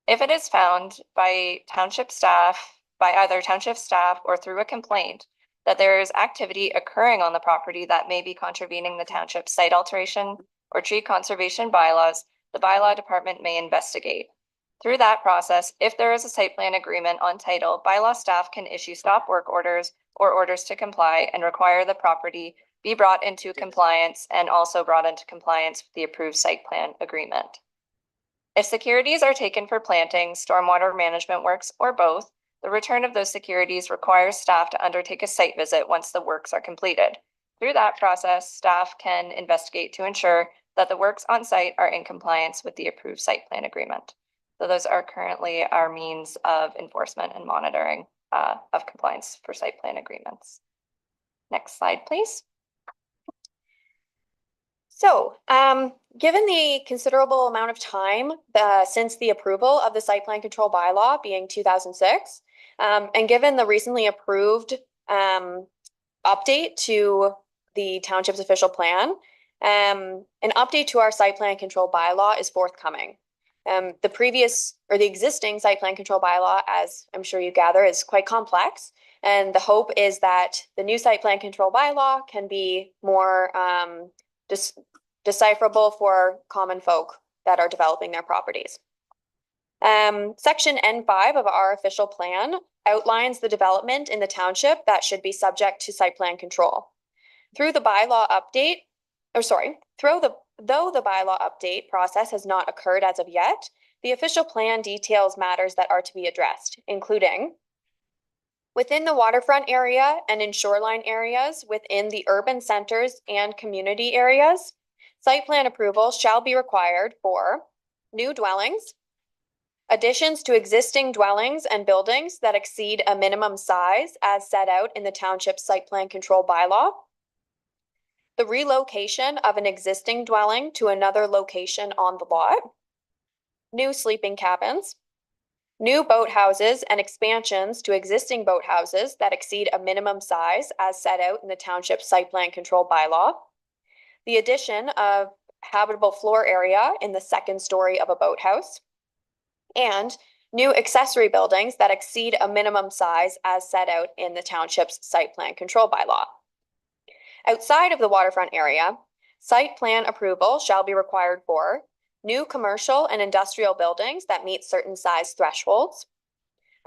If it is found by either township staff or through a complaint that there is activity occurring on the property that may be contravening the township's site alteration or tree conservation bylaws, the bylaw department may investigate. Through that process, if there is a site plan agreement on title, bylaw staff can issue stop work orders or orders to comply and require the property be brought into compliance and also brought into compliance with the approved site plan agreement. If securities are taken for planting, stormwater management works, or both, The return of those securities requires staff to undertake a site visit once the works are completed. Through that process, staff can investigate to ensure that the works on site are in compliance with the approved site plan agreement. So those are currently our means of enforcement and monitoring of compliance for site plan agreements. Next slide, please. So, given the considerable amount of time since the approval of the site plan control bylaw being 2006, and given the recently approved update to the township's official plan, an update to our site plan control bylaw is forthcoming. The existing site plan control bylaw, as I'm sure you gather, is quite complex. And the hope is that the new site plan control bylaw can be more decipherable for common folk that are developing their properties. Section N5 of our official plan outlines the development in the township that should be subject to site plan control. Though the bylaw update process has not occurred as of yet, the official plan details matters that are to be addressed, including within the waterfront area and in shoreline areas within the urban centers and community areas, site plan approval shall be required for new dwellings, additions to existing dwellings and buildings that exceed a minimum size as set out in the township site plan control bylaw, the relocation of an existing dwelling to another location on the lot, new sleeping cabins, new boathouses and expansions to existing boathouses that exceed a minimum size as set out in the township site plan control bylaw, the addition of habitable floor area in the second story of a boathouse, and new accessory buildings that exceed a minimum size as set out in the township's site plan control bylaw. Outside of the waterfront area, site plan approval shall be required for new commercial and industrial buildings that meet certain size thresholds,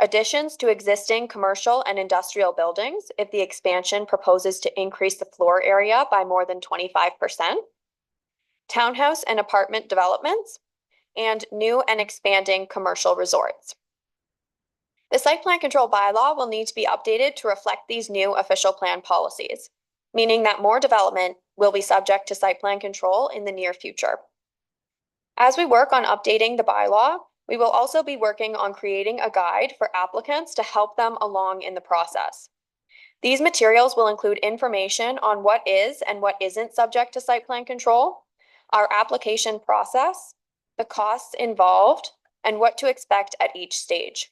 additions to existing commercial and industrial buildings if the expansion proposes to increase the floor area by more than 25%, townhouse and apartment developments, and new and expanding commercial resorts. The site plan control bylaw will need to be updated to reflect these new official plan policies, meaning that more development will be subject to site plan control in the near future. As we work on updating the bylaw, we will also be working on creating a guide for applicants to help them along in the process. These materials will include information on what is and what isn't subject to site plan control, our application process, the costs involved, and what to expect at each stage.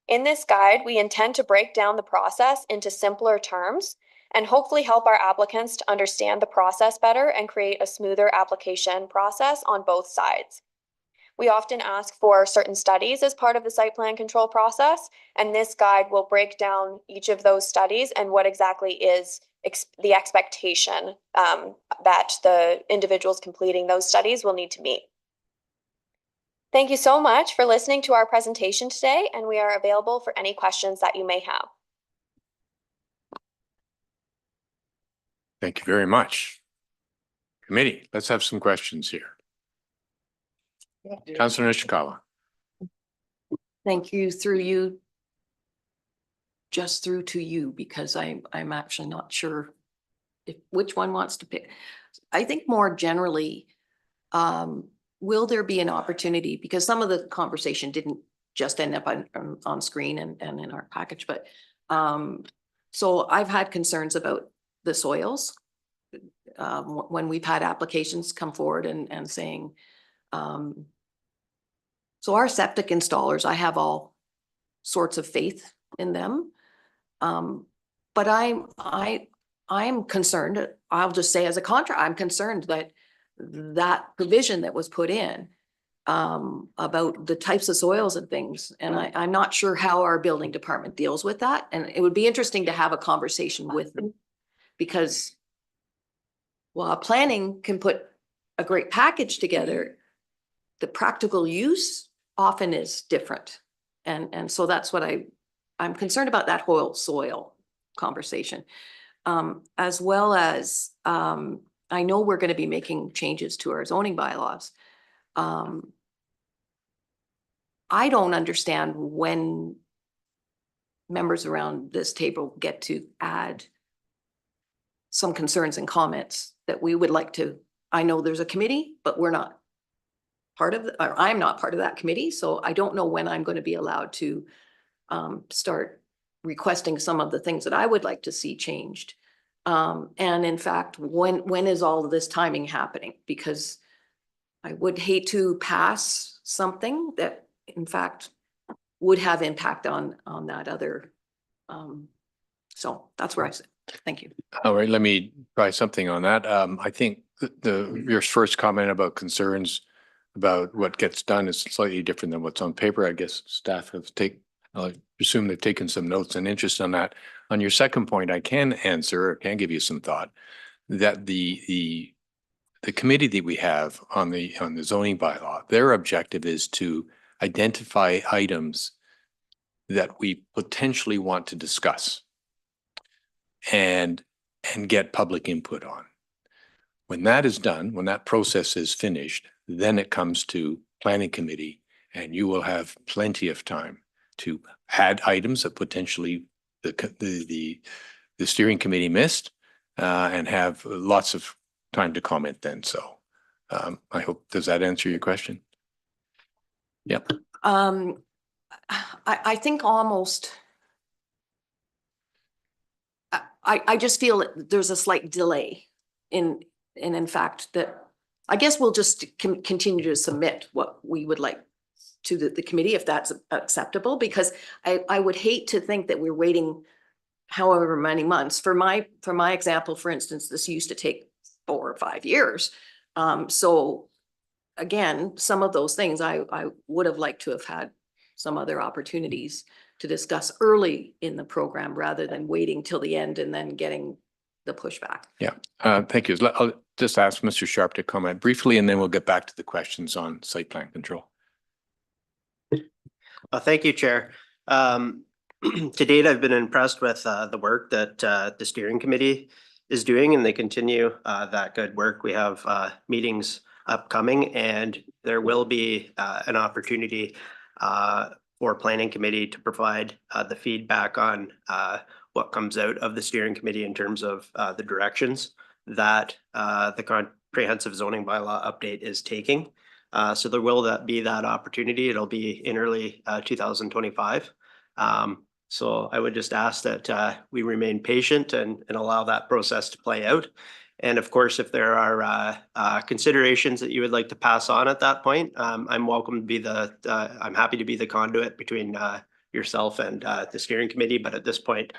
In this guide, we intend to break down the process into simpler terms and hopefully help our applicants to understand the process better and create a smoother application process on both sides. We often ask for certain studies as part of the site plan control process, and this guide will break down each of those studies and what exactly is the expectation that the individuals completing those studies will need to meet. Thank you so much for listening to our presentation today, and we are available for any questions that you may have. Thank you very much. Committee, let's have some questions here. Councillor Nishikawa. Thank you just through to you, because I'm actually not sure which one wants to pick. I think more generally, will there be an opportunity, because some of the conversation didn't just end up on screen and in our package, but so I've had concerns about the soils when we've had applications come forward and saying, so our septic installers, I have all sorts of faith in them, but I'm concerned. I'll just say as a contractor, I'm concerned that provision that was put in about the types of soils and things, and I'm not sure how our building department deals with that, and it would be interesting to have a conversation with them, because while planning can put a great package together, the practical use often is different, and so that's what I'm concerned about, that whole soil conversation, as well as I know we're going to be making changes to our zoning bylaws. I don't understand when members around this table get to add some concerns and comments that we would like to, I know there's a committee, but we're not part of, or I'm not part of that committee, so I don't know when I'm going to be allowed to start requesting some of the things that I would like to see changed. And in fact, when is all of this timing happening? Because I would hate to pass something that in fact would have impact on that other. So that's where I sit. Thank you. All right, let me try something on that. I think your first comment about concerns about what gets done is slightly different than what's on paper. I guess staff have I presume they've taken some notes and interest on that. On your second point, I can answer, or can give you some thought that the committee that we have on the zoning bylaw, their objective is to identify items that we potentially want to discuss and get public input on. When that is done, when that process is finished, then it comes to planning committee, and you will have plenty of time to add items that potentially the steering committee missed, and have lots of time to comment then. So I hope, does that answer your question? Yep. I think almost, I just feel that there's a slight delay in fact that I guess we'll just continue to submit what we would like to the committee, if that's acceptable, because I would hate to think that we're waiting however many months. For my example, for instance, this used to take 4 or 5 years. So again, some of those things I would have liked to have had some other opportunities to discuss early in the program rather than waiting till the end and then getting the pushback. Yeah, thank you. I'll just ask Mr. Sharp to comment briefly, and then we'll get back to the questions on site plan control. Thank you, Chair. To date, I've been impressed with the work that the steering committee is doing, and they continue that good work. We have meetings upcoming, and there will be an opportunity for planning committee to provide the feedback on what comes out of the steering committee in terms of the directions that the comprehensive zoning bylaw update is taking. So there will be that opportunity. It'll be in early 2025. So I would just ask that we remain patient and allow that process to play out. And of course, if there are considerations that you would like to pass on at that point, I'm welcome to be I'm happy to be the conduit between yourself and the steering committee. But at this point,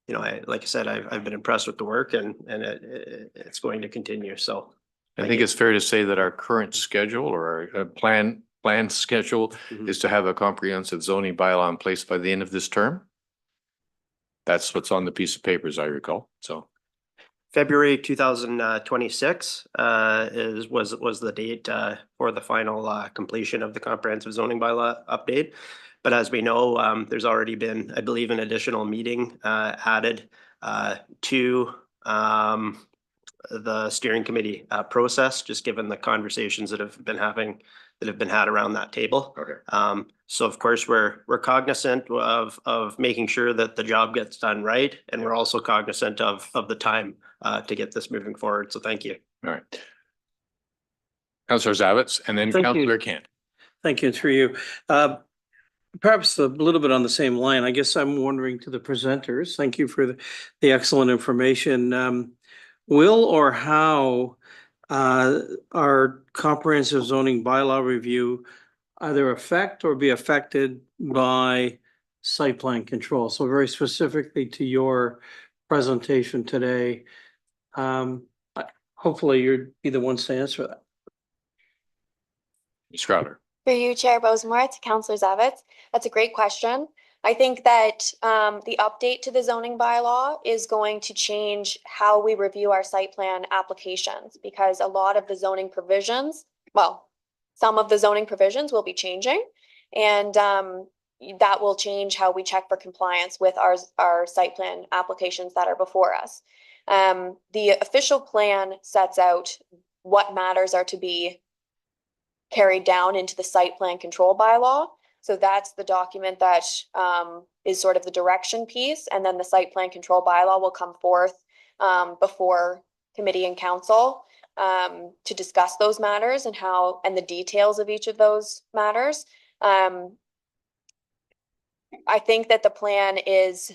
you know, like I said, I've been impressed with the work, and it's going to continue. So I think it's fair to say that our current schedule, or our plan schedule, is to have a comprehensive zoning bylaw in place by the end of this term. That's what's on the piece of paper, as I recall. So February 2026 was the date for the final completion of the comprehensive zoning bylaw update. But as we know, there's already been, I believe, an additional meeting added to the steering committee process, just given the conversations that have been had around that table. Okay. So of course we're cognizant of making sure that the job gets done right, and we're also cognizant of the time to get this moving forward. So thank you. All right. Councillor Zavitz, and then Councillor Kent. Thank you, through you. Perhaps a little bit on the same line. I guess I'm wondering to the presenters, thank you for the excellent information. Will or how our comprehensive zoning bylaw review either affect or be affected by site plan control? So very specifically to your presentation today, hopefully you'd be the ones to answer that. Ms. Crowder. For you, Chair Bosomworth, Councillor Zavitz, that's a great question. I think that the update to the zoning bylaw is going to change how we review our site plan applications, because a lot of the zoning provisions, well, some of the zoning provisions will be changing, and that will change how we check for compliance with our site plan applications that are before us. The official plan sets out what matters are to be carried down into the site plan control bylaw. So that's the document that is sort of the direction piece, and then the site plan control bylaw will come forth before committee and council to discuss those matters and and the details of each of those matters. I think that the plan is,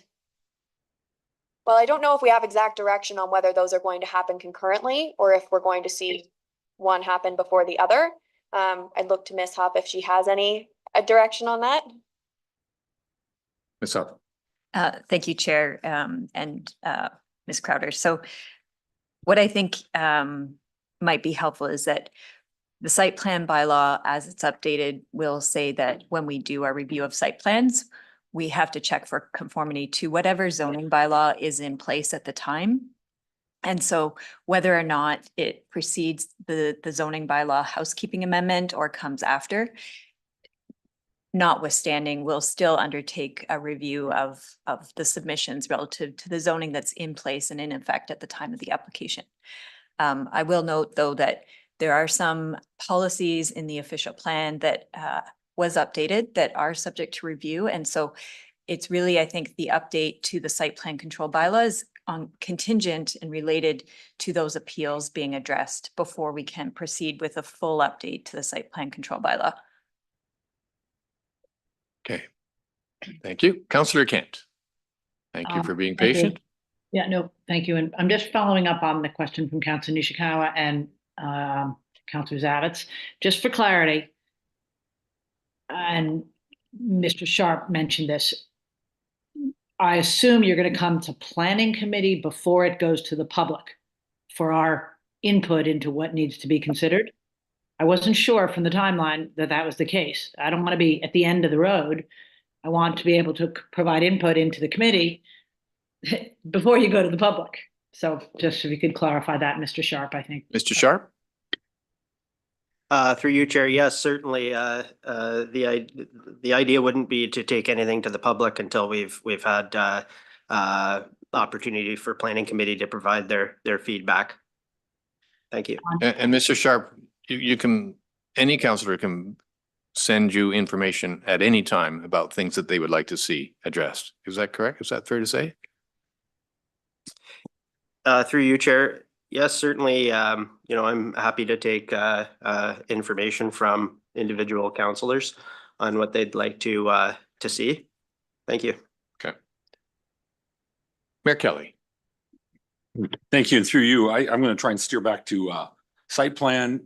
well, I don't know if we have exact direction on whether those are going to happen concurrently or if we're going to see one happen before the other. I'd look to Ms. Huff if she has any direction on that. Ms. Huff. Thank you, Chair, and Ms. Crowder. So what I think might be helpful is that the site plan bylaw, as it's updated, will say that when we do our review of site plans, we have to check for conformity to whatever zoning bylaw is in place at the time. And so whether or not it precedes the zoning bylaw housekeeping amendment or comes after, notwithstanding, we'll still undertake a review of the submissions relative to the zoning that's in place and in effect at the time of the application. I will note, though, that there are some policies in the official plan that was updated that are subject to review. And so it's really, I think, the update to the site plan control bylaws on contingent and related to those appeals being addressed before we can proceed with a full update to the site plan control bylaw. Okay. Thank you. Councillor Kent. Thank you for being patient. Yeah, no, thank you. And I'm just following up on the question from Councillor Nishikawa and Councillor Zavitz. Just for clarity, and Mr. Sharp mentioned this, I assume you're going to come to planning committee before it goes to the public for our input into what needs to be considered. I wasn't sure from the timeline that that was the case. I don't want to be at the end of the road. I want to be able to provide input into the committee before you go to the public. So just if you could clarify that, Mr. Sharp, I think. Mr. Sharp? Through you, Chair, yes, certainly. The idea wouldn't be to take anything to the public until we've had opportunity for planning committee to provide their feedback. Thank you. And Mr. Sharp, you can, any councillor can send you information at any time about things that they would like to see addressed. Is that correct? Is that fair to say? Through you, Chair. Yes, certainly. I'm happy to take information from individual councillors on what they'd like to see. Thank you. Okay. Mayor Kelly. Thank you. And through you, I'm going to try and steer back to site plan.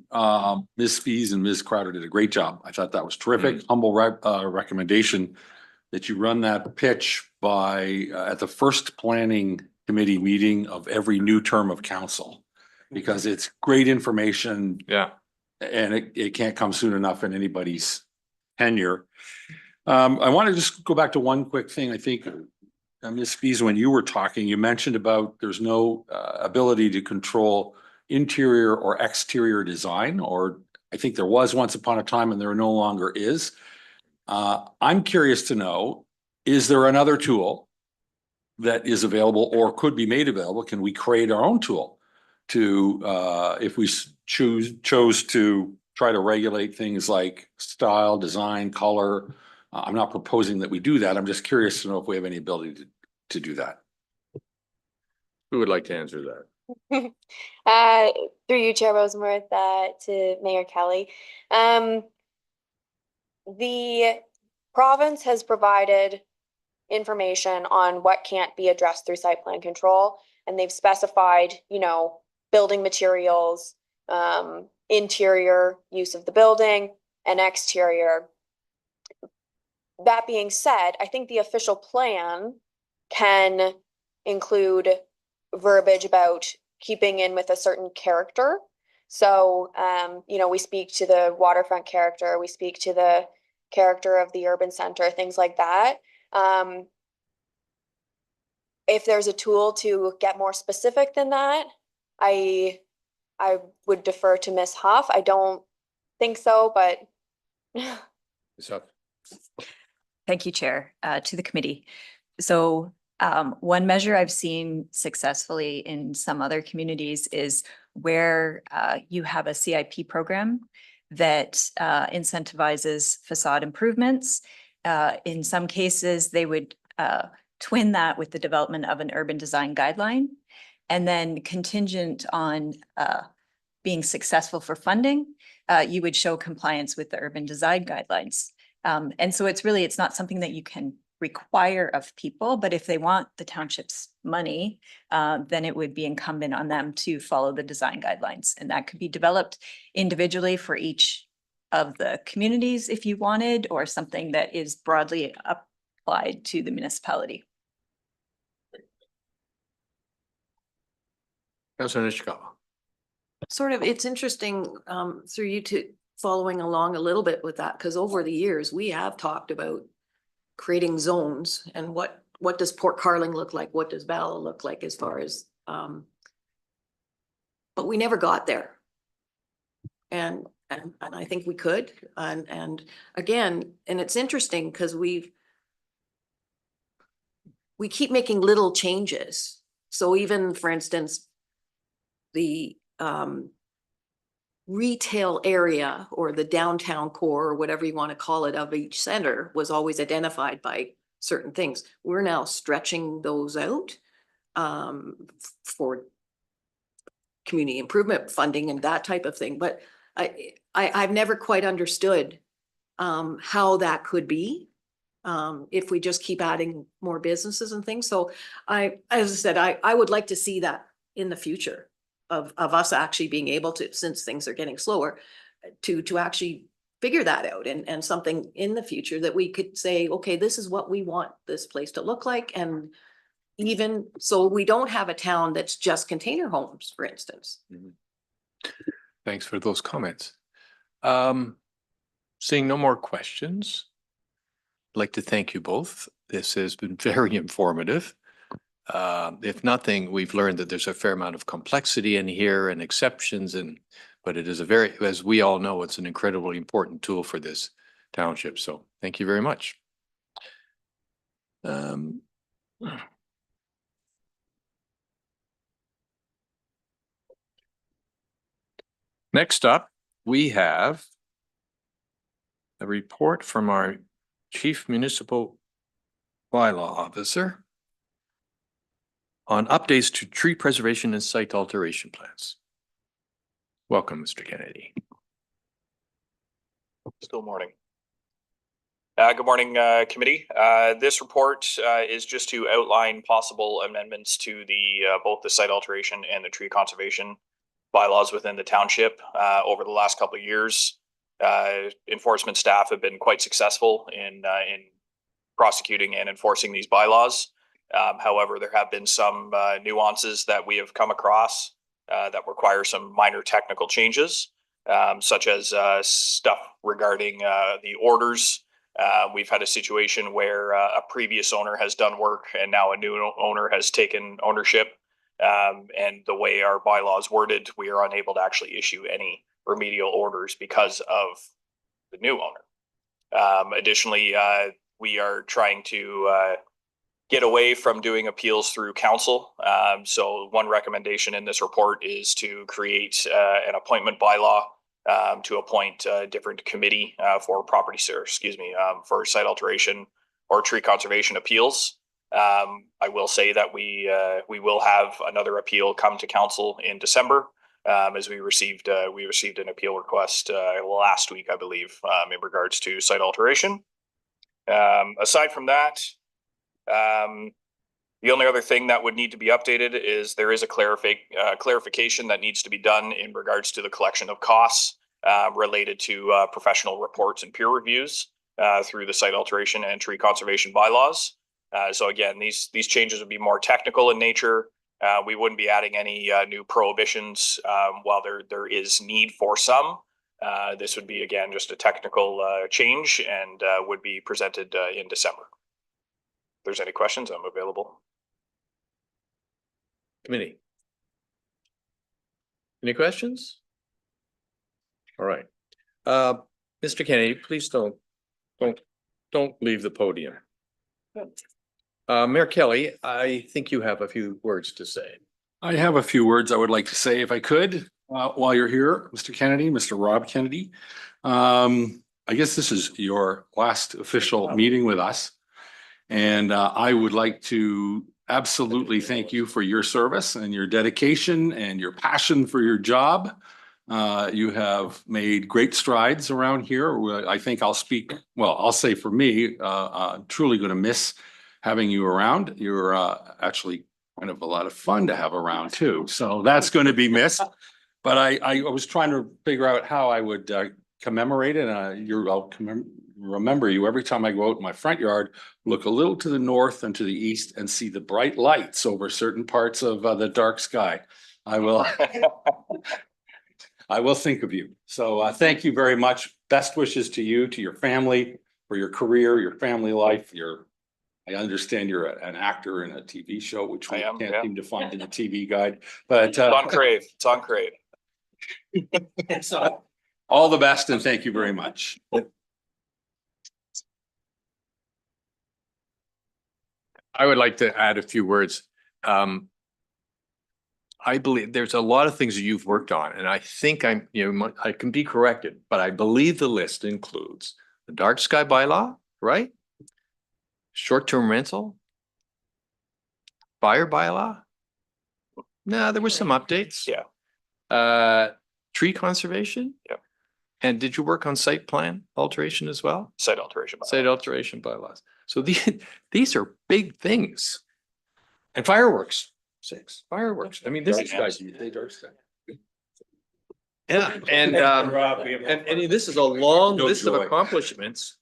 Ms. Fees and Ms. Crowder did a great job. I thought that was terrific. Humble recommendation that you run that pitch by at the first planning committee meeting of every new term of council, because it's great information. Yeah. And it can't come soon enough in anybody's tenure. I want to just go back to one quick thing. I think Ms. Fees, when you were talking, you mentioned about there's no ability to control interior or exterior design, or I think there was once upon a time and there no longer is. I'm curious to know, is there another tool that is available or could be made available? Can we create our own tool to, if we chose to try to regulate things like style, design, color? I'm not proposing that we do that. I'm just curious to know if we have any ability to do that. Who would like to answer that? Through you, Chair Bosomworth, to Mayor Kelly. The province has provided information on what can't be addressed through site plan control, and they've specified, building materials, interior use of the building, and exterior. That being said, I think the official plan can include verbiage about keeping in with a certain character. So, we speak to the waterfront character, we speak to the character of the urban center, things like that. If there's a tool to get more specific than that, I would defer to Ms. Huff. I don't think so, but. Ms. Huff. Thank you, Chair, to the committee. So one measure I've seen successfully in some other communities is where you have a CIP program that incentivizes facade improvements. In some cases, they would twin that with the development of an urban design guideline. And then contingent on being successful for funding, you would show compliance with the urban design guidelines. And so it's not something that you can require of people, but if they want the township's money, then it would be incumbent on them to follow the design guidelines. And that could be developed individually for each of the communities if you wanted, or something that is broadly applied to the municipality. Councillor Nishikawa. Sort of, it's interesting through you two following along a little bit with that, because over the years, we have talked about creating zones and what does Port Carling look like? What does Bala look like as far as, but we never got there. And I think we could, and again, and it's interesting because we keep making little changes. So even, for instance, the retail area or the downtown core or whatever you want to call it of each center was always identified by certain things. We're now stretching those out for community improvement funding and that type of thing. But I've never quite understood how that could be if we just keep adding more businesses and things. So as I said, I would like to see that in the future of us actually being able to, since things are getting slower, to actually figure that out and something in the future that we could say, okay, this is what we want this place to look like. And even so we don't have a town that's just container homes, for instance. Thanks for those comments. Seeing no more questions, I'd like to thank you both. This has been very informative. If nothing, we've learned that there's a fair amount of complexity in here and exceptions, but it is as we all know, it's an incredibly important tool for this township. So thank you very much. Next up, we have a report from our Chief Municipal Bylaw Officer on updates to tree preservation and site alteration plans. Welcome, Mr. Kennedy. Still morning. Good morning, committee. This report is just to outline possible amendments to both the site alteration and the tree conservation bylaws within the township. Over the last couple of years, enforcement staff have been quite successful in prosecuting and enforcing these bylaws. However, there have been some nuances that we have come across that require some minor technical changes, such as stuff regarding the orders. We've had a situation where a previous owner has done work and now a new owner has taken ownership. And the way our bylaws worded, we are unable to actually issue any remedial orders because of the new owner. Additionally, we are trying to get away from doing appeals through council. So one recommendation in this report is to create an appointment bylaw to appoint a different committee for for site alteration or tree conservation appeals. I will say that we will have another appeal come to council in December, as we received an appeal request last week, I believe, in regards to site alteration. Aside from that, the only other thing that would need to be updated is there is a clarification that needs to be done in regards to the collection of costs related to professional reports and peer reviews through the site alteration and tree conservation bylaws. So again, these changes would be more technical in nature. We wouldn't be adding any new prohibitions while there is need for some. This would be, again, just a technical change and would be presented in December. If there's any questions, I'm available. Committee. Any questions? All right. Mr. Kennedy, please don't leave the podium. Mayor Kelly, I think you have a few words to say. I have a few words I would like to say if I could. While you're here, Mr. Kennedy, Mr. Rob Kennedy, I guess this is your last official meeting with us. And I would like to absolutely thank you for your service and your dedication and your passion for your job. You have made great strides around here. I think I'll speak, well, I'll say for me, I'm truly going to miss having you around. You're actually kind of a lot of fun to have around too. So that's going to be missed. But I was trying to figure out how I would commemorate it. I'll remember you every time I go out in my front yard, look a little to the north and to the east and see the bright lights over certain parts of the dark sky. I will I will think of you. So thank you very much. Best wishes to you, to your family, for your career, your family life, I understand you're an actor in a TV show, which we can't seem to find in the TV guide, but It's on Crave. It's on Crave. So all the best and thank you very much. I would like to add a few words. I believe there's a lot of things that you've worked on, and I think I can be corrected, but I believe the list includes the dark sky bylaw, right? Short-term rental, fire bylaw. No, there were some updates. Yeah. Tree conservation. Yeah. And did you work on site plan alteration as well? Site alteration. Site alteration bylaws. So these are big things. And fireworks, 6 fireworks. I mean, this is guys. Yeah, and this is a long list of accomplishments.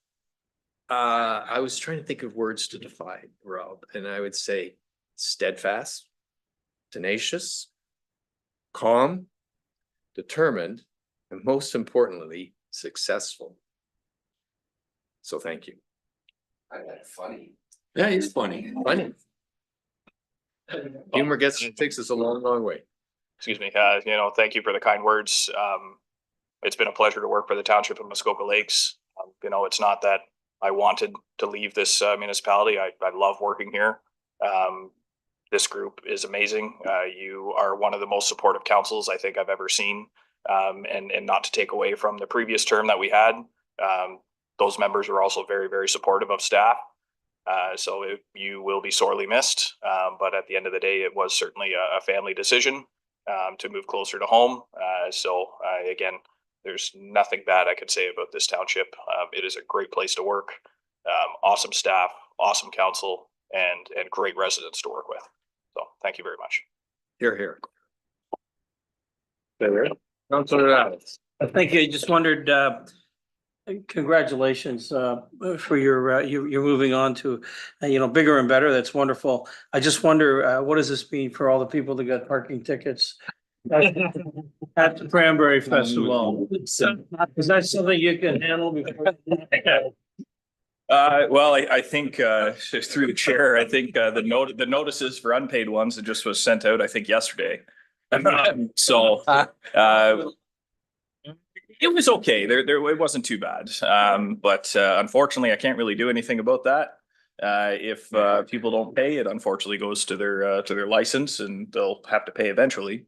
I was trying to think of words to define, Rob, and I would say steadfast, tenacious, calm, determined, and most importantly, successful. So thank you. Funny. Yeah, he's funny. Funny. Humor takes us a long, long way. Excuse me. Thank you for the kind words. It's been a pleasure to work for the township of Muskoka Lakes. It's not that I wanted to leave this municipality. I love working here. This group is amazing. You are one of the most supportive councils I think I've ever seen. And not to take away from the previous term that we had, those members were also very, very supportive of staff. So you will be sorely missed. But at the end of the day, it was certainly a family decision to move closer to home. Again, there's nothing bad I could say about this township. It is a great place to work, awesome staff, awesome council, and great residents to work with. So thank you very much. Here. Councillor Adams. Thank you. I just wondered, congratulations for you're moving on to, bigger and better. That's wonderful. I just wonder, what does this mean for all the people that got parking tickets at the Cranberry Festival? Is that something you can handle before? Well, I think through the chair, I think the notices for unpaid ones that just was sent out, I think yesterday. So it was okay. It wasn't too bad. But unfortunately, I can't really do anything about that. If people don't pay, it unfortunately goes to their license, and they'll have to pay eventually.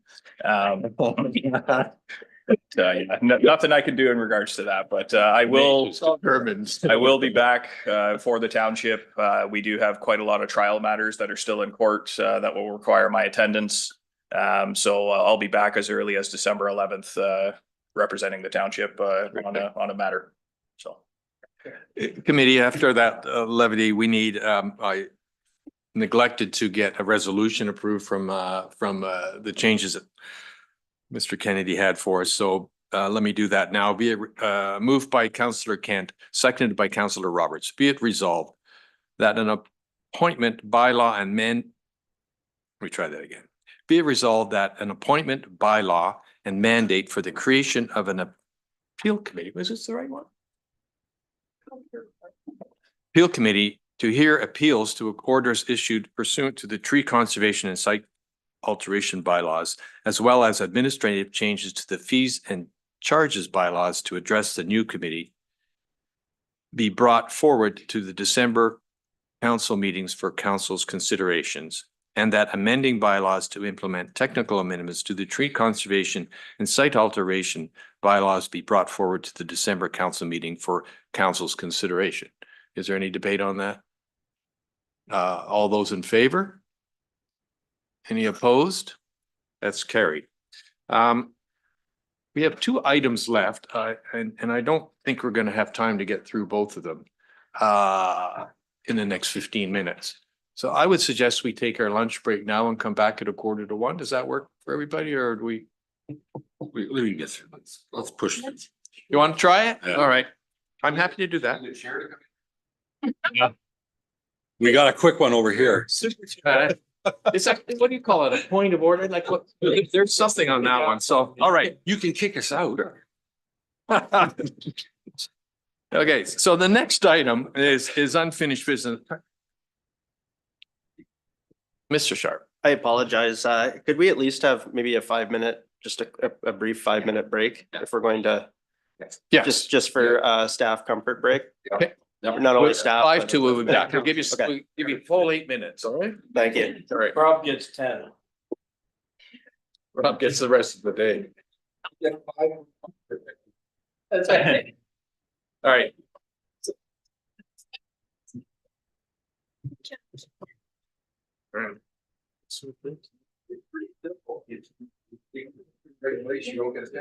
Nothing I can do in regards to that, but I will be back for the township. We do have quite a lot of trial matters that are still in court that will require my attendance. So I'll be back as early as December 11th, representing the township on a matter. So, committee, after that levity, we need. I neglected to get a resolution approved from the changes that Mr. Kennedy had for us. So let me do that now. Be it moved by Councillor Kent, seconded by Councillor Roberts. Be it resolved that an appointment bylaw and let me try that again. Be it resolved that an appointment bylaw and mandate for the creation of an appeal committee. Was this the right one? Appeal committee to hear appeals to orders issued pursuant to the tree conservation and site alteration bylaws, as well as administrative changes to the fees and charges bylaws to address the new committee, be brought forward to the December council meetings for council's considerations, and that amending bylaws to implement technical amendments to the tree conservation and site alteration bylaws be brought forward to the December council meeting for council's consideration. Is there any debate on that? All those in favor? Any opposed? That's carried. We have two items left, and I don't think we're going to have time to get through both of them in the next 15 minutes. So I would suggest we take our lunch break now and come back at 1:45. Does that work for everybody, or do we? Let me get through. Let's push this. You want to try it? Yeah. All right. I'm happy to do that. We got a quick one over here. It's like, what do you call it? A point of order? Like what? There's something on that one. So, all right. You can kick us out. Okay, so the next item is unfinished business. Mr. Sharp. I apologize. Could we at least have maybe a 5-minute, just a brief 5-minute break if we're going to? Yes. Just for staff comfort break. Okay. Not only staff. 5-2, we'll be back. We'll give you full 8 minutes, all right? Thank you. All right. Rob gets 10. Rob gets the rest of the day. That's okay. All right. All right. So it's pretty simple. You don't get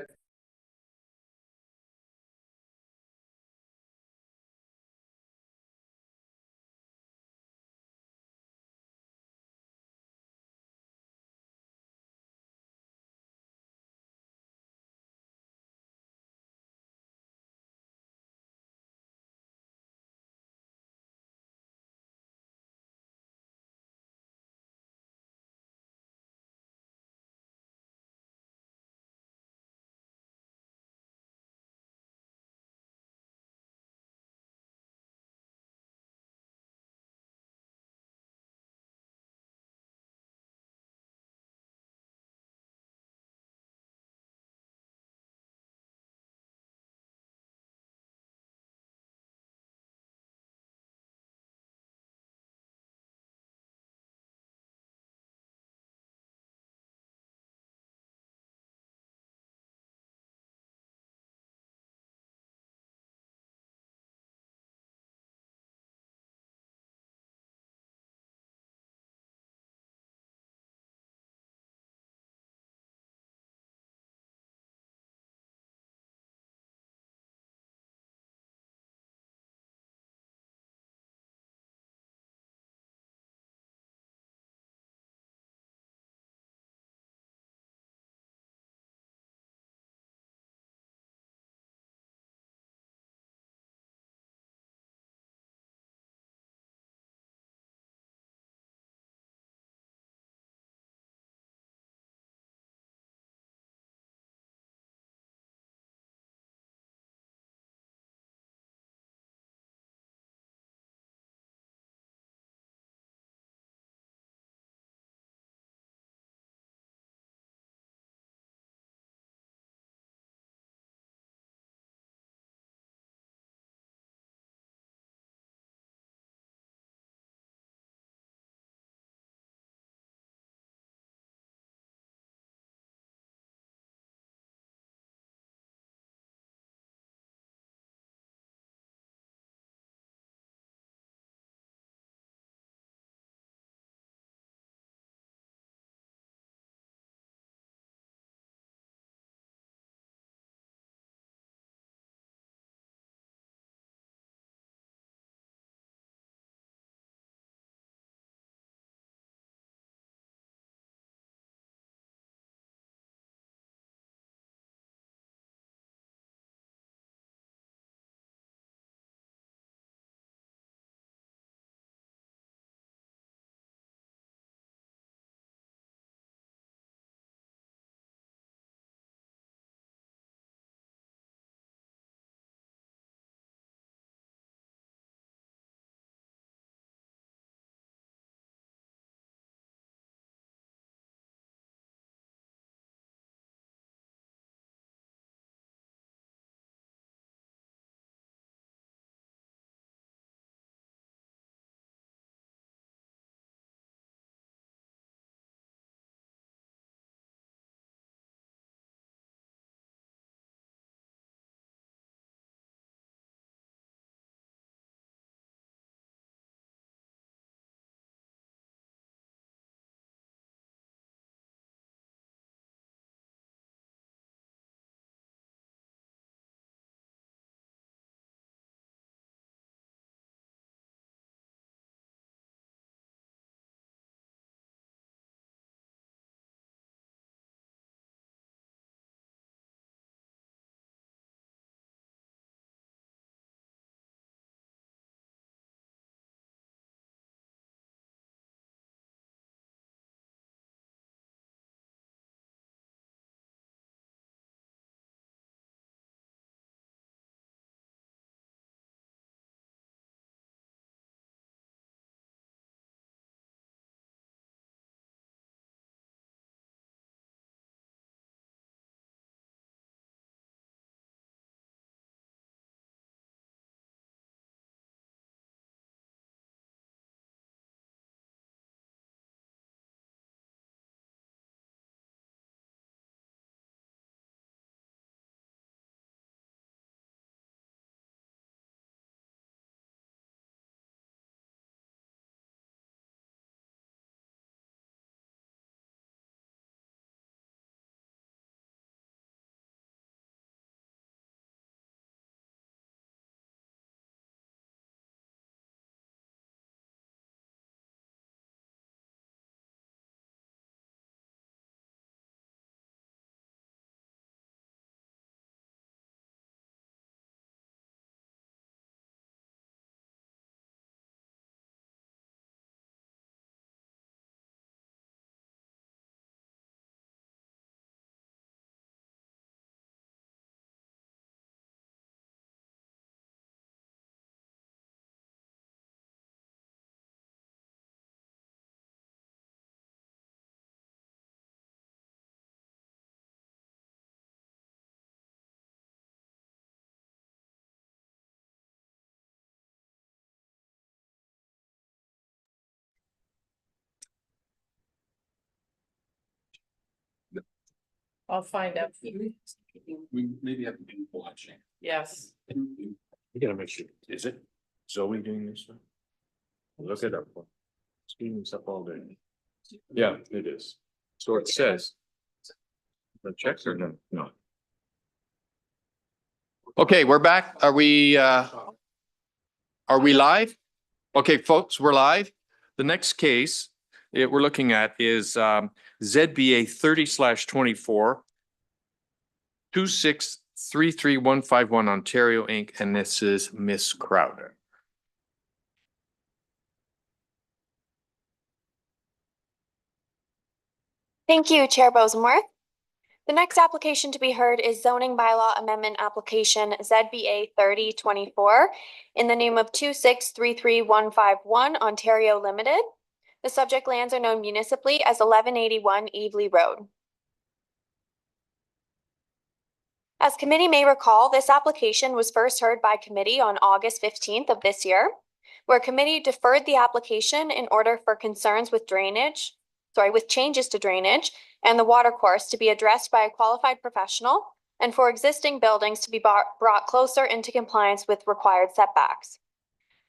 I'll find out. We maybe have to do watching. Yes. You gotta make sure, is it Zoe doing this stuff? Look it up. Speeding stuff all day. Yeah, it is. So it says. The checks or no? No. Okay, we're back. Are we live? Okay, folks, we're live. The next case we're looking at is ZBA 30/24 2633151 Ontario Inc. And this is Miss Crowder. Thank you, Chair Bosomworth. The next application to be heard is zoning bylaw amendment application ZBA 30/24 in the name of 2633151 Ontario Limited. The subject lands are known municipally as 1181 Evely Road. As committee may recall, this application was first heard by committee on August 15th of this year, where committee deferred the application in order for concerns with changes to drainage and the water course to be addressed by a qualified professional and for existing buildings to be brought closer into compliance with required setbacks.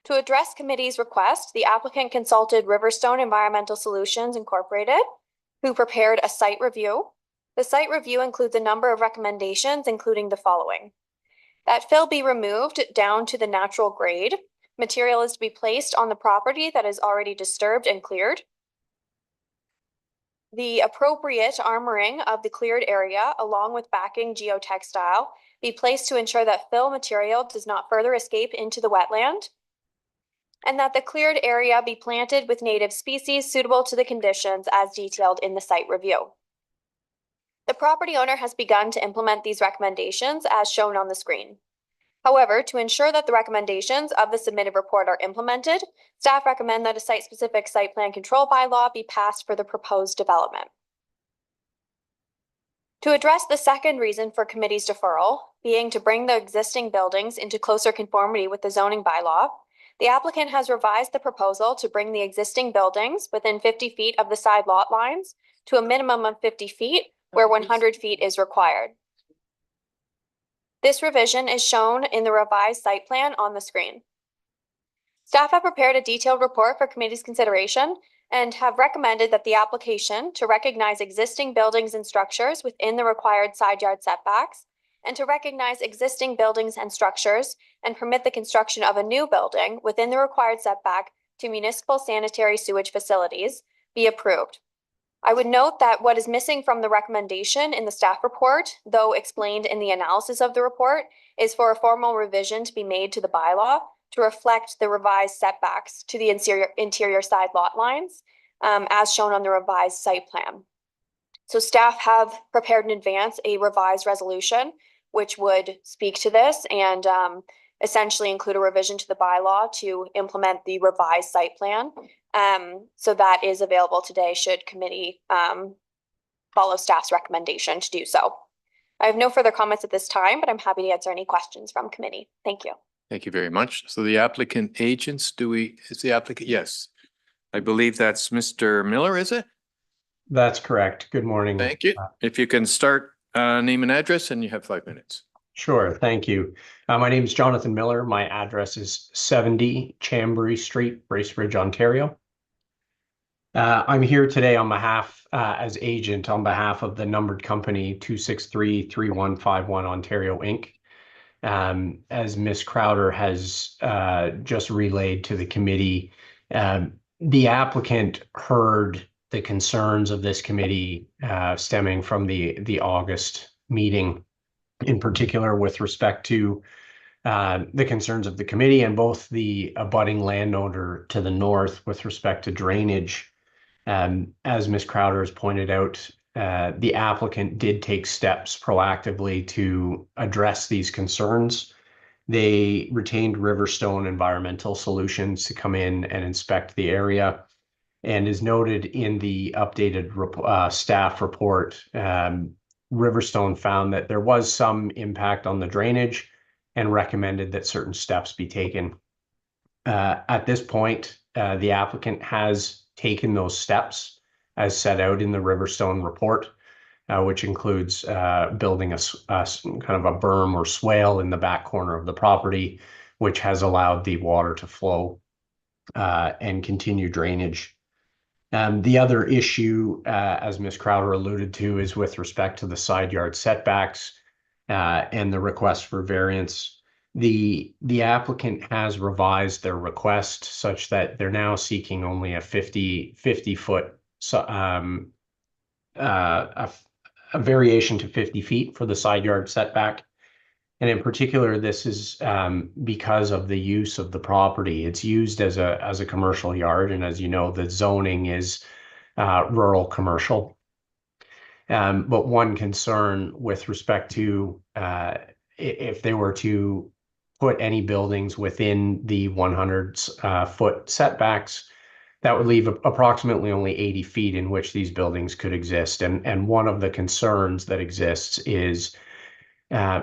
To address committee's request, the applicant consulted Riverstone Environmental Solutions Incorporated, who prepared a site review. The site review includes a number of recommendations, including the following: that fill be removed down to the natural grade. Material is to be placed on the property that is already disturbed and cleared. The appropriate armoring of the cleared area, along with backing geotextile, be placed to ensure that fill material does not further escape into the wetland, and that the cleared area be planted with native species suitable to the conditions as detailed in the site review. The property owner has begun to implement these recommendations as shown on the screen. However, to ensure that the recommendations of the submitted report are implemented, staff recommend that a site-specific site plan control bylaw be passed for the proposed development. To address the second reason for committee's deferral, being to bring the existing buildings into closer conformity with the zoning bylaw, the applicant has revised the proposal to bring the existing buildings within 50 feet of the side lot lines to a minimum of 50 feet, where 100 feet is required. This revision is shown in the revised site plan on the screen. Staff have prepared a detailed report for committee's consideration and have recommended that the application to recognize existing buildings and structures within the required side yard setbacks and to recognize existing buildings and structures and permit the construction of a new building within the required setback to municipal sanitary sewage facilities be approved. I would note that what is missing from the recommendation in the staff report, though explained in the analysis of the report, is for a formal revision to be made to the bylaw to reflect the revised setbacks to the interior side lot lines, as shown on the revised site plan. So staff have prepared in advance a revised resolution, which would speak to this and essentially include a revision to the bylaw to implement the revised site plan. So that is available today should committee follow staff's recommendation to do so. I have no further comments at this time, but I'm happy to answer any questions from committee. Thank you. Thank you very much. So the applicant agents, is the applicant? Yes. I believe that's Mr. Miller, is it? That's correct. Good morning. Thank you. If you can start name and address, and you have 5 minutes. Sure. Thank you. My name is Jonathan Miller. My address is 70 Chambry Street, Bracebridge, Ontario. I'm here today on behalf, as agent on behalf of the numbered company 2633151 Ontario Inc. As Ms. Crowder has just relayed to the committee, the applicant heard the concerns of this committee stemming from the August meeting, in particular with respect to the concerns of the committee and both the abutting landowner to the north with respect to drainage. As Ms. Crowder has pointed out, the applicant did take steps proactively to address these concerns. They retained Riverstone Environmental Solutions to come in and inspect the area. And as noted in the updated staff report, Riverstone found that there was some impact on the drainage and recommended that certain steps be taken. At this point, the applicant has taken those steps as set out in the Riverstone report. which includes building kind of a berm or swale in the back corner of the property, which has allowed the water to flow and continue drainage. The other issue, as Ms. Crowder alluded to, is with respect to the side yard setbacks and the request for variance. The applicant has revised their request such that they're now seeking only a 50 foot a variation to 50 feet for the side yard setback. And in particular, this is because of the use of the property. It's used as a commercial yard, and as you know, the zoning is rural commercial. But one concern with respect to if they were to put any buildings within the 100 foot setbacks, that would leave approximately only 80 feet in which these buildings could exist. And one of the concerns that exists is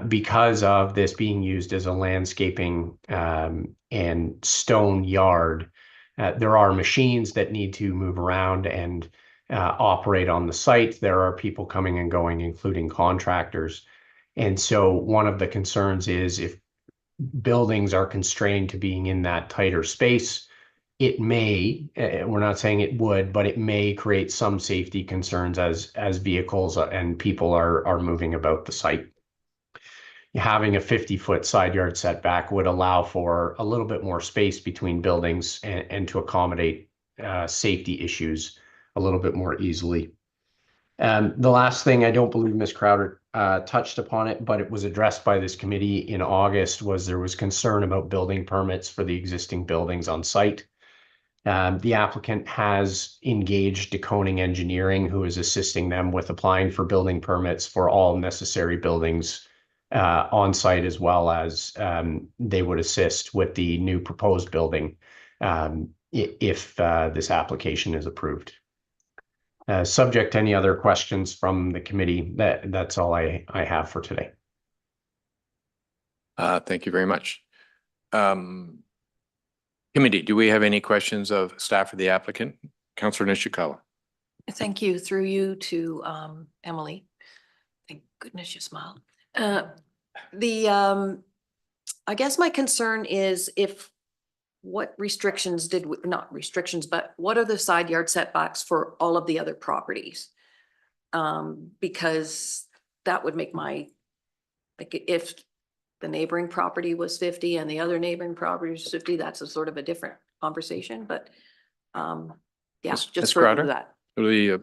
because of this being used as a landscaping and stone yard, there are machines that need to move around and operate on the site. There are people coming and going, including contractors. And so one of the concerns is if buildings are constrained to being in that tighter space, it may, we're not saying it would, but it may create some safety concerns as vehicles and people are moving about the site. Having a 50 foot side yard setback would allow for a little bit more space between buildings and to accommodate safety issues a little bit more easily. The last thing, I don't believe Ms. Crowder touched upon it, but it was addressed by this committee in August, was there was concern about building permits for the existing buildings on site. The applicant has engaged DeConing Engineering, who is assisting them with applying for building permits for all necessary buildings on site, as well as they would assist with the new proposed building if this application is approved. Subject to any other questions from the committee, that's all I have for today. Thank you very much. Committee, do we have any questions of staff or the applicant? Councillor Nishikawa. Thank you. Through you to Emily. Thank goodness you smiled. I guess my concern is what restrictions not restrictions, but what are the side yard setbacks for all of the other properties? Because that would make if the neighboring property was 50 and the other neighboring property was 50, that's a sort of a different conversation, but yeah, just for that. The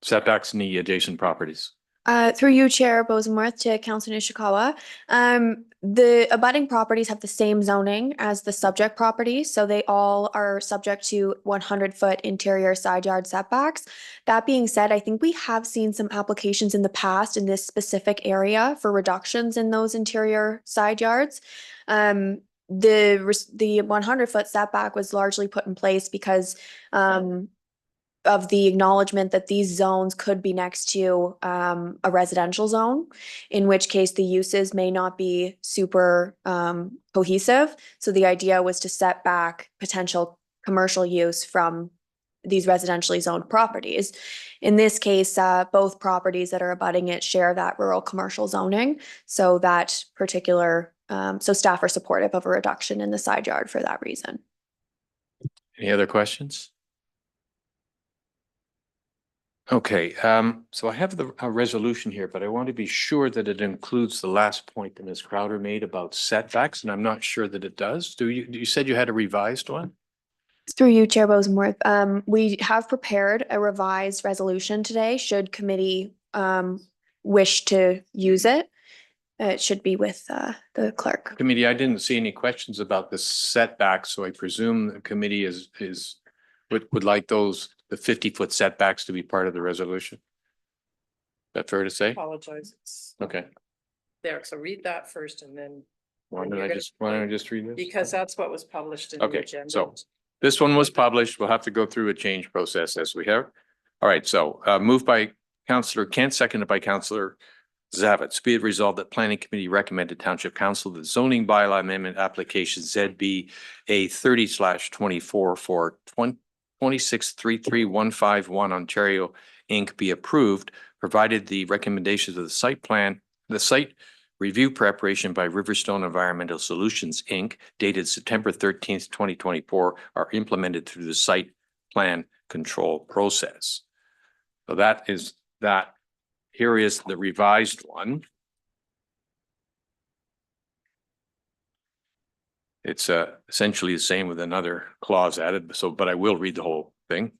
setbacks in the adjacent properties. Through you, Chair Bosomworth, to Councillor Nishikawa. The abutting properties have the same zoning as the subject properties, so they all are subject to 100-foot interior side yard setbacks. That being said, I think we have seen some applications in the past in this specific area for reductions in those interior side yards. The 100-foot setback was largely put in place because of the acknowledgement that these zones could be next to a residential zone, in which case the uses may not be super cohesive. So the idea was to set back potential commercial use from these residentially zoned properties. In this case, both properties that are abutting it share that rural commercial zoning. So that particular, so staff are supportive of a reduction in the side yard for that reason. Any other questions? Okay, so I have the resolution here, but I want to be sure that it includes the last point that Ms. Crowder made about setbacks, and I'm not sure that it does. You said you had a revised one? Through you, Chair Bosomworth. We have prepared a revised resolution today, should committee wish to use it. It should be with the clerk. Committee, I didn't see any questions about the setbacks, so I presume the committee would like the 50-foot setbacks to be part of the resolution. Is that fair to say? Apologize. It's Okay. there. So read that first and then. Why don't I just read this? Because that's what was published in the Okay, agenda. so this one was published. We'll have to go through a change process as we have. All right, so moved by Councillor Kent, seconded by Councillor Zavitz. Be it resolved that Planning Committee recommended Township Council the zoning bylaw amendment application ZBA 30/24 for 2633-151 Ontario Inc. be approved provided the recommendations of the site review preparation by Riverstone Environmental Solutions, Inc., dated September 13th, 2024, are implemented through the site plan control process. So that is that. Here is the revised one. It's essentially the same with another clause added, but I will read the whole thing.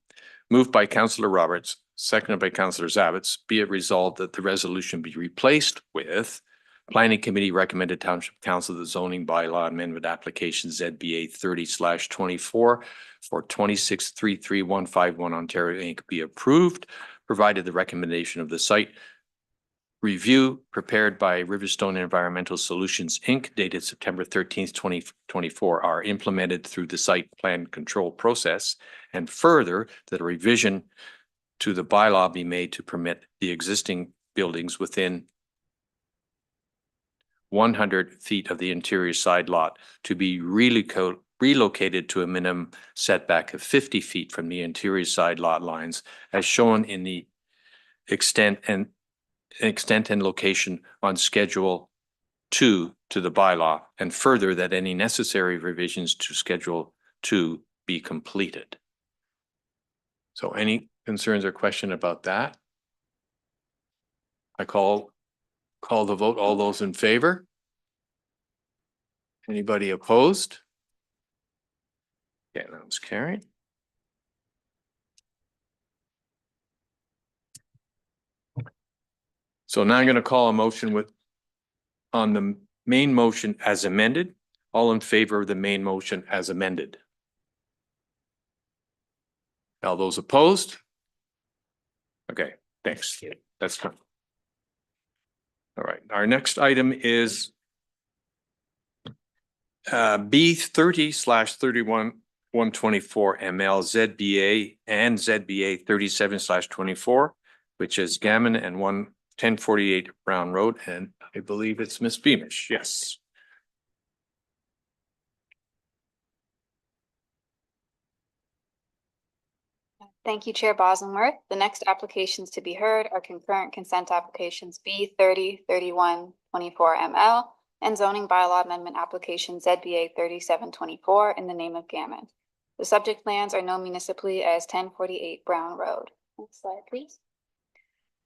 Moved by Councillor Roberts, seconded by Councillor Zavitz, be it resolved that the resolution be replaced with Planning Committee recommended Township Council the zoning bylaw amendment application ZBA 30/24 for 26-33151 Ontario Inc. be approved, provided the recommendation of the site review prepared by Riverstone Environmental Solutions, Inc., dated September 13th, 2024, are implemented through the site plan control process, and further that a revision to the bylaw be made to permit the existing buildings within 100 feet of the interior side lot to be relocated to a minimum setback of 50 feet from the interior side lot lines, as shown in the extent and location on Schedule 2 to the bylaw, and further that any necessary revisions to Schedule 2 be completed. So any concerns or question about that? I call the vote. All those in favor? Anybody opposed? Yeah, that was carried. So now I'm going to call a motion on the main motion as amended. All in favor of the main motion as amended? All those opposed? Okay, thanks. That's fine. All right, our next item is B30/31 124 ML ZBA and ZBA 37/24, which is Gammon and 1048 Brown Road, and I believe it's Miss Beamish. Yes. Thank you, Chair Bosomworth. The next applications to be heard are concurrent consent applications B30, 31, 24 ML and zoning bylaw amendment application ZBA 3724 in the name of Gammon. The subject lands are known municipally as 1048 Brown Road. Next slide, please.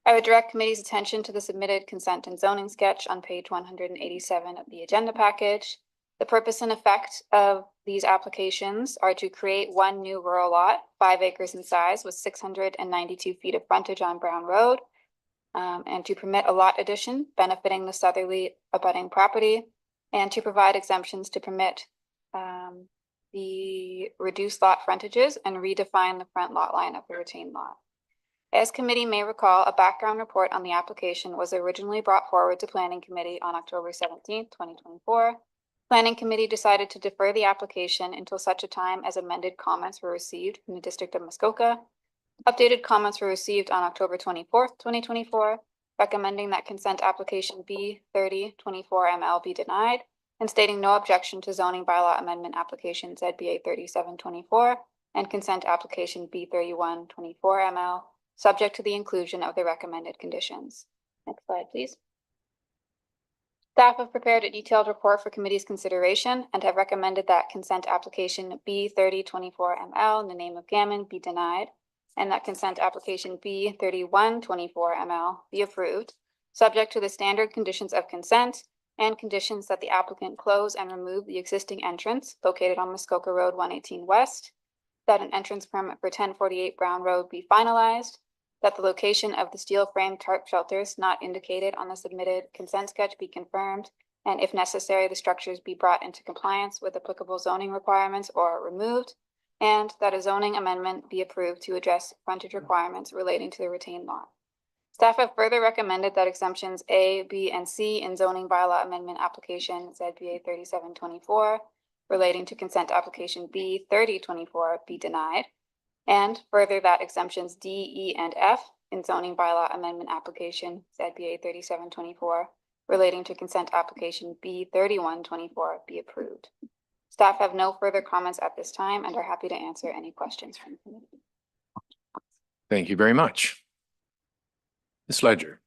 I would direct committee's attention to the submitted consent and zoning sketch on page 187 of the agenda package. The purpose and effect of these applications are to create one new rural lot, 5 acres in size with 692 feet of frontage on Brown Road, and to permit a lot addition benefiting the southerly abutting property, and to provide exemptions to permit the reduced lot frontages and redefine the front lot line of the retained lot. As committee may recall, a background report on the application was originally brought forward to Planning Committee on October 17th, 2024. Planning Committee decided to defer the application until such a time as amended comments were received from the District of Muskoka. Updated comments were received on October 24th, 2024, recommending that consent application B3024 ML be denied and stating no objection to zoning bylaw amendment application ZBA 3724 and consent application B3124 ML, subject to the inclusion of the recommended conditions. Next slide, please. Staff have prepared a detailed report for committee's consideration and have recommended that consent application B3024 ML in the name of Gammon be denied, and that consent application B3124 ML be approved, subject to the standard conditions of consent and conditions that the applicant close and remove the existing entrance located on Muskoka Road 118 West, that an entrance permit for 1048 Brown Road be finalized, that the location of the steel frame tarp shelters not indicated on the submitted consent sketch be confirmed, and if necessary, the structures be brought into compliance with applicable zoning requirements or removed, and that a zoning amendment be approved to address frontage requirements relating to the retained lot. Staff have further recommended that exemptions A, B, and C in zoning bylaw amendment application ZBA 3724 relating to consent application B3024 be denied, and further that exemptions D, E, and F in zoning bylaw amendment application ZBA 3724 relating to consent application B3124 be approved. Staff have no further comments at this time and are happy to answer any questions from the committee. Thank you very much. Ms. Ledger.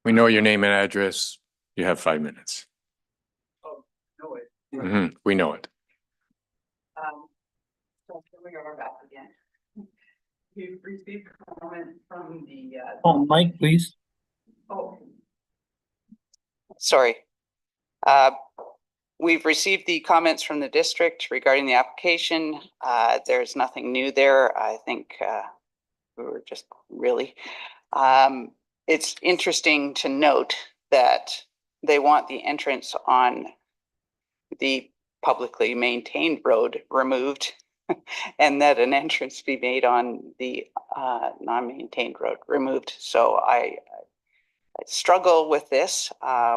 We know your name and address. You have 5 minutes. Oh, no, it. We know it. So here we are back again. We've received comment from the. Oh, Mike, please. Oh. Sorry. We've received the comments from the district regarding the application. There's nothing new there. I think we were just really. It's interesting to note that they want the entrance on the publicly maintained road removed and that an entrance be made on the non-maintained road removed. So I struggle with this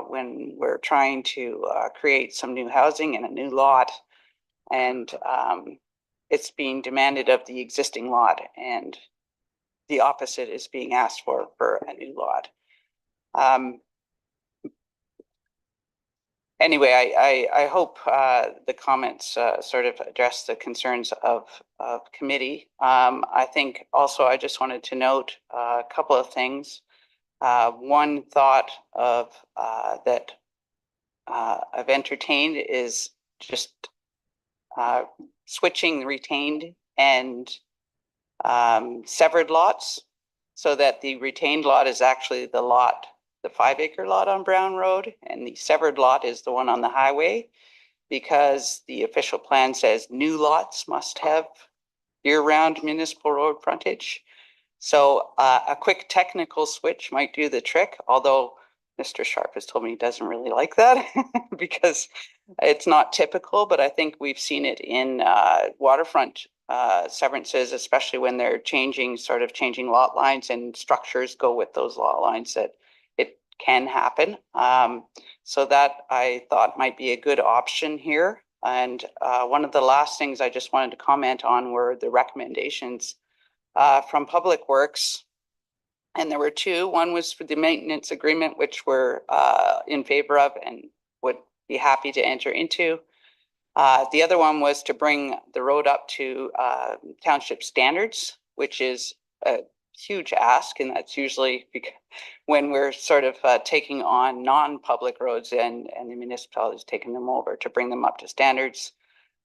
when we're trying to create some new housing in a new lot, and it's being demanded of the existing lot, and the opposite is being asked for a new lot. Anyway, I hope the comments sort of address the concerns of committee. I think also I just wanted to note a couple of things. One thought of that I've entertained is just switching retained and severed lots, so that the retained lot is actually the lot, the 5-acre lot on Brown Road, and the severed lot is the one on the highway, because the official plan says new lots must have year-round municipal road frontage. So a quick technical switch might do the trick, although Mr. Sharp has told me he doesn't really like that because it's not typical, but I think we've seen it in waterfront severances, especially when they're changing lot lines and structures go with those lot lines, that it can happen. So that I thought might be a good option here. And one of the last things I just wanted to comment on were the recommendations from Public Works. And there were two. One was for the maintenance agreement, which we're in favor of and would be happy to enter into. The other one was to bring the road up to township standards, which is a huge ask. And that's usually when we're sort of taking on non-public roads and the municipalities taking them over to bring them up to standards.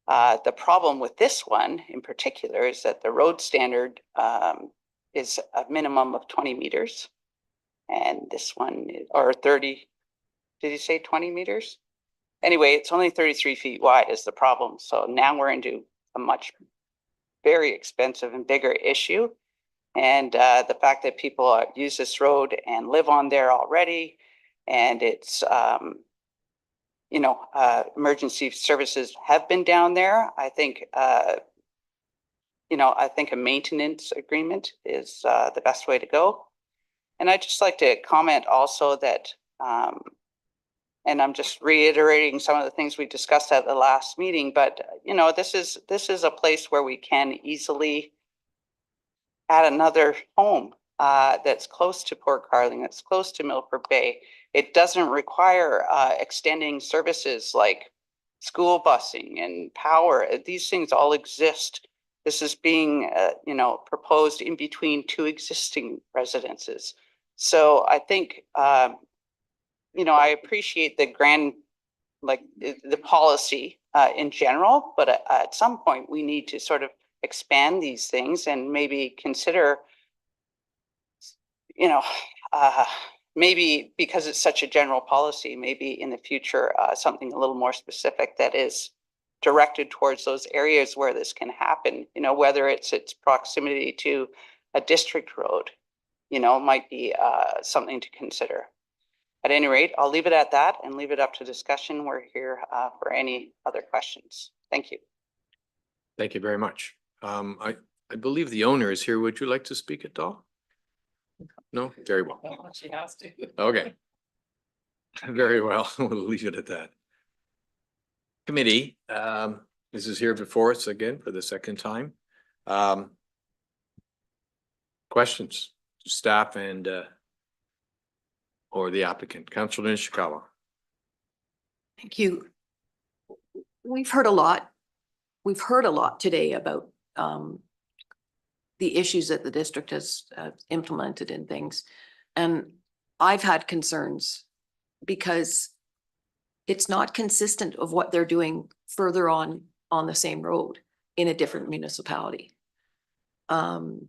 The problem with this one in particular is that the road standard is a minimum of 20 meters. And this one, or 30, did you say 20 meters? Anyway, it's only 33 feet wide is the problem. So now we're into a much very expensive and bigger issue. And the fact that people use this road and live on there already, and it's, you know, emergency services have been down there. I think, you know, I think a maintenance agreement is the best way to go. And I'd just like to comment also that, and I'm just reiterating some of the things we discussed at the last meeting, but you know, this is a place where we can easily add another home that's close to Port Carling, that's close to Milford Bay. It doesn't require extending services like school busing and power. These things all exist. This is being, you know, proposed in between two existing residences. So I think, you know, I appreciate the grand, like the policy in general, but at some point we need to sort of expand these things and maybe consider, you know, maybe because it's such a general policy, maybe in the future, something a little more specific that is directed towards those areas where this can happen, you know, whether it's its proximity to a district road, you know, might be something to consider. At any rate, I'll leave it at that and leave it up to discussion. We're here for any other questions. Thank you. Thank you very much. I believe the owner is here. Would you like to speak at all? No? Very well. She has to. Okay. Very well. We'll leave it at that. Committee, this is here before us again for the second time. Questions to staff and or the applicant. Councillor Nishikawa. Thank you. We've heard a lot. We've heard a lot today about the issues that the district has implemented in things. And I've had concerns because it's not consistent of what they're doing further on the same road in a different municipality. And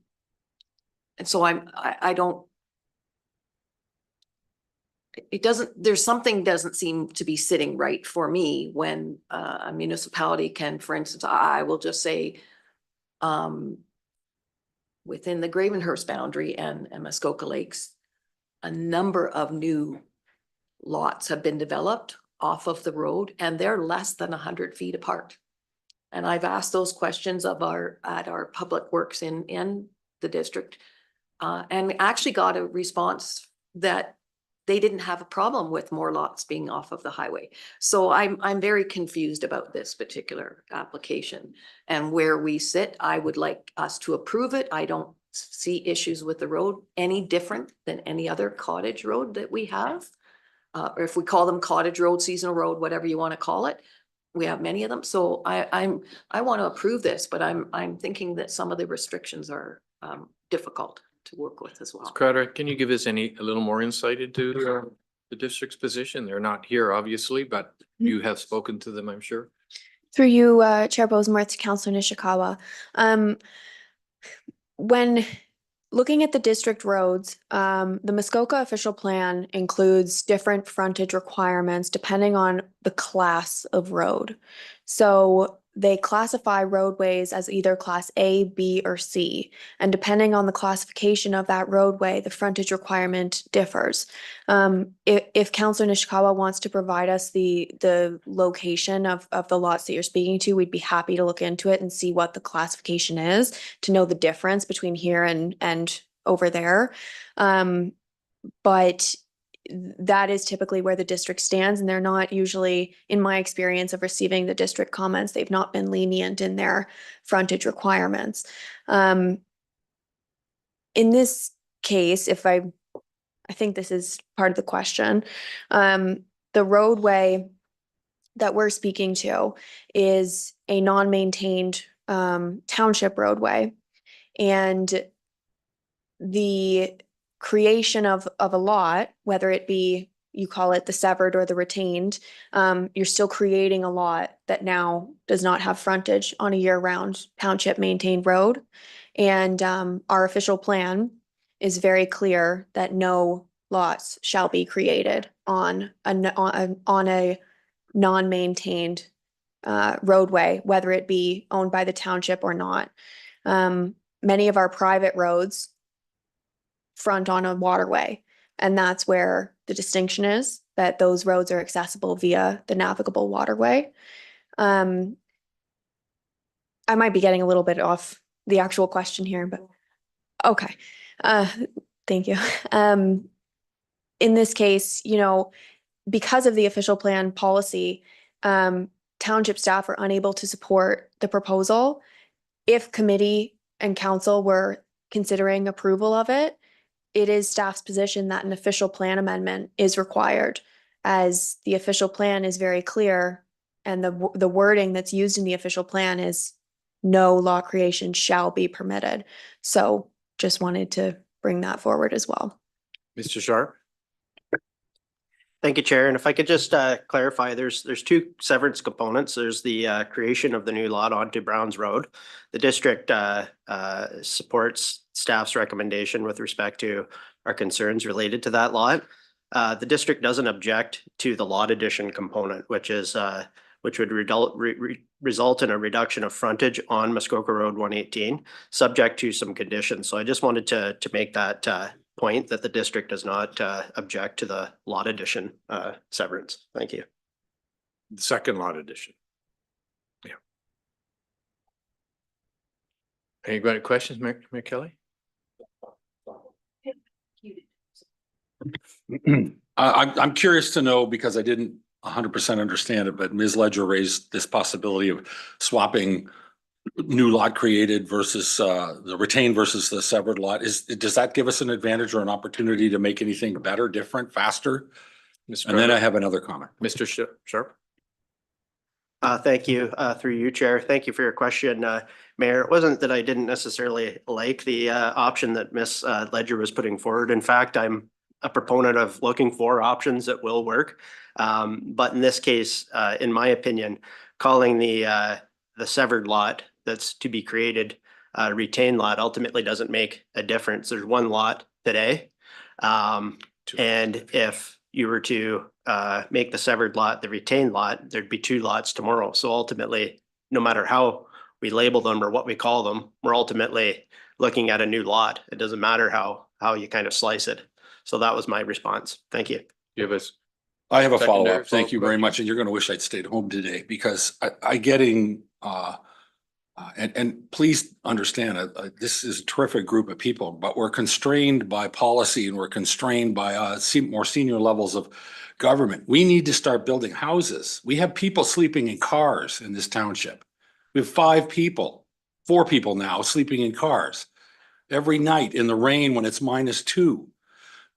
so I don't, there's something doesn't seem to be sitting right for me when a municipality can, for instance, I will just say, within the Gravenhurst boundary and Muskoka Lakes, a number of new lots have been developed off of the road, and they're less than 100 feet apart. And I've asked those questions of our public works in the district, and actually got a response that they didn't have a problem with more lots being off of the highway. So I'm very confused about this particular application and where we sit. I would like us to approve it. I don't see issues with the road any different than any other cottage road that we have. Or if we call them cottage road, seasonal road, whatever you want to call it. We have many of them. So I want to approve this, but I'm thinking that some of the restrictions are difficult to work with as well. Ms. Crowder, can you give us a little more insight into the district's position? They're not here, obviously, but you have spoken to them, I'm sure. Through you, Chair Bosomworth, to Councillor Nishikawa. When looking at the district roads, the Muskoka official plan includes different frontage requirements depending on the class of road. So they classify roadways as either class A, B, or C. And depending on the classification of that roadway, the frontage requirement differs. If Councillor Nishikawa wants to provide us the location of the lots that you're speaking to, we'd be happy to look into it and see what the classification is to know the difference between here and over there. But that is typically where the district stands, and they're not usually, in my experience of receiving the district comments, they've not been lenient in their frontage requirements. In this case, I think this is part of the question, the roadway that we're speaking to is a non-maintained township roadway, and the creation of a lot, whether it be you call it the severed or the retained, you're still creating a lot that now does not have frontage on a year-round township maintained road. And our official plan is very clear that no lots shall be created on a non-maintained roadway, whether it be owned by the township or not. Many of our private roads front on a waterway, and that's where the distinction is, that those roads are accessible via the navigable waterway. I might be getting a little bit off the actual question here, but okay. Thank you. In this case, because of the official plan policy, township staff are unable to support the proposal. If committee and council were considering approval of it, it is staff's position that an official plan amendment is required, as the official plan is very clear, and the wording that's used in the official plan is no law creation shall be permitted. So just wanted to bring that forward as well. Mr. Sharp? Thank you, Chair. And if I could just clarify, there's two severance components. There's the creation of the new lot onto Browns Road. The district supports staff's recommendation with respect to our concerns related to that lot. The district doesn't object to the lot addition component, which would result in a reduction of frontage on Muskoka Road 118, subject to some conditions. So I just wanted to make that point that the district does not object to the lot addition severance. Thank you. The second lot addition. Yeah. Any questions, Mayor Kelly? I'm curious to know, because I didn't 100% understand it, but Ms. Ledger raised this possibility of swapping new lot created versus the retained versus the severed lot. Does that give us an advantage or an opportunity to make anything better, different, faster? And then I have another comment. Mr. Sharp? Thank you, through you, Chair. Thank you for your question, Mayor. It wasn't that I didn't necessarily like the option that Ms. Ledger was putting forward. In fact, I'm a proponent of looking for options that will work. But in this case, in my opinion, calling the severed lot that's to be created retained lot ultimately doesn't make a difference. There's one lot today. And if you were to make the severed lot the retained lot, there'd be two lots tomorrow. So ultimately, no matter how we label them or what we call them, we're ultimately looking at a new lot. It doesn't matter how you kind of slice it. So that was my response. Thank you. Give us. I have a Secondary follow-up. Thank you very question. much. And you're going to wish I'd stayed home today because I getting, and please understand, this is a terrific group of people, but we're constrained by policy and we're constrained by more senior levels of government. We need to start building houses. We have people sleeping in cars in this township. We have 4 people now sleeping in cars every night in the rain when it's -2.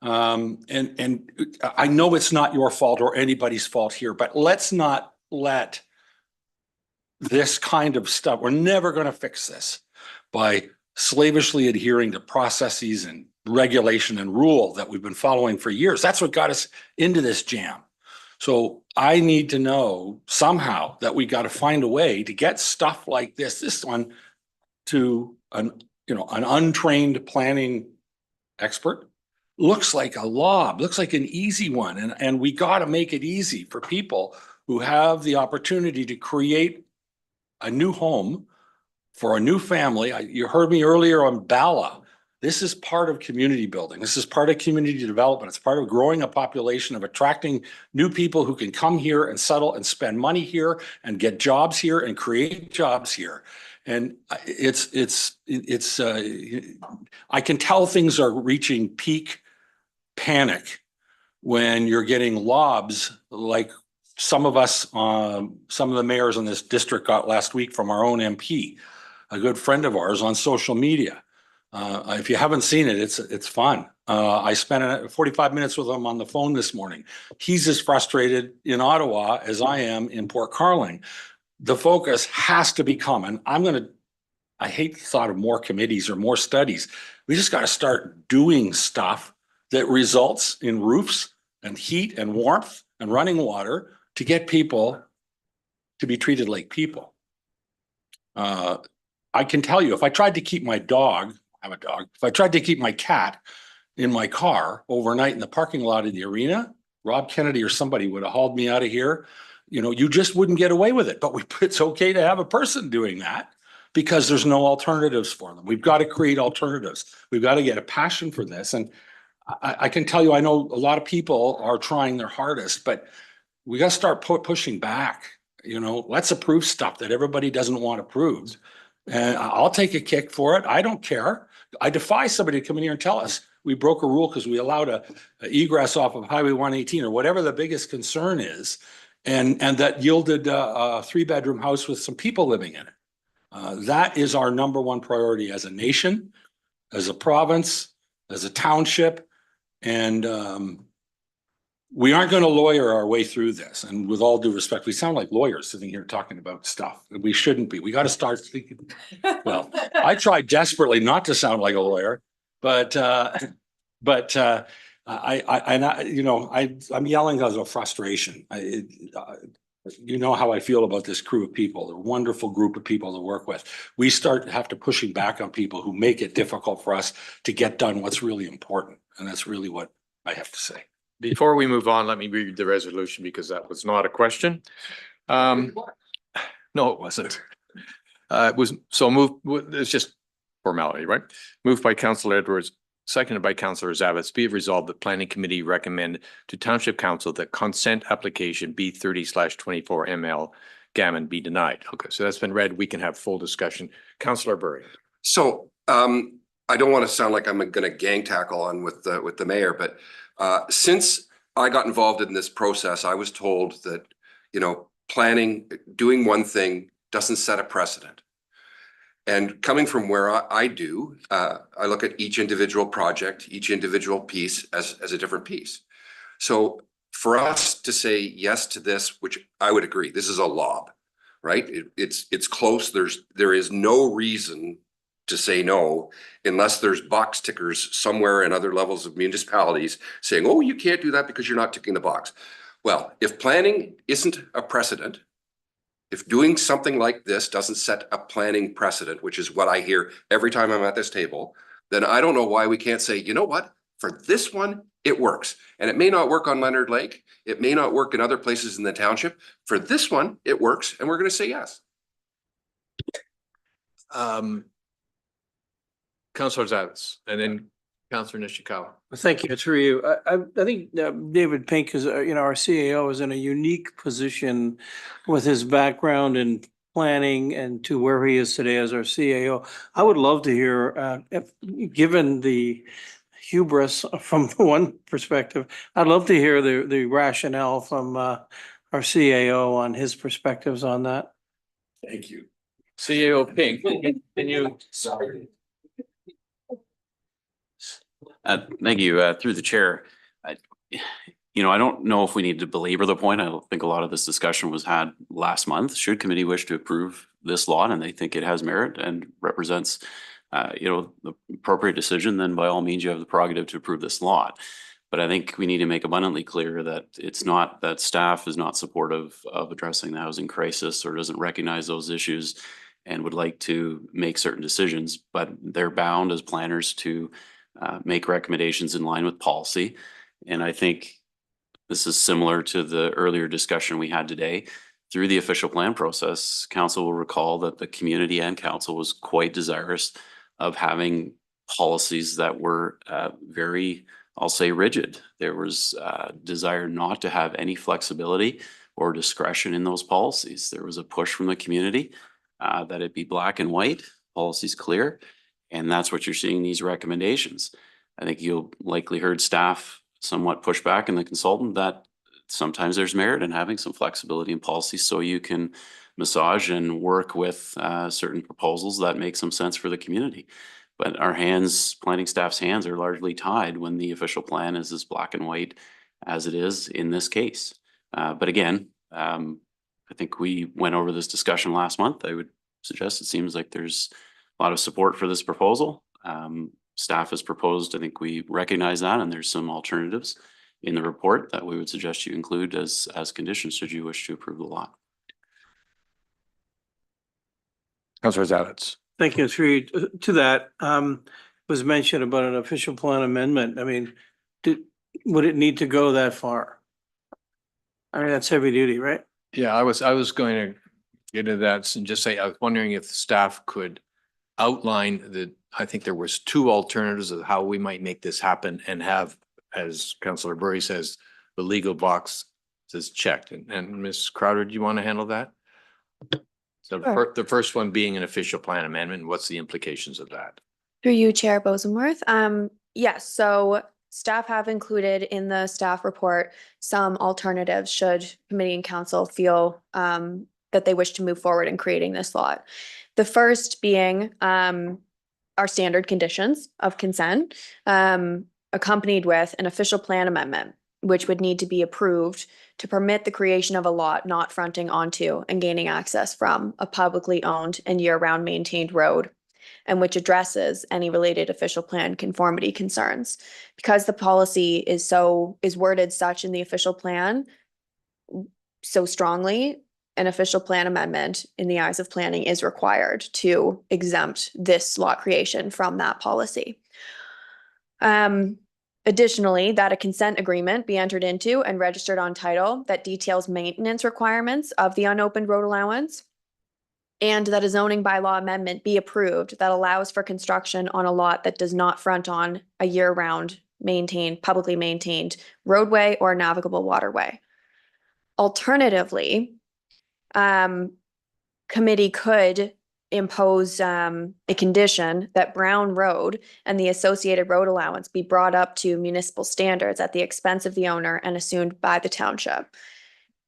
And I know it's not your fault or anybody's fault here, but let's not let this kind of stuff, we're never going to fix this by slavishly adhering to processes and regulation and rule that we've been following for years. That's what got us into this jam. So I need to know somehow that we got to find a way to get stuff like this one to an untrained planning expert. Looks like a lob, looks like an easy one. And we got to make it easy for people who have the opportunity to create a new home for a new family. You heard me earlier on Bala. This is part of community building. This is part of community development. It's part of growing a population, of attracting new people who can come here and settle and spend money here and get jobs here and create jobs here. And I can tell things are reaching peak panic when you're getting lobs like some of the mayors in this district got last week from our own MP, a good friend of ours, on social media. If you haven't seen it, it's fun. I spent 45 minutes with him on the phone this morning. He's as frustrated in Ottawa as I am in Port Carling. The focus has to become, and I hate the thought of more committees or more studies. We just got to start doing stuff that results in roofs and heat and warmth and running water to get people to be treated like people. I can tell you, if I tried to keep my dog, I have a dog, if I tried to keep my cat in my car overnight in the parking lot of the arena, Rob Kennedy or somebody would have hauled me out of here. You just wouldn't get away with it. But it's okay to have a person doing that because there's no alternatives for them. We've got to create alternatives. We've got to get a passion for this. And I can tell you, I know a lot of people are trying their hardest, but we got to start pushing back. Let's approve stuff that everybody doesn't want approved. And I'll take a kick for it. I don't care. I defy somebody to come in here and tell us we broke a rule because we allowed a egress off of Highway 118 or whatever the biggest concern is. And that yielded a 3-bedroom house with some people living in it. That is our number one priority as a nation, as a province, as a township. And we aren't going to lawyer our way through this. And with all due respect, we sound like lawyers sitting here talking about stuff. We shouldn't be. We got to start thinking. Well, I tried desperately not to sound like a lawyer, but I'm yelling because of frustration. You know how I feel about this crew of people. They're a wonderful group of people to work with. We have to pushing back on people who make it difficult for us to get done what's really important. And that's really what I have to say. Before we move on, let me read the resolution because that was not a question. No, it wasn't. It was it's just formality, right? Moved by Councillor Edwards, seconded by Councillor Zavitz. Be it resolved, the Planning Committee recommend to Township Council that consent application B30/24 ML Gammon be denied. Okay, so that's been read. We can have full discussion. Councillor Burry. So I don't want to sound like I'm going to gang tackle on with the mayor, but since I got involved in this process, I was told that, planning, doing one thing doesn't set a precedent. And coming from where I do, I look at each individual project, each individual piece as a different piece. So for us to say yes to this, which I would agree, this is a lob. right? It's close. There is no reason to say no unless there's box tickers somewhere in other levels of municipalities saying, oh, you can't do that because you're not ticking the box. Well, if planning isn't a precedent, if doing something like this doesn't set a planning precedent, which is what I hear every time I'm at this table, then I don't know why we can't say, you know what, for this one, it works. And it may not work on Leonard Lake. It may not work in other places in the township. For this one, it works. And we're going to say yes. Councillor Zavis, and then Councillor Nishikawa. Thank you, through you. I think David Pink is, our CAO is in a unique position with his background in planning and to where he is today as our CAO. I would love to hear, given the hubris from one perspective, I'd love to hear the rationale from our CAO on his perspectives on that. Thank you. CAO Pink, can you? Sorry. Thank you, through the chair. I don't know if we need to belabor the point. I don't think a lot of this discussion was had last month. Should committee wish to approve this lot and they think it has merit and represents, the appropriate decision, then by all means, you have the prerogative to approve this lot. But I think we need to make abundantly clear that it's not that staff is not supportive of addressing the housing crisis or doesn't recognize those issues and would like to make certain decisions, but they're bound as planners to make recommendations in line with policy. And I think this is similar to the earlier discussion we had today. Through the official plan process, council will recall that the community and council was quite desirous of having policies that were very, I'll say, rigid. There was desire not to have any flexibility or discretion in those policies. There was a push from the community that it be black and white, policies clear. And that's what you're seeing in these recommendations. I think you'll likely heard staff somewhat push back in the consultant that sometimes there's merit in having some flexibility in policy so you can massage and work with certain proposals that make some sense for the community. But our hands, planning staff's hands are largely tied when the official plan is as black and white as it is in this case. But again, I think we went over this discussion last month. I would suggest it seems like there's a lot of support for this proposal. Staff has proposed, I think we recognize that, and there's some alternatives in the report that we would suggest you include as conditions should you wish to approve the lot. Councillor Zavis. Thank you. To that, was mentioned about an official plan amendment. I mean, would it need to go that far? I mean, that's heavy duty, right? Yeah, I was going to get into that and just say, I was wondering if staff could outline I think there was two alternatives of how we might make this happen and have, as Councillor Burry says, the legal box is checked. And Ms. Crowder, do you want to handle that? So Sure. the first one being an official plan amendment, what's the implications of that? Through you, Chair Bosomworth. Yes, so staff have included in the staff report some alternatives should committee and council feel that they wish to move forward in creating this lot. The first being our standard conditions of consent, accompanied with an official plan amendment, which would need to be approved to permit the creation of a lot not fronting onto and gaining access from a publicly owned and year-round maintained road, and which addresses any related official plan conformity concerns. Because the policy is worded such in the official plan so strongly, an official plan amendment in the eyes of planning is required to exempt this lot creation from that policy. Additionally, that a consent agreement be entered into and registered on title that details maintenance requirements of the unopened road allowance, and that a zoning bylaw amendment be approved that allows for construction on a lot that does not front on a year-round publicly maintained roadway or navigable waterway. Alternatively, committee could impose a condition that Brown Road and the associated road allowance be brought up to municipal standards at the expense of the owner and assumed by the township.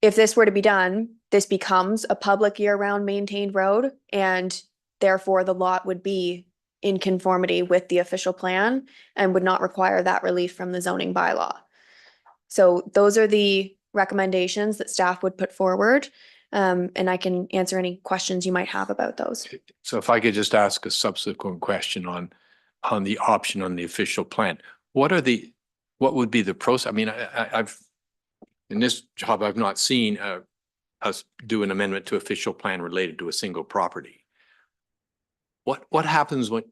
If this were to be done, this becomes a public year-round maintained road, and therefore the lot would be in conformity with the official plan and would not require that relief from the zoning bylaw. So those are the recommendations that staff would put forward. And I can answer any questions you might have about those. So if I could just ask a subsequent question on the option on the official plan, what would be the process? I mean, I've, in this job, I've not seen us do an amendment to official plan related to a single property. What happens when,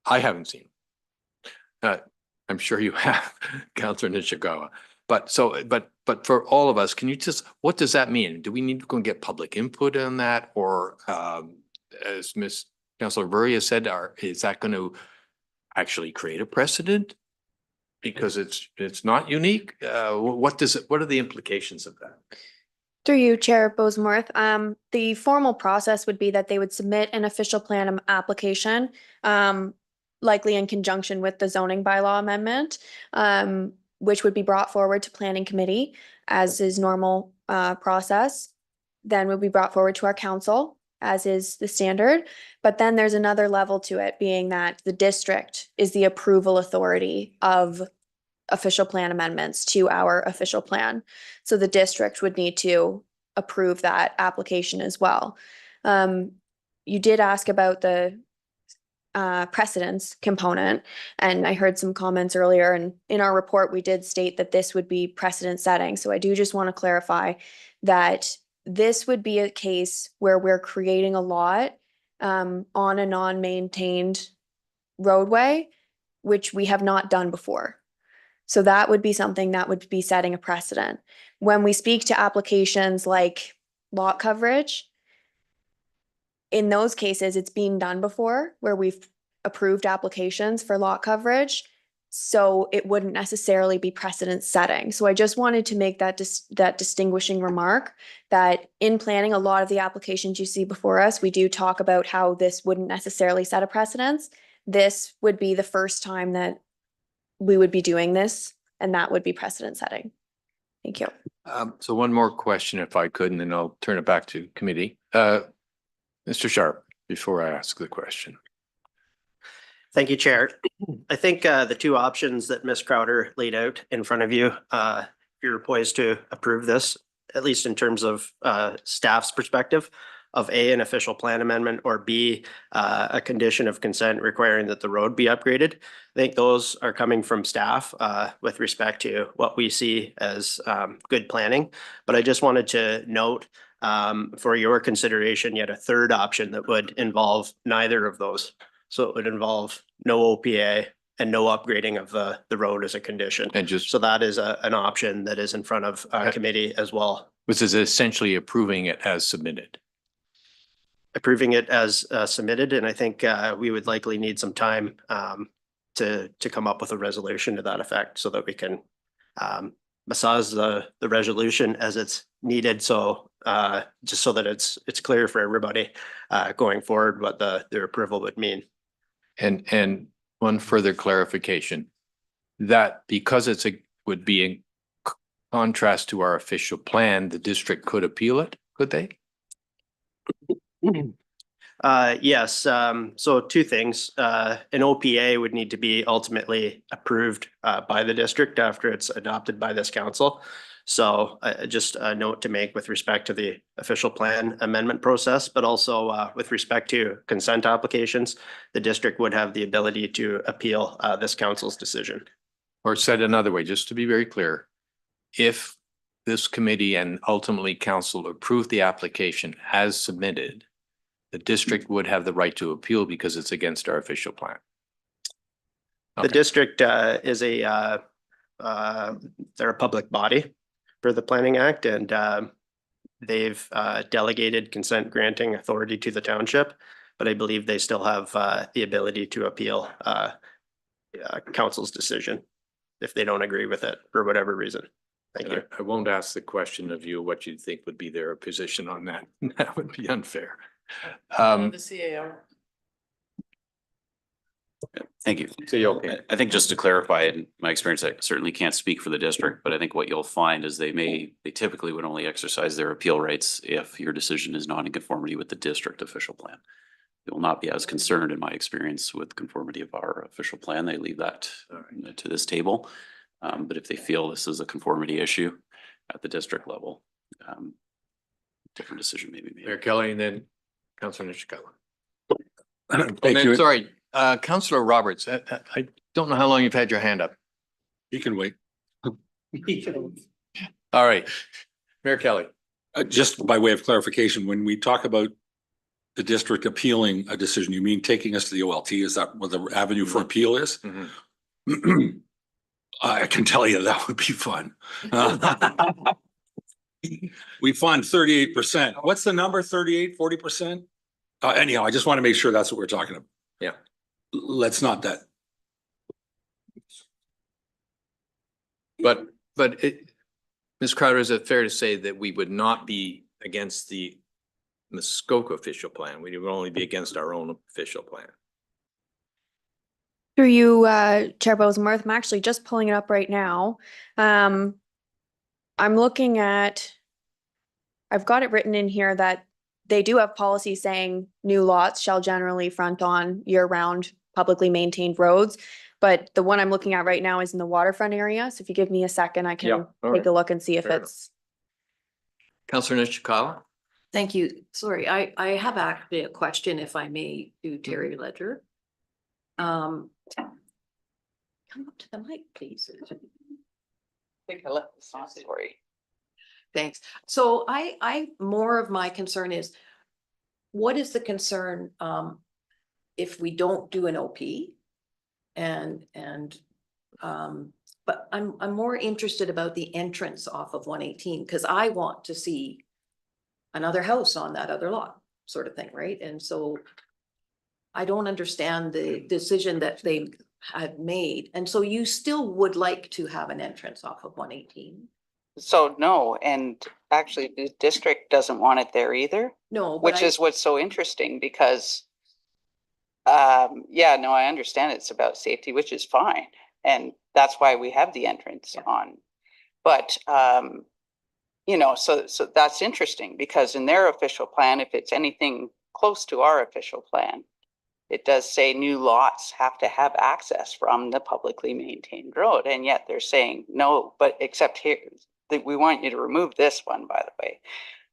I haven't seen. I'm sure you have, Councillor Nishikawa. But for all of us, can you just, what does that mean? Do we need to go and get public input on that? Or as Councillor Burry has said, is that going to actually create a precedent? Because it's not unique? What are the implications of that? Through you, Chair Bosomworth, the formal process would be that they would submit an official plan application, likely in conjunction with the zoning bylaw amendment, which would be brought forward to Planning Committee as is normal process. Then would be brought forward to our council as is the standard. But then there's another level to it, being that the district is the approval authority of official plan amendments to our official plan. So the district would need to approve that application as well. You did ask about the precedence component, and I heard some comments earlier, and in our report we did state that this would be precedent setting. So I do just want to clarify that this would be a case where we're creating a lot on a non-maintained roadway, which we have not done before. So that would be something that would be setting a precedent. When we speak to applications like lot coverage, in those cases, it's been done before where we've approved applications for lot coverage. So it wouldn't necessarily be precedent setting. So I just wanted to make that distinguishing remark that in planning, a lot of the applications you see before us, we do talk about how this wouldn't necessarily set a precedence. This would be the first time that we would be doing this, and that would be precedent setting. Thank you. So one more question, if I could, and then I'll turn it back to committee. Mr. Sharp, before I ask the question. Thank you, Chair. I think the two options that Ms. Crowder laid out in front of you, you're poised to approve this, at least in terms of staff's perspective of A, an official plan amendment, or B, a condition of consent requiring that the road be upgraded. I think those are coming from staff with respect to what we see as good planning. But I just wanted to note for your consideration yet a third option that would involve neither of those. So it would involve no OPA and no upgrading of the road as a condition. And just so that is an option that is in front of committee as well. Which is essentially approving it as submitted. Approving it as submitted, and I think we would likely need some time to come up with a resolution to that effect so that we can massage the resolution as it's needed. So just so that it's clear for everybody going forward what their approval would mean. And one further clarification, that because would be in contrast to our official plan, the district could appeal it, could they? Yes. So two things. An OPA would need to be ultimately approved by the district after it's adopted by this council. So just a note to make with respect to the official plan amendment process, but also with respect to consent applications, the district would have the ability to appeal this council's decision. Or said another way, just to be very clear, if this committee and ultimately council approve the application as submitted, the district would have the right to appeal because it's against our official plan. Okay. The district is they're a public body for the Planning Act, and they've delegated consent granting authority to the township, but I believe they still have the ability to appeal council's decision if they don't agree with it for whatever reason. Thank you. I won't ask the question of you what you think would be their position on that. That would be unfair. The CAO. Thank you. So you okay? I think just to clarify, in my experience, I certainly can't speak for the district, but I think what you'll find is they typically would only exercise their appeal rights if your decision is not in conformity with the district official plan. They will not be as concerned, in my experience, with conformity of our official plan. They leave that to this table. But if they feel this is a conformity issue at the district level, different decision may be made. Mayor Kelly and then Councillor Nishikawa. Thank you. Sorry, Councillor Roberts, I don't know how long you've had your hand up. You can wait. All right, Mayor Kelly. Just by way of clarification, when we talk about the district appealing a decision, you mean taking us to the OLT? Is that what the avenue for appeal is? I can tell you that would be fun. We fund 38%. What's the number? 38, 40%? Anyhow, I just want to make sure that's what we're talking about. Yeah. Let's not that. But Ms. Crowder, is it fair to say that we would not be against the Muskoka official plan? We would only be against our own official plan. Through you, Chair Bosomworth, I'm actually just pulling it up right now. I'm looking at, I've got it written in here that they do have policy saying new lots shall generally front on year-round publicly maintained roads. But the one I'm looking at right now is in the waterfront area. So if you give me a second, I can take a look and see if it's. Councillor Nishikawa. Thank you. Sorry, I have actually a question, if I may, to Terry Ledger. Come up to the mic, please. I think I left this on, sorry. Thanks. So more of my concern is, what is the concern if we don't do an OP? But I'm more interested about the entrance off of 118, because I want to see another house on that other lot, sort of thing, right? And so I don't understand the decision that they had made. And so you still would like to have an entrance off of 118? So no, and actually the district doesn't want it there either. No, but which is what's so interesting, because yeah, no, I understand it's about safety, which is fine. And that's why we have the entrance on. But you know, so that's interesting, because in their official plan, if it's anything close to our official plan, it does say new lots have to have access from the publicly maintained road. And yet they're saying no, but except here, that we want you to remove this one, by the way.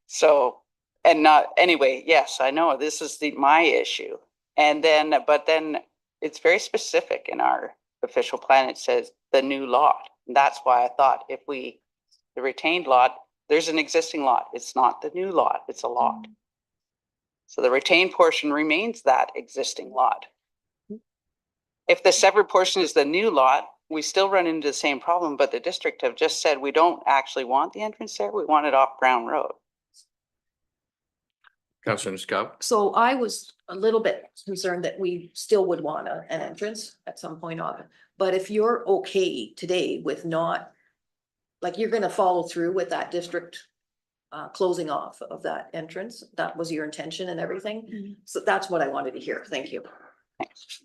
So, and not, anyway, yes, I know this is my issue. And then, but then it's very specific in our official plan. It says the new lot. And that's why I thought if the retained lot, there's an existing lot. It's not the new lot, it's a lot. So the retained portion remains that existing lot. If the severed portion is the new lot, we still run into the same problem, but the district have just said we don't actually want the entrance there. We want it off Brown Road. Councillor Nishikawa. So I was a little bit concerned that we still would want an entrance at some point on it. But if you're okay today with not, like, you're gonna follow through with that district closing off of that entrance, that was your intention and everything. So that's what I wanted to hear. Thank you. Thanks.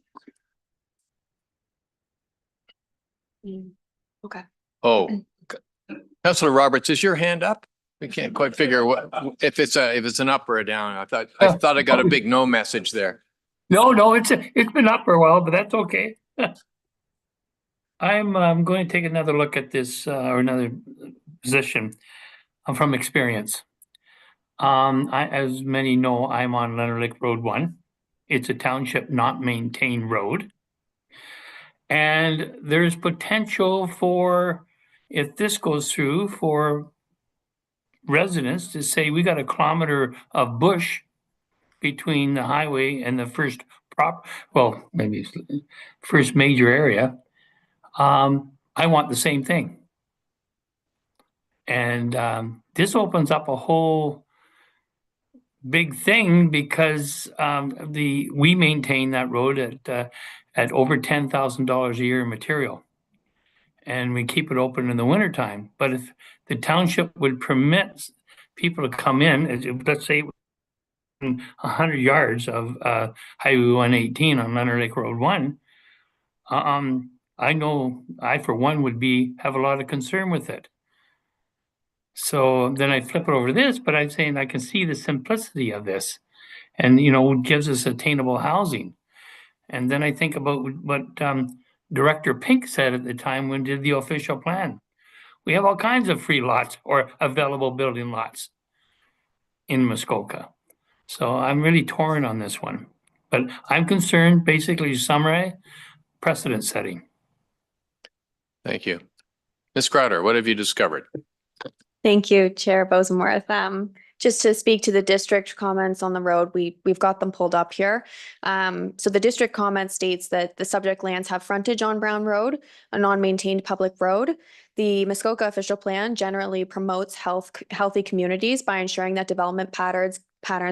Okay. Oh, Councillor Roberts, is your hand up? We can't quite figure what if it's an up or a down. I thought I got a big no message there. No, it's been up for a while, but that's okay. I'm going to take another look at this or another position from experience. As many know, I'm on Leonard Lake Road 1. It's a township not maintained road. And there's potential for, if this goes through, for residents to say, we got a kilometer of bush between the highway and the first maybe first major area. I want the same thing. And this opens up a whole big thing, because we maintain that road at over $10,000 a year in material. And we keep it open in the wintertime. But if the township would permit people to come in, let's say 100 yards of Highway 118 on Leonard Lake Road 1, I know I, for one, have a lot of concern with it. So then I flip it over to this, but I'm saying I can see the simplicity of this, and it gives us attainable housing. And then I think about what Director Pink said at the time when did the official plan. We have all kinds of free lots or available building lots. in Muskoka. So I'm really torn on this one, but I'm concerned, basically, summary, precedent setting. Thank you. Ms. Crowder, what have you discovered? Thank you, Chair Bosomworth. Just to speak to the district comments on the road, we've got them pulled up here. So the district comment states that the subject lands have frontage on Brown Road, a non-maintained public road. The Muskoka official plan generally promotes healthy communities by ensuring that development patterns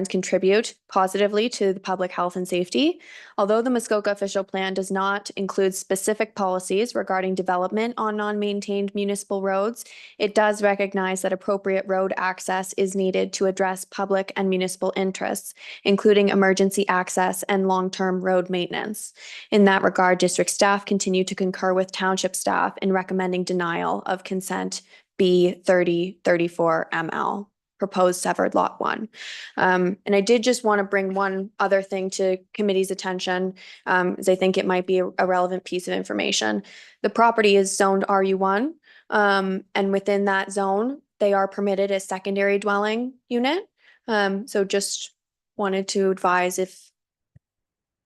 contribute positively to the public health and safety. Although the Muskoka official plan does not include specific policies regarding development on non-maintained municipal roads, it does recognize that appropriate road access is needed to address public and municipal interests, including emergency access and long-term road maintenance. In that regard, district staff continue to concur with township staff in recommending denial of consent B 3034 ML. Proposed severed lot 1. And I did just want to bring one other thing to committee's attention, as I think it might be a relevant piece of information. The property is zoned RU1, and within that zone, they are permitted as secondary dwelling unit. So just wanted to advise if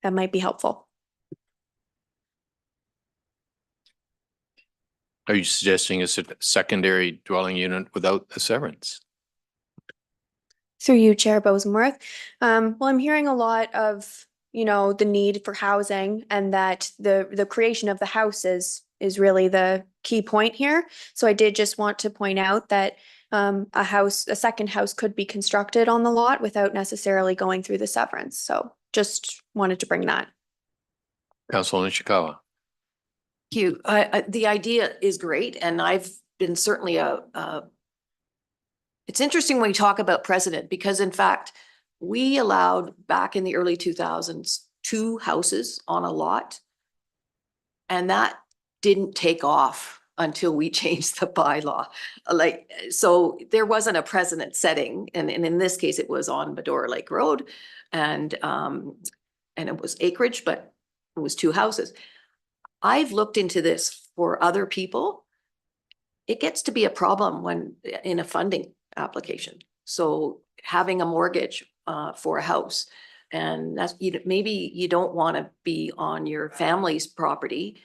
that might be helpful. Are you suggesting a secondary dwelling unit without a severance? Through you, Chair Bosomworth. Well, I'm hearing a lot of, the need for housing, and that the creation of the house is really the key point here. So I did just want to point out that a second house could be constructed on the lot without necessarily going through the severance. So just wanted to bring that. Councilor Nishikawa. Thank you. The idea is great, and I've been certainly it's interesting when we talk about precedent, because in fact, we allowed back in the early 2000s 2 houses on a lot, and that didn't take off until we changed the bylaw. So there wasn't a precedent setting, and in this case, it was on Medora Lake Road, and it was acreage, but it was 2 houses. I've looked into this for other people. It gets to be a problem when in a funding application. So having a mortgage for a house, and that's, maybe you don't want to be on your family's property,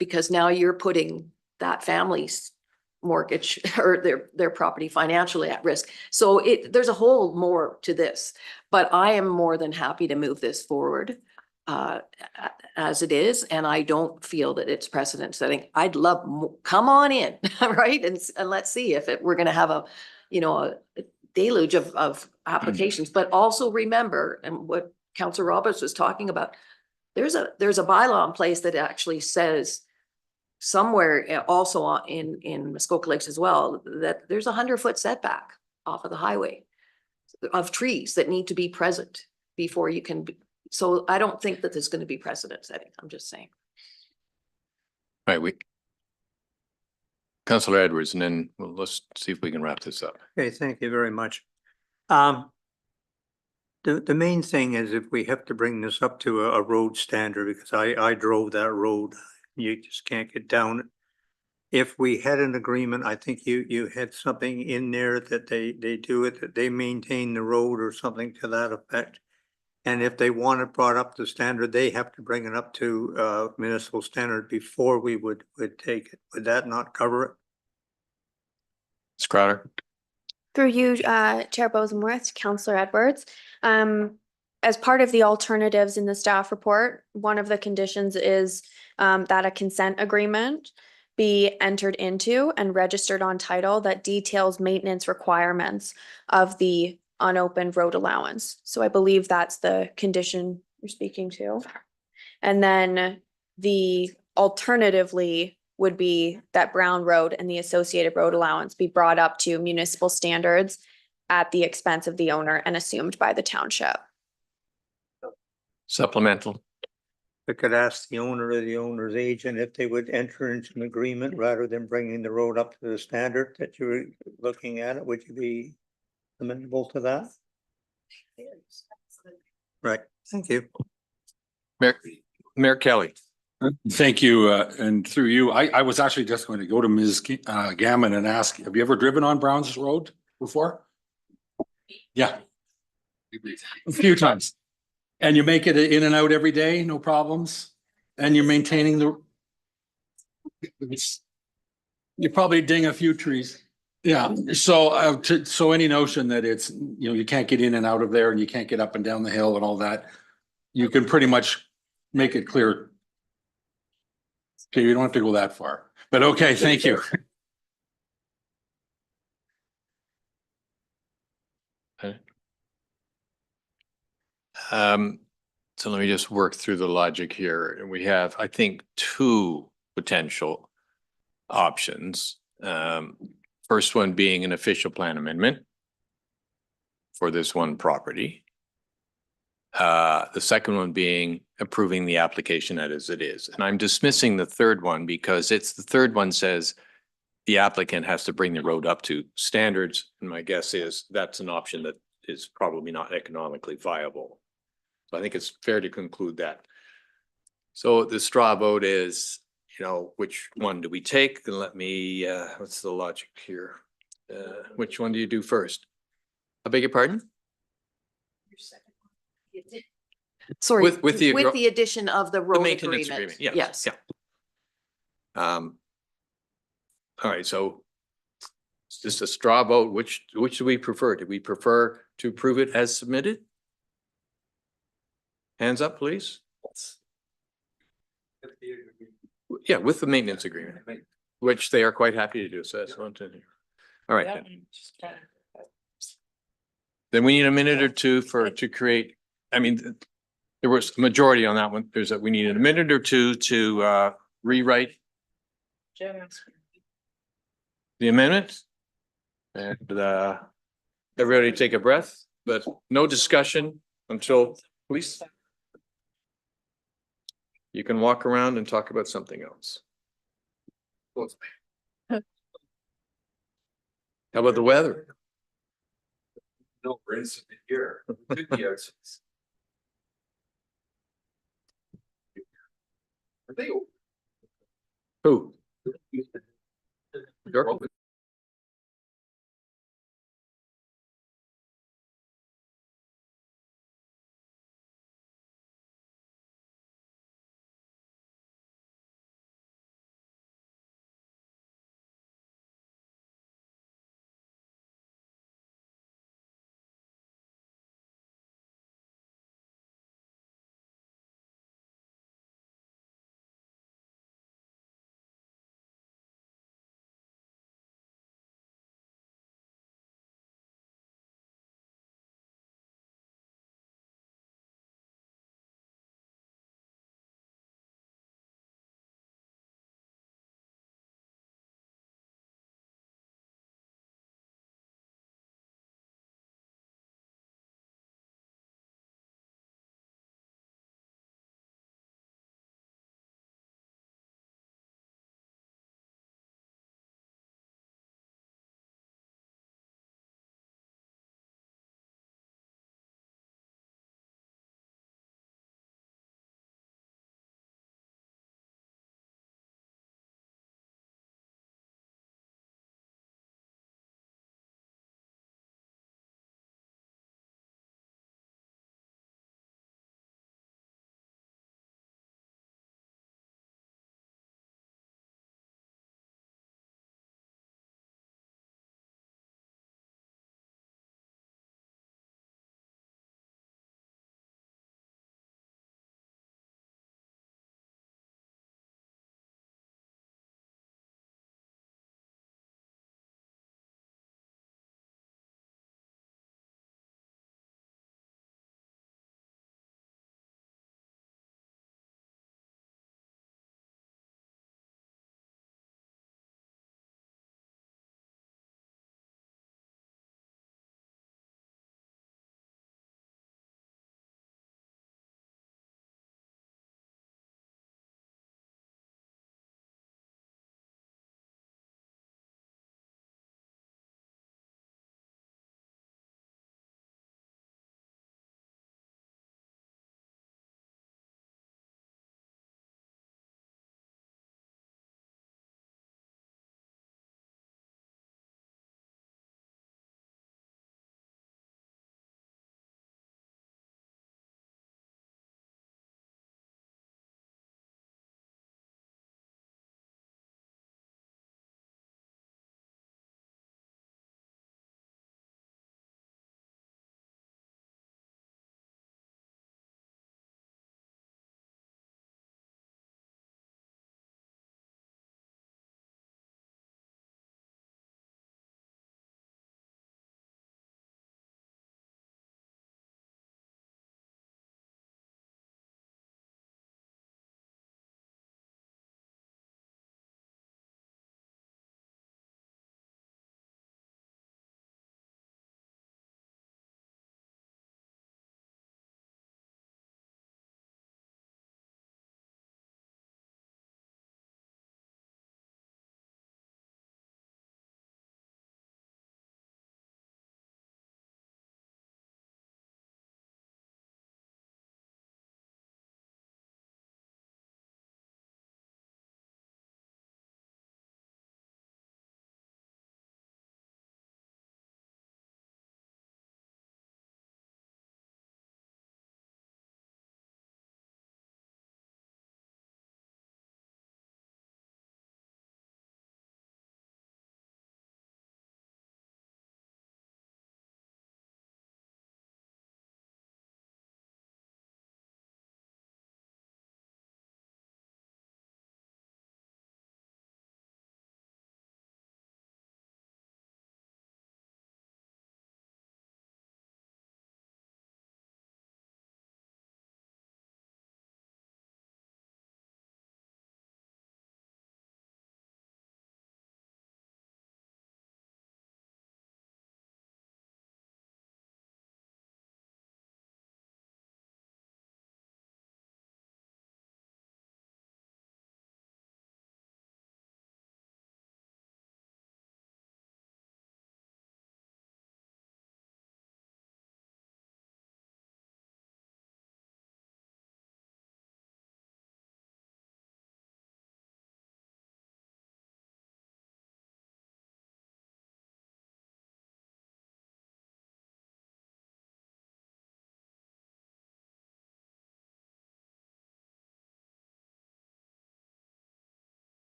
because now you're putting that family's mortgage or their property financially at risk. So there's a whole more to this, but I am more than happy to move this forward as it is, and I don't feel that it's precedent setting. I'd love come on in, right, and let's see if we're going to have a deluge of applications. But also remember, and what Councillor Roberts was talking about, there's a bylaw in place that actually says somewhere also in Muskoka Lakes as well, that there's a 100-foot setback off of the highway of trees that need to be present before you can. So I don't think that there's going to be precedent setting. I'm just saying. Right. Councillor Edwards, and then let's see if we can wrap this up. Okay, thank you very much. The main thing is, if we have to bring this up to a road standard, because I drove that road, you just can't get down it. If we had an agreement, I think you had something in there that they do it, that they maintain the road or something to that effect. And if they want it brought up to standard, they have to bring it up to municipal standard before we would take it. Would that not cover it? Ms. Crowder. Through you, Chair Bosomworth, Councillor Edwards. As part of the alternatives in the staff report, one of the conditions is that a consent agreement be entered into and registered on title that details maintenance requirements of the unopened road allowance. So I believe that's the condition you're speaking to. And then the alternatively would be that Brown Road and the associated road allowance be brought up to municipal standards at the expense of the owner and assumed by the township. Supplemental. I could ask the owner or the owner's agent if they would enter into an agreement rather than bringing the road up to the standard that you were looking at it. Would you be amenable to that? Right. Thank you. Mayor Kelly. Thank you. And through you, I was actually just going to go to Ms. Gammon and ask, have you ever driven on Browns Road before? Yeah. A few times. And you make it in and out every day, no problems? And you're maintaining the. You probably ding a few trees. Yeah, so so any notion that it's, you know, you can't get in and out of there and you can't get up and down the hill and all that, you can pretty much make it clear. Okay, you don't have to go that far, but okay, thank you. So let me just work through the logic here. And we have, I think, two potential options. First one being an official plan amendment for this one property. The second one being approving the application as it is. And I'm dismissing the third one because the third one says the applicant has to bring the road up to standards. And my guess is that's an option that is probably not economically viable. So I think it's fair to conclude that. So the straw vote is, you know, which one do we take? And let me, what's the logic here? Which one do you do first? I beg your pardon? Sorry, With the addition of the road maintenance agreement. agreement, Yes. yeah. All right, so it's just a straw vote. Which do we prefer? Do we prefer to approve it as submitted? Hands up, please. Yeah, with the maintenance agreement, which they are quite happy to do. So that's one thing. All right. Then we need a minute or two to create, I mean, there was a majority on that one. We needed a minute or two to rewrite the amendment. And everybody take a breath, but no discussion until, please. You can walk around and talk about something else. How about the weather? No race here. Who? York?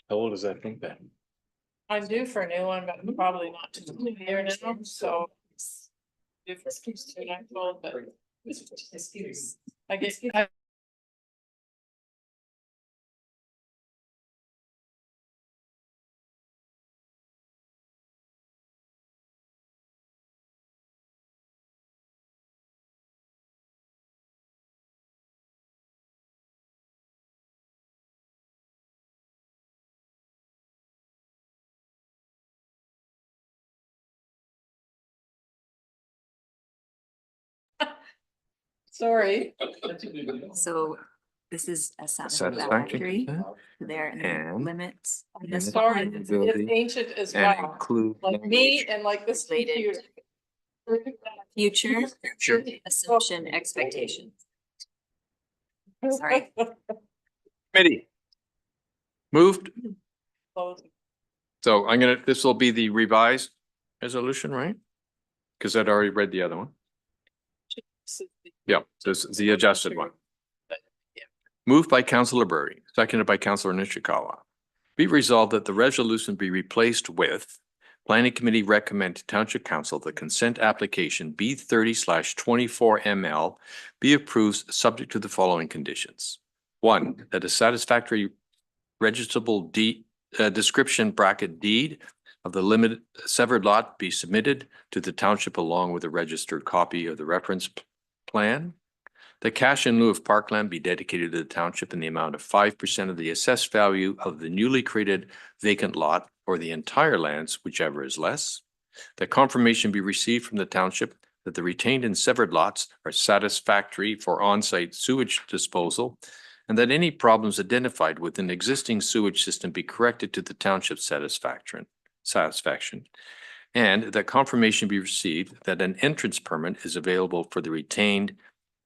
How old is that thing then? I'm due for a new one, but probably not till the new year now, so. Due for 2 years, but. I guess. Sorry. So this is a Satisfactory. There And- limits. Sorry, it's ancient as And well, include like me and like this computer. Future assumption expectations. Sorry. Committee. Moved. So I'm gonna, this will be the revised resolution, right? Because I'd already read the other one. Yeah, this is the adjusted one. Moved by Councillor Burry, seconded by Councillor Nishikawa. Be resolved that the resolution be replaced with Planning Committee recommend to Township Council the consent application B 30/24 ML be approved subject to the following conditions. 1, that a satisfactory registrable deed, description bracket deed of the limited severed lot be submitted to the township along with a registered copy of the reference plan. The cash in lieu of parkland be dedicated to the township in the amount of 5% of the assessed value of the newly created vacant lot or the entire lands, whichever is less. The confirmation be received from the township that the retained and severed lots are satisfactory for on-site sewage disposal, and that any problems identified with an existing sewage system be corrected to the township's satisfaction. And that confirmation be received that an entrance permit is available for the retained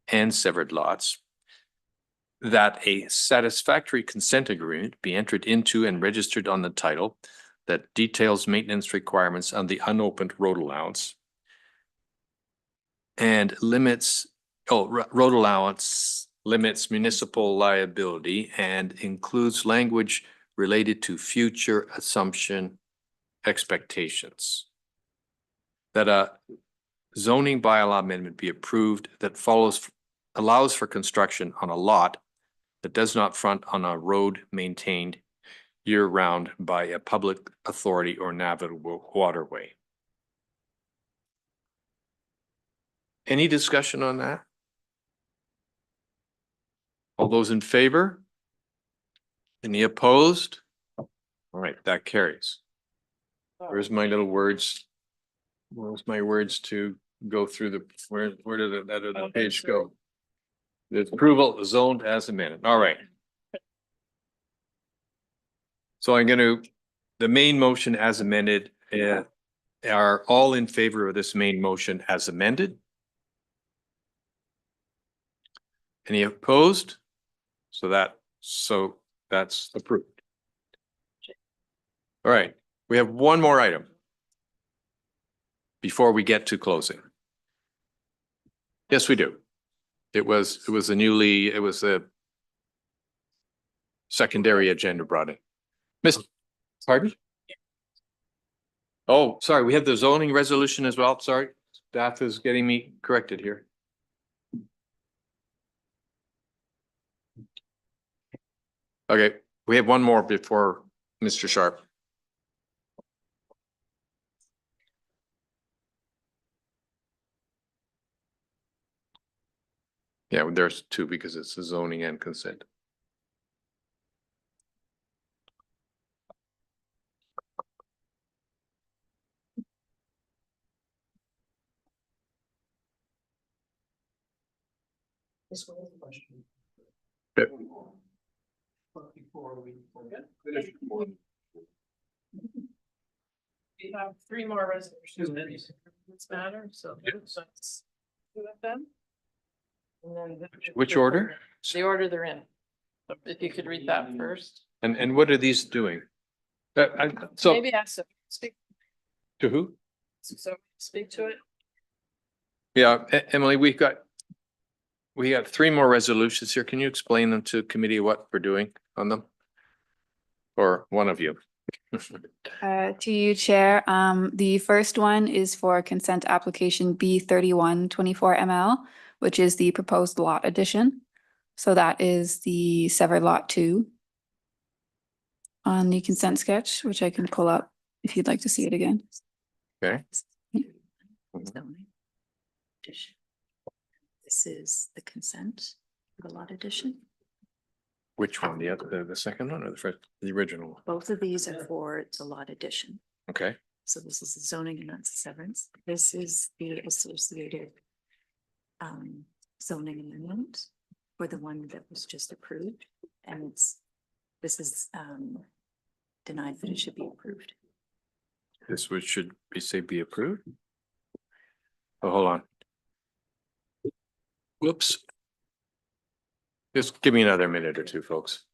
and severed lots, that a satisfactory consent agreement be entered into and registered on the title that details maintenance requirements on the unopened road allowance and limits, road allowance limits municipal liability and includes language related to future assumption expectations. That a zoning bylaw amendment be approved that allows for construction on a lot that does not front on a road maintained year-round by a public authority or navigable waterway. Any discussion on that? All those in favor? Any opposed? All right, that carries. Where's my little words? Where's my words to go through the, where did the page go? The approval zoned as amended. All right. So I'm gonna, the main motion as amended, are all in favor of this main motion as amended? Any opposed? So that's approved. All right, we have one more item before we get to closing. Yes, we do. It was a secondary agenda brought in. Pardon? Oh, sorry, we have the zoning resolution as well. Sorry, staff is getting me corrected here. Okay, we have one more before Mr. Sharp. Yeah, there's two because it's the zoning and consent. This one is a question. Okay. Before we finish. We have 3 more resolutions in this matter, so let's do that then. And then Which order? The order they're in. So if you could read that first. And what are these doing? So Maybe ask them, speak to who? so speak to it. Yeah, Emily, we got 3 more resolutions here. Can you explain them to committee what we're doing on them? or one of you? To you, Chair. The first one is for consent application B 3124 ML, which is the proposed lot addition. So that is the severed lot 2 on the consent sketch, which I can pull up if you'd like to see it again. Okay. Zoning. Addition. This is the consent for the lot addition. Which one? The second one or the first, the original one? Both of these are for the lot addition. Okay. So this is the zoning and that's the severance. This is the associated zoning amendment for the one that was just approved. And this is denied that it should be approved. This would should be approved. Oh, hold on. Whoops. Just give me another minute or two, folks.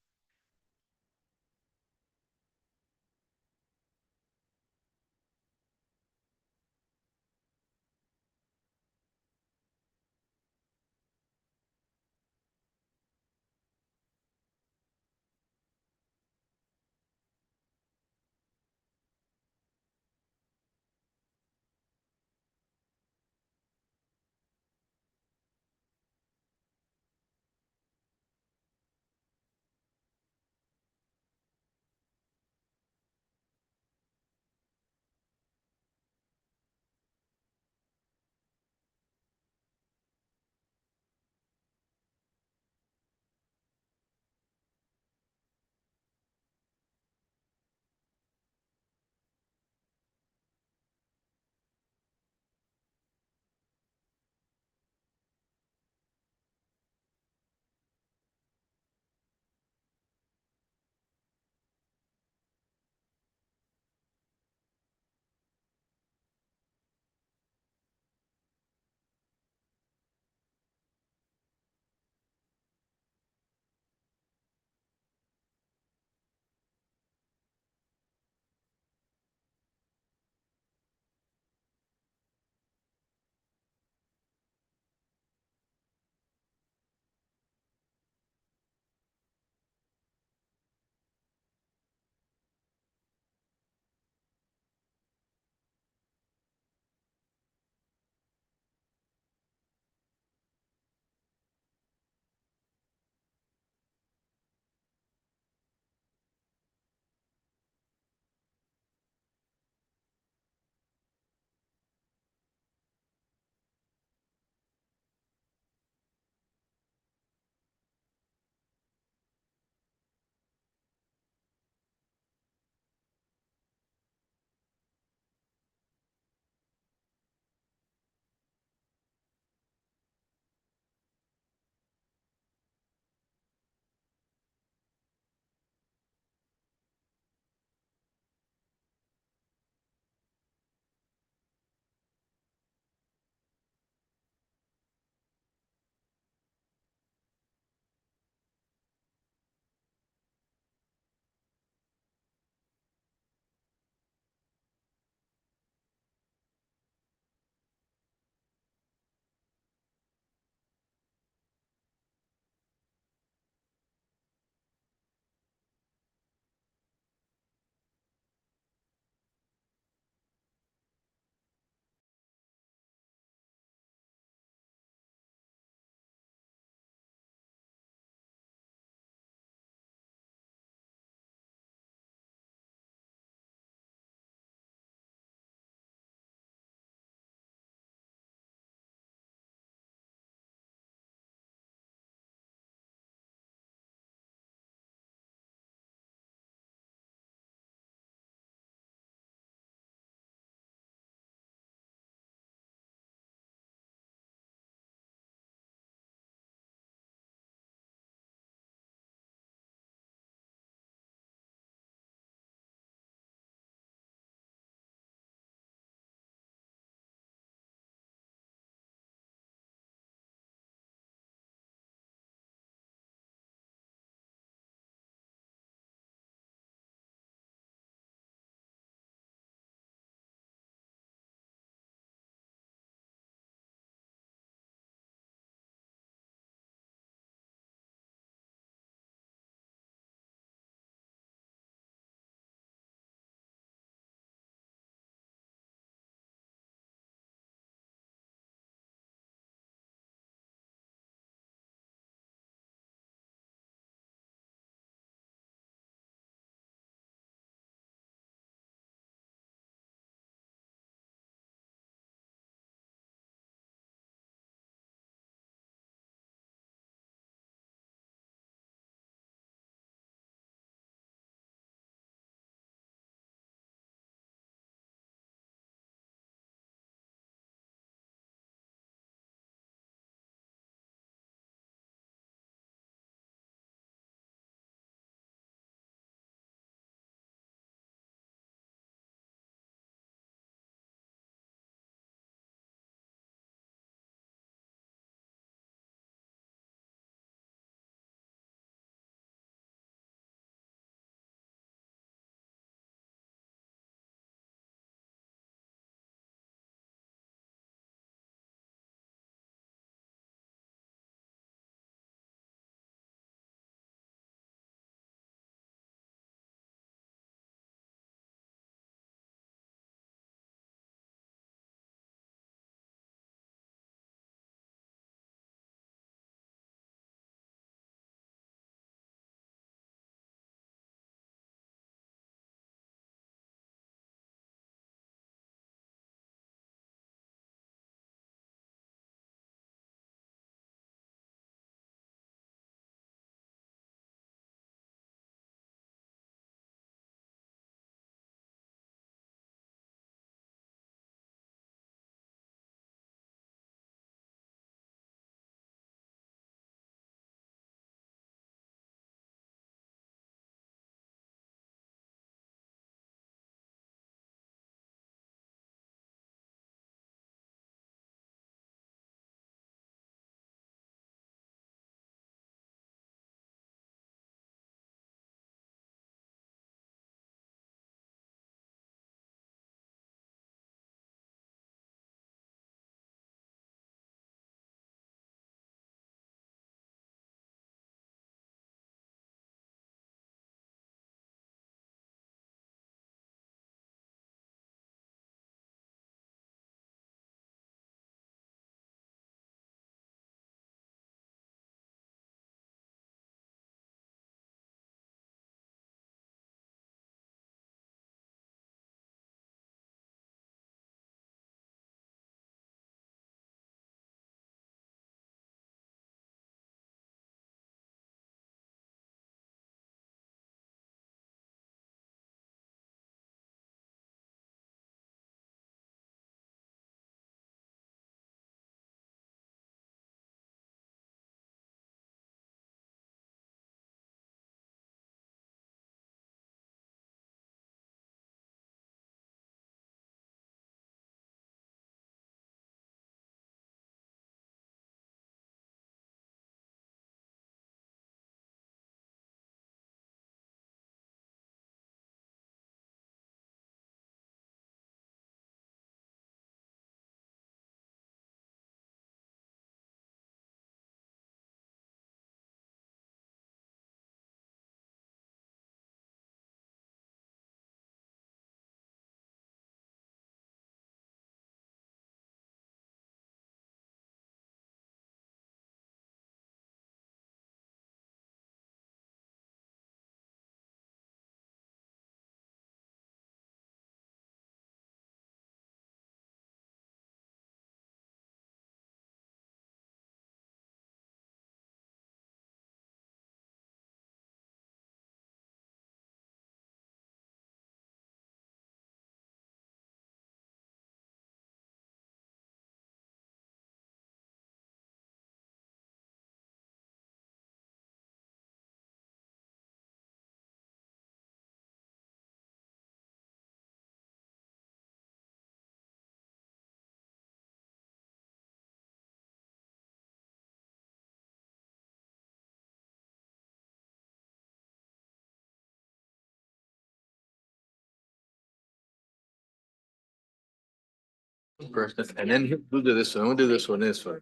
First, and then we'll do this one, we'll do this one, this one.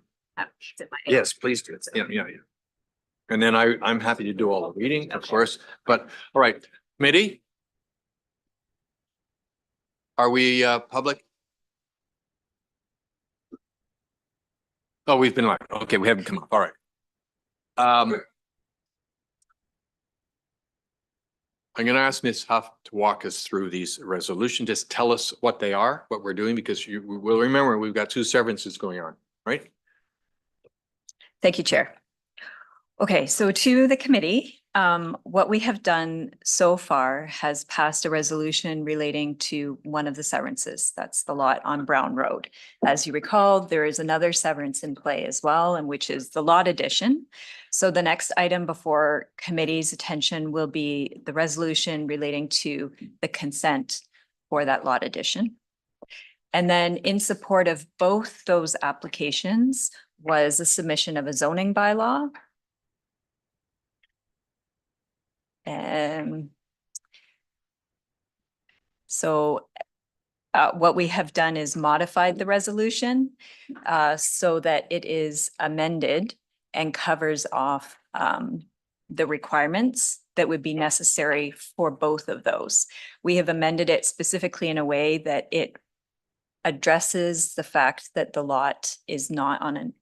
Yes, please do. Yeah, yeah, yeah. And then I'm happy to do all the reading, of course, but, all right, committee? Are we public? Oh, we've been live. Okay, we haven't come up. All right. I'm gonna ask Ms. Huff to walk us through these resolutions. Just tell us what they are, what we're doing, because you will remember we've got two severances going on, right? Thank you, Chair. Okay, so to the committee, what we have done so far has passed a resolution relating to one of the severances. That's the lot on Brown Road. As you recall, there is another severance in play as well, and which is the lot addition. So the next item before committee's attention will be the resolution relating to the consent for that lot addition. And then in support of both those applications was a submission of a zoning bylaw. So what we have done is modified the resolution so that it is amended and covers off the requirements that would be necessary for both of those. We have amended it specifically in a way that it addresses the fact that the lot is not on an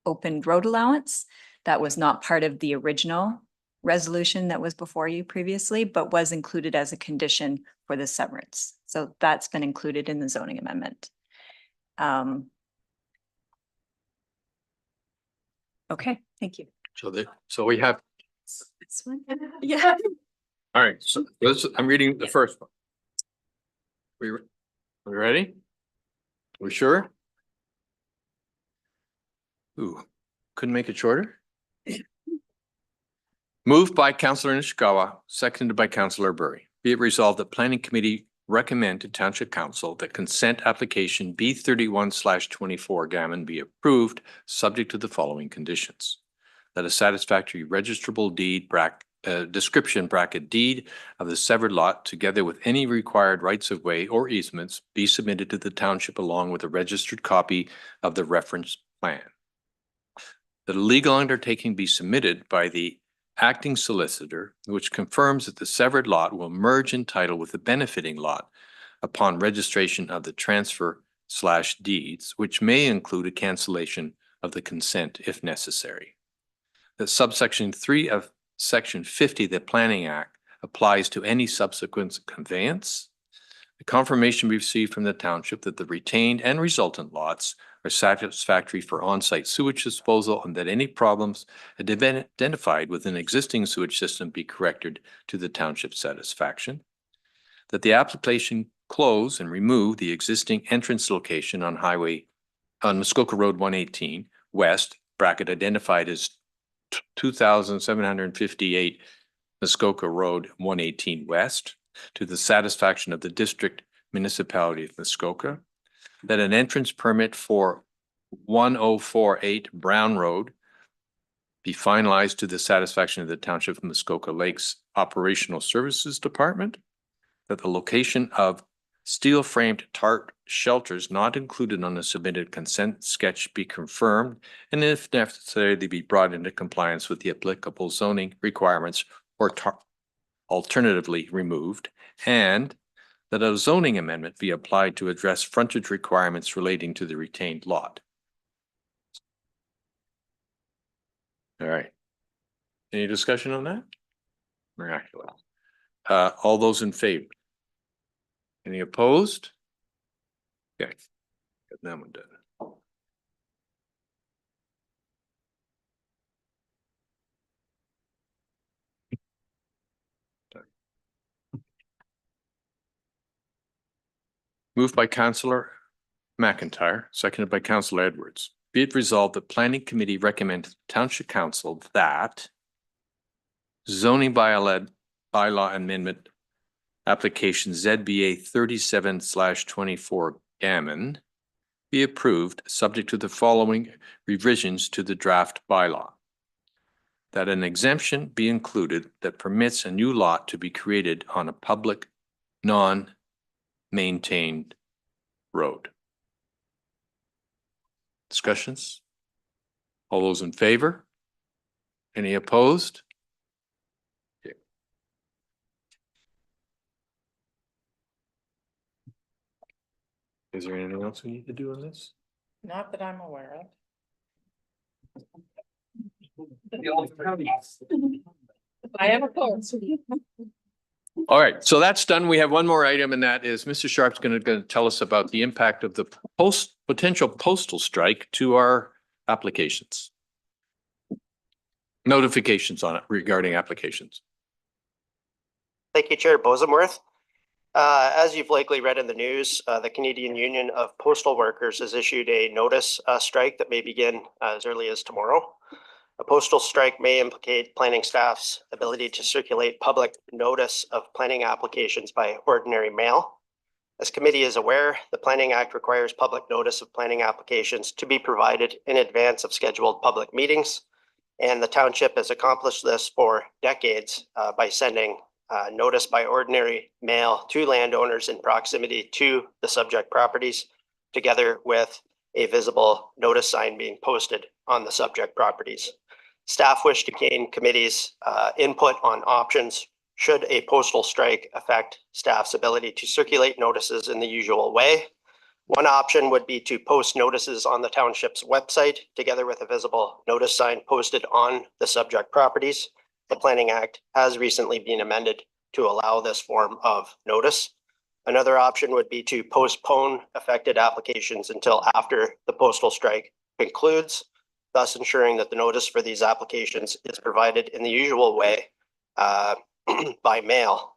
open road allowance. That was not part of the original resolution that was before you previously, but was included as a condition for the severance. So that's been included in the zoning amendment. Okay, thank you. So we have, This one? Yeah. all right, so I'm reading the first one. We ready? We sure? Ooh, couldn't make it shorter? Moved by Councillor Nishikawa, seconded by Councillor Burry. Be it resolved that Planning Committee recommend to Township Council that consent application B31/24 Gammon be approved, subject to the following conditions. That a satisfactory registrable deed description deed of the severed lot, together with any required rights of way or easements, be submitted to the township along with a registered copy of the reference plan. That a legal undertaking be submitted by the acting solicitor, which confirms that the severed lot will merge in title with the benefiting lot upon registration of the transfer/deeds, which may include a cancellation of the consent if necessary. That subsection 3 of Section 50 of the Planning Act applies to any subsequent conveyance. The confirmation received from the township that the retained and resultant lots are satisfactory for on-site sewage disposal, and that any problems identified with an existing sewage system be corrected to the township's satisfaction. That the application close and remove the existing entrance location on Muskoka Road 118 West, identified as 2,758 Muskoka Road 118 West, to the satisfaction of the district municipality of Muskoka. That an entrance permit for 1048 Brown Road be finalized to the satisfaction of the Township of Muskoka Lakes Operational Services Department. That the location of steel-framed tarp shelters not included on the submitted consent sketch be confirmed, and if necessary, they be brought into compliance with the applicable zoning requirements or alternatively removed, and that a zoning amendment be applied to address frontage requirements relating to the retained lot. All right. Any discussion on that? Miraculous. All those in favor? Any opposed? Okay, got that one done. Moved by Councillor McIntyre, seconded by Councillor Edwards. Be it resolved that Planning Committee recommend to the Township Council that zoning bylaw amendment application ZBA 37/24 Gammon be approved, subject to the following revisions to the draft bylaw. That an exemption be included that permits a new lot to be created on a public, non-maintained road. Discussions? All those in favor? Any opposed? Okay. Is there anything else we need to do on this? Not that I'm aware of. I have a post. All right, so that's done. We have one more item, and that is Mr. Sharp's going to tell us about the impact of the potential postal strike to our applications. Notifications on it regarding applications. Thank you, Chair Bosomworth. As you've likely read in the news, the Canadian Union of Postal Workers has issued a notice strike that may begin as early as tomorrow. A postal strike may implicate planning staff's ability to circulate public notice of planning applications by ordinary mail. As committee is aware, the Planning Act requires public notice of planning applications to be provided in advance of scheduled public meetings. And the township has accomplished this for decades by sending notice by ordinary mail to landowners in proximity to the subject properties, together with a visible notice sign being posted on the subject properties. Staff wish to gain committee's input on options should a postal strike affect staff's ability to circulate notices in the usual way. One option would be to post notices on the township's website, together with a visible notice sign posted on the subject properties. The Planning Act has recently been amended to allow this form of notice. Another option would be to postpone affected applications until after the postal strike concludes, thus ensuring that the notice for these applications is provided in the usual way by mail.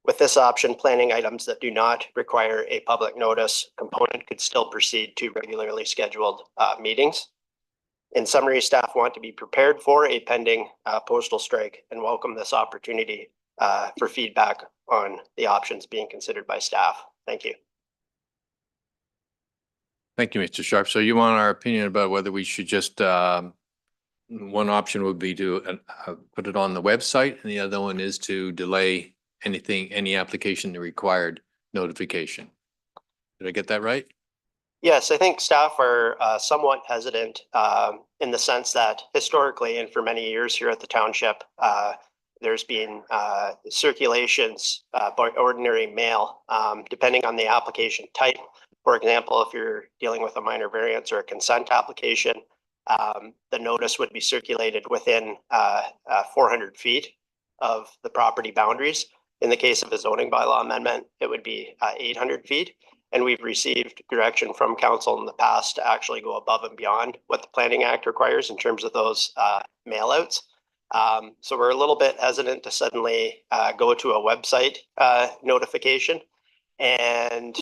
With this option, planning items that do not require a public notice component could still proceed to regularly scheduled meetings. In summary, staff want to be prepared for a pending postal strike and welcome this opportunity for feedback on the options being considered by staff. Thank you. Thank you, Mr. Sharp. So you want our opinion about whether we should just, one option would be to put it on the website, and the other one is to delay any application that required notification. Did I get that right? Yes, I think staff are somewhat hesitant in the sense that historically and for many years here at the township, there's been circulations by ordinary mail, depending on the application type. For example, if you're dealing with a minor variance or a consent application, the notice would be circulated within 400 feet of the property boundaries. In the case of a zoning bylaw amendment, it would be 800 feet. And we've received direction from council in the past to actually go above and beyond what the Planning Act requires in terms of those mail outs. So we're a little bit hesitant to suddenly go to a website notification. And,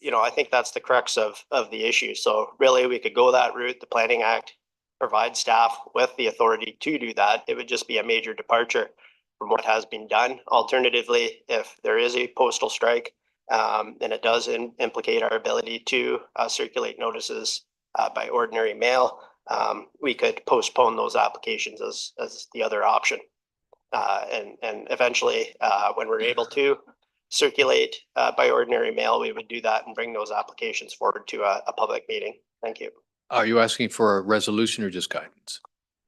you know, I think that's the crux of the issue. So really we could go that route. The Planning Act provides staff with the authority to do that. It would just be a major departure from what has been done. Alternatively, if there is a postal strike, and it does implicate our ability to circulate notices by ordinary mail, we could postpone those applications as the other option. And eventually, when we're able to circulate by ordinary mail, we would do that and bring those applications forward to a public meeting. Thank you. Are you asking for a resolution or just guidance?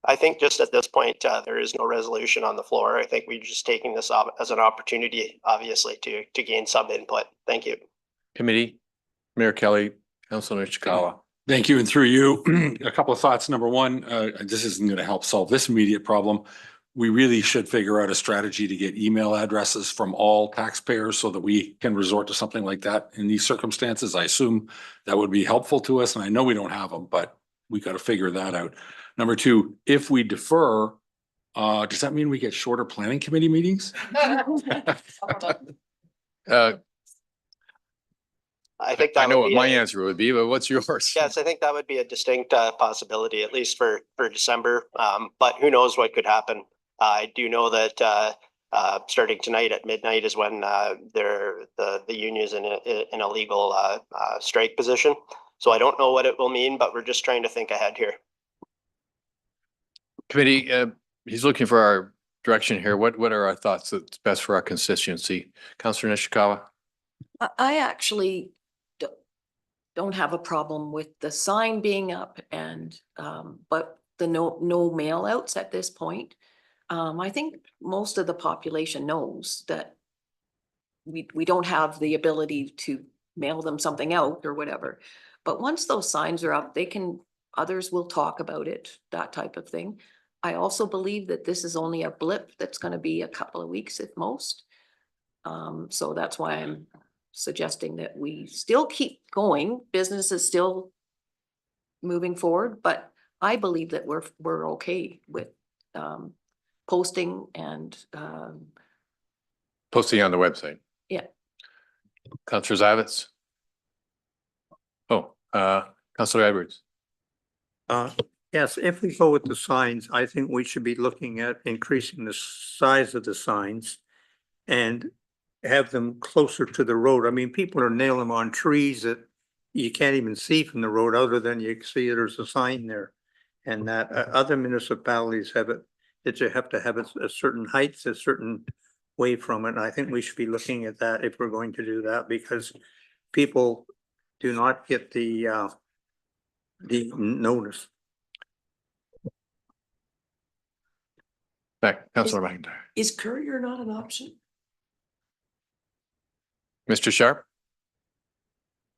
I think just at this point, there is no resolution on the floor. I think we're just taking this up as an opportunity, obviously, to gain some input. Thank you. Committee, Mayor Kelly, Councillor Nishikawa. Thank you. And through you, a couple of thoughts. Number one, this isn't going to help solve this immediate problem. We really should figure out a strategy to get email addresses from all taxpayers so that we can resort to something like that in these circumstances. I assume that would be helpful to us. And I know we don't have them, but we got to figure that out. Number two, if we defer, does that mean we get shorter planning committee meetings? I think I know what my answer would be, but what's yours? Yes, I think that would be a distinct possibility, at least for December. But who knows what could happen. I do know that starting tonight at midnight is when the union is in a legal strike position. So I don't know what it will mean, but we're just trying to think ahead here. Committee, he's looking for our direction here. What are our thoughts that's best for our constituency? Councillor Nishikawa. I actually don't have a problem with the sign being up and, but the no mail outs at this point. I think most of the population knows that we don't have the ability to mail them something out or whatever. But once those signs are up, others will talk about it, that type of thing. I also believe that this is only a blip that's gonna be a couple of weeks at most. So that's why I'm suggesting that we still keep going. Business is still moving forward, but I believe that we're okay with posting and Posting on the website. yeah. Councillor Zavitz. Oh, Councillor Edwards. Yes, if we go with the signs, I think we should be looking at increasing the size of the signs and have them closer to the road. I mean, people are nailing them on trees that you can't even see from the road other than you can see there's a sign there. And that other municipalities have it, that you have to have a certain height, a certain way from it. And I think we should be looking at that if we're going to do that, because people do not get the notice. Back, Councillor McIntyre. Is courier not an option? Mr. Sharp.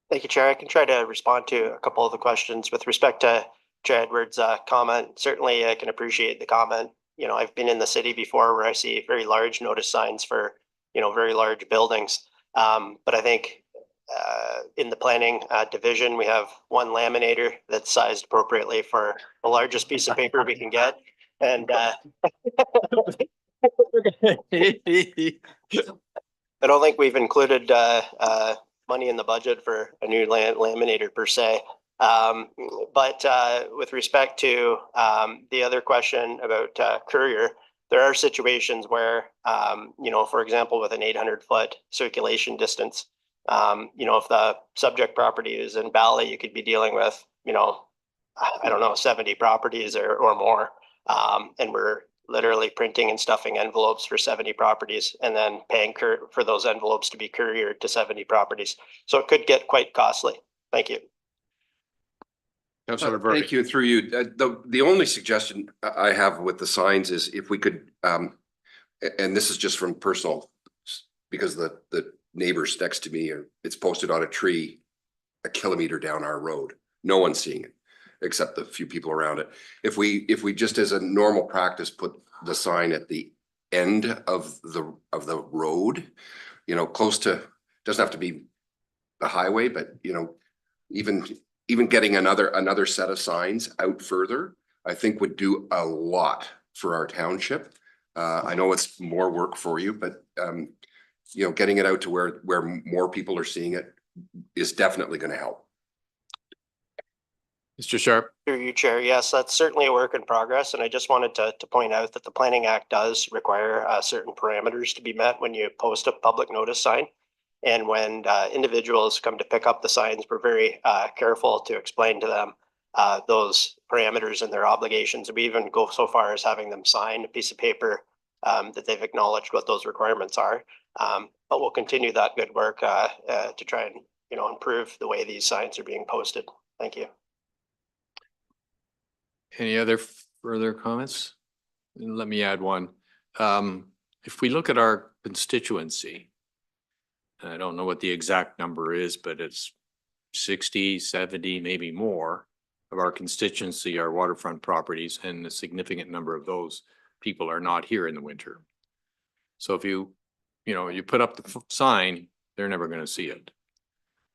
Thank you, Chair. I can try to respond to a couple of the questions with respect to Chair Edwards' comment. Certainly, I can appreciate the comment. You know, I've been in the city before where I see very large notice signs for, you know, very large buildings. But I think in the planning division, we have one laminator that's sized appropriately for the largest piece of paper we can get. And I don't think we've included money in the budget for a new laminator per se. But with respect to the other question about courier, there are situations where, you know, for example, with an 800-foot circulation distance, you know, if the subject property is in Bally, you could be dealing with, you know, I don't know, 70 properties or more. And we're literally printing and stuffing envelopes for 70 properties and then paying for those envelopes to be couriered to 70 properties. So it could get quite costly. Thank you. Councillor Burry. Thank you, through you. The only suggestion I have with the signs is if we could, and this is just from personal, because the neighbors next to me, it's posted on a tree a kilometer down our road. No one's seeing it except the few people around it. If we just as a normal practice put the sign at the end of the road, you know, close to, doesn't have to be the highway, but you know, even getting another set of signs out further, I think would do a lot for our township. I know it's more work for you, but you know, getting it out to where more people are seeing it is definitely going to help. Mr. Sharp. Through you, Chair. Yes, that's certainly a work in progress. And I just wanted to point out that the Planning Act does require certain parameters to be met when you post a public notice sign. And when individuals come to pick up the signs, we're very careful to explain to them those parameters and their obligations. We even go so far as having them sign a piece of paper that they've acknowledged what those requirements are. But we'll continue that good work to try and, you know, improve the way these signs are being posted. Thank you. Any other further comments? Let me add one. If we look at our constituency, I don't know what the exact number is, but it's 60, 70, maybe more of our constituency are waterfront properties, and a significant number of those people are not here in the winter. So if you put up the sign, they're never going to see it.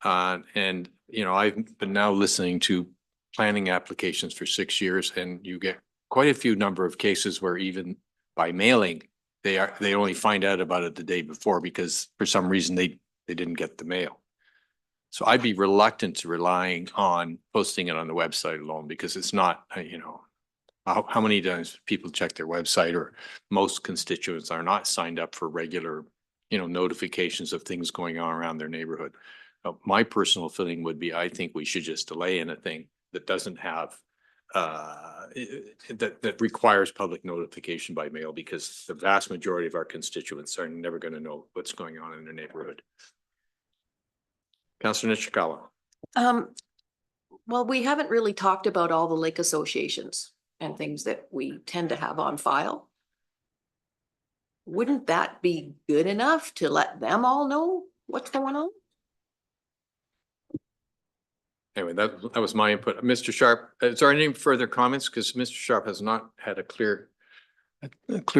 And, you know, I've been now listening to planning applications for 6 years, and you get quite a few number of cases where even by mailing, they only find out about it the day before because for some reason they didn't get the mail. So I'd be reluctant to relying on posting it on the website alone, because it's not, you know, how many times people check their website, or most constituents are not signed up for regular, you know, notifications of things going on around their neighborhood. My personal feeling would be, I think we should just delay anything that doesn't have that requires public notification by mail, because the vast majority of our constituents are never going to know what's going on in their neighborhood. Councillor Nishikawa. Well, we haven't really talked about all the lake associations and things that we tend to have on file. Wouldn't that be good enough to let them all know what's going on? Anyway, that was my input. Mr. Sharp, is there any further comments? Because Mr. Sharp has not had a clear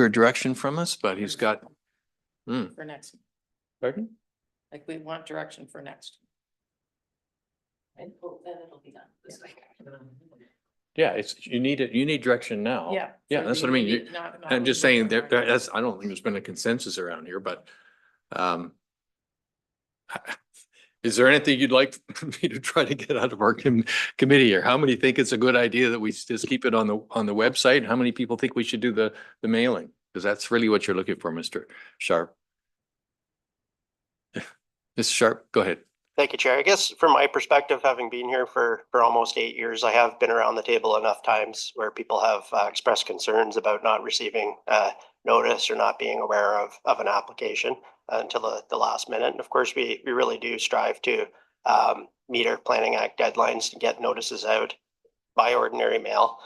direction from us, but he's got. For next, Pardon? like we want direction for next. And hope that it'll be done this week. Yeah, you need direction now. Yeah. Yeah, that's what I mean. I'm just really saying direct. that's, I don't think there's been a consensus around here, but is there anything you'd like me to try to get out of our committee here? How many think it's a good idea that we just keep it on the website? How many people think we should do the mailing? Because that's really what you're looking for, Mr. Sharp. Mr. Sharp, go ahead. Thank you, Chair. I guess from my perspective, having been here for almost 8 years, I have been around the table enough times where people have expressed concerns about not receiving notice or not being aware of an application until the last minute. And of course, we really do strive to meet our Planning Act deadlines to get notices out by ordinary mail.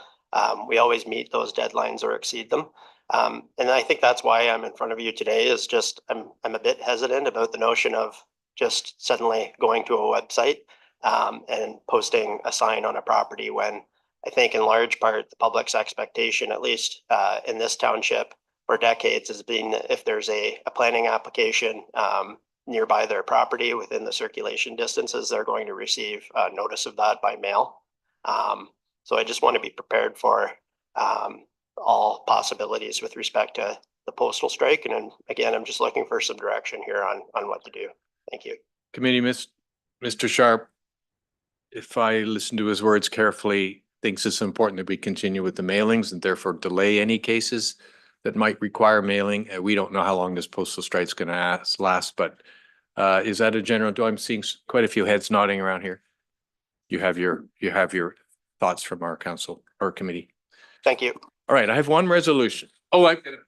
We always meet those deadlines or exceed them. And I think that's why I'm in front of you today is just I'm a bit hesitant about the notion of just suddenly going to a website and posting a sign on a property when I think in large part the public's expectation, at least in this township for decades, has been that if there's a planning application nearby their property within the circulation distances, they're going to receive notice of that by mail. So I just want to be prepared for all possibilities with respect to the postal strike. And then, again, I'm just looking for some direction here on what to do. Thank you. Committee, Mr. Sharp, if I listen to his words carefully, thinks it's important that we continue with the mailings and therefore delay any cases that might require mailing. We don't know how long this postal strike's going to last, but is that a general? I'm seeing quite a few heads nodding around here. You have your thoughts from our council or committee. Thank you. All right, I have one resolution. Oh, I get it.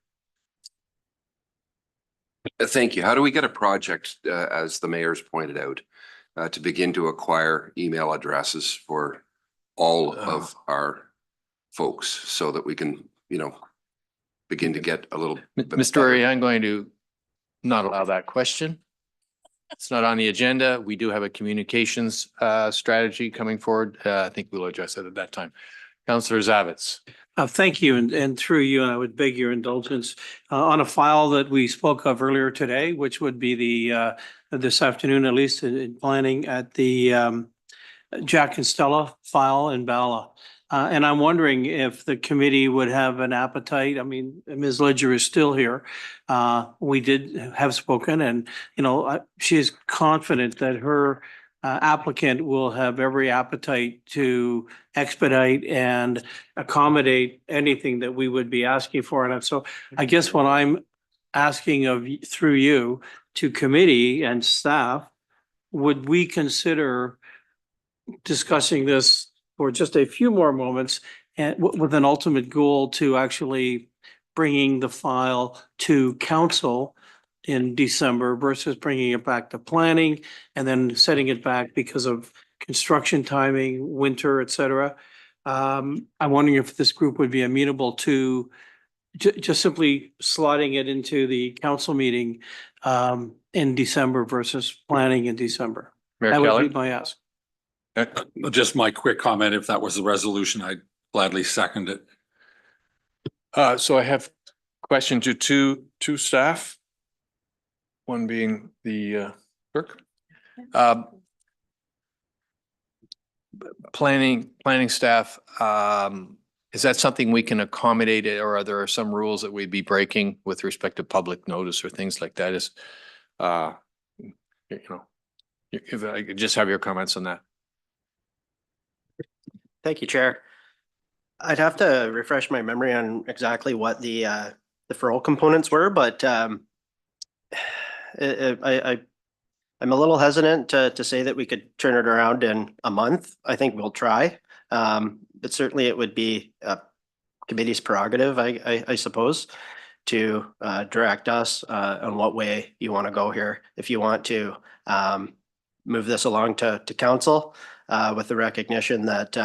Thank you. How do we get a project, as the mayor's pointed out, to begin to acquire email addresses for all of our folks so that we can, begin to get a little bit Mr. Burry, I'm going to not allow that question. It's not on the agenda. We do have a communications strategy coming forward. I think we'll address it at that time. Councillor Zavitz. Thank you, and through you, I would beg your indulgence on a file that we spoke of earlier today, which would be the this afternoon, at least in planning at the Jack and Stella file in Bala. And I'm wondering if the committee would have an appetite. I mean, Ms. Ledger is still here. We did have spoken, and she is confident that her applicant will have every appetite to expedite and accommodate anything that we would be asking for. And so I guess what I'm asking of through you to committee and staff, would we consider discussing this for just a few more moments and with an ultimate goal to actually bringing the file to council in December versus bringing it back to planning and then setting it back because of construction timing, winter, et cetera. I'm wondering if this group would be amenable to just simply slotting it into the council meeting in December versus planning in December. Mayor That would Keller? be my ask. Just my quick comment, if that was the resolution, I'd gladly second it. So I have question to two staff. One being the clerk. Planning staff, is that something we can accommodate or are there some rules that we'd be breaking with respect to public notice or things like that? Is if I could just have your comments on that. Thank you, Chair. I'd have to refresh my memory on exactly what the deferral components were, but I'm a little hesitant to say that we could turn it around in a month. I think we'll try. But certainly it would be a committee's prerogative, I suppose, to direct us on what way you want to go here. If you want to move this along to council with the recognition that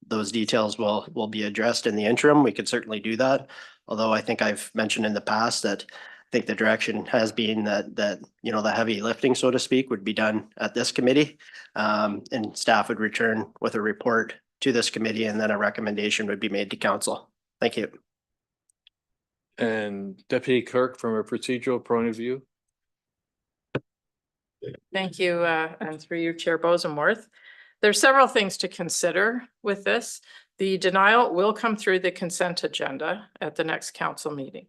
those details will be addressed in the interim. We could certainly do that. Although I think I've mentioned in the past that I think the direction has been that you know, the heavy lifting, so to speak, would be done at this committee. And staff would return with a report to this committee, and then a recommendation would be made to council. Thank you. And Deputy Clerk, from a procedural point of view? Thank you, and through you, Chair Bosomworth. There's several things to consider with this. The denial will come through the consent agenda at the next council meeting.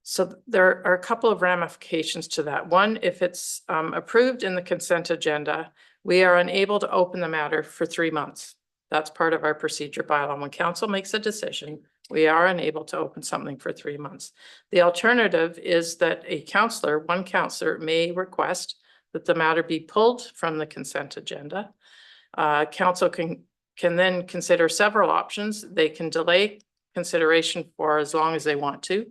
So there are a couple of ramifications to that. One, if it's approved in the consent agenda, we are unable to open the matter for 3 months. That's part of our procedure bylaw. When council makes a decision, we are unable to open something for 3 months. The alternative is that one councillor may request that the matter be pulled from the consent agenda. Council can then consider several options. They can delay consideration for as long as they want to.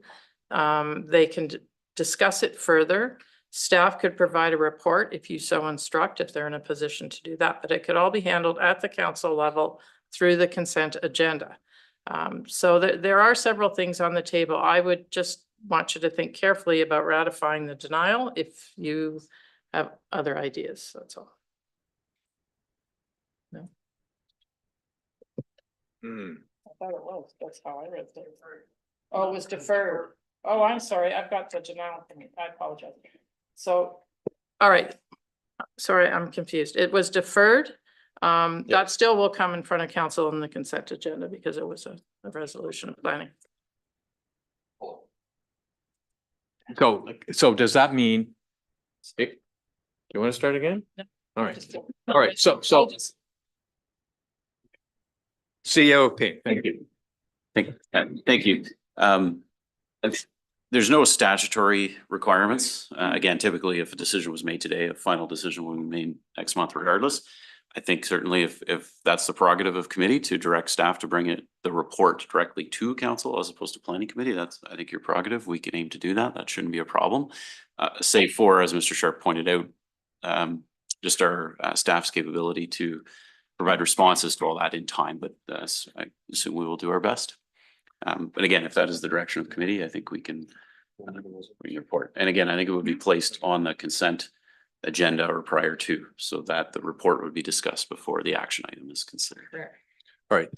They can discuss it further. Staff could provide a report if you so instruct, if they're in a position to do that, but it could all be handled at the council level through the consent agenda. So there are several things on the table. I would just want you to think carefully about ratifying the denial if you have other ideas, that's all. No. I thought it was, that's how I read it. Oh, it was deferred. Oh, I'm sorry, I've got the denial for me, I apologize. So, all right, sorry, I'm confused. It was deferred. That still will come in front of council on the consent agenda because it was a resolution of planning. So does that mean? You want to start again? No. All right. All right. So CEO, okay, thank you. Thank you. There's no statutory requirements. Again, typically if a decision was made today, a final decision will be made next month regardless. I think certainly if that's the prerogative of committee to direct staff to bring the report directly to council as opposed to planning committee, that's, I think, your prerogative. We can aim to do that. That shouldn't be a problem. Save for, as Mr. Sharp pointed out, just our staff's capability to provide responses to all that in time, but I assume we will do our best. But again, if that is the direction of committee, I think we can bring a report. And again, I think it would be placed on the consent agenda or prior to, so that the report would be discussed before the action item is considered. All right.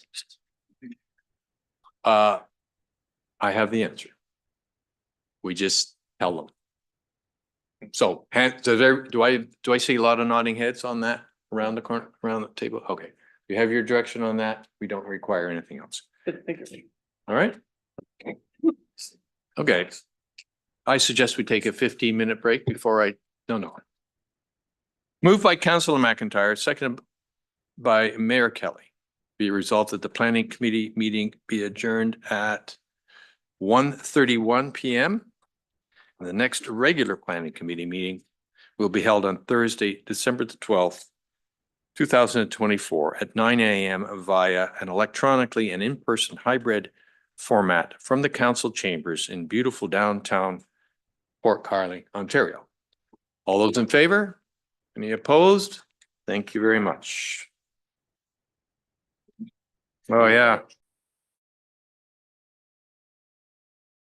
I have the answer. We just tell them. So do I see a lot of nodding heads on that around the corner, around the table? Okay. You have your direction on that. We don't require anything else. All right. Okay. I suggest we take a 15-minute break before no. Moved by Councillor McIntyre, seconded by Mayor Kelly. Be resolved that the planning committee meeting be adjourned at 1:31 p.m. And the next regular planning committee meeting will be held on Thursday, December the 12th, 2024 at 9 a.m. via an electronically and in-person hybrid format from the council chambers in beautiful downtown Port Carling, Ontario. All those in favor? Any opposed? Thank you very much. Oh, yeah.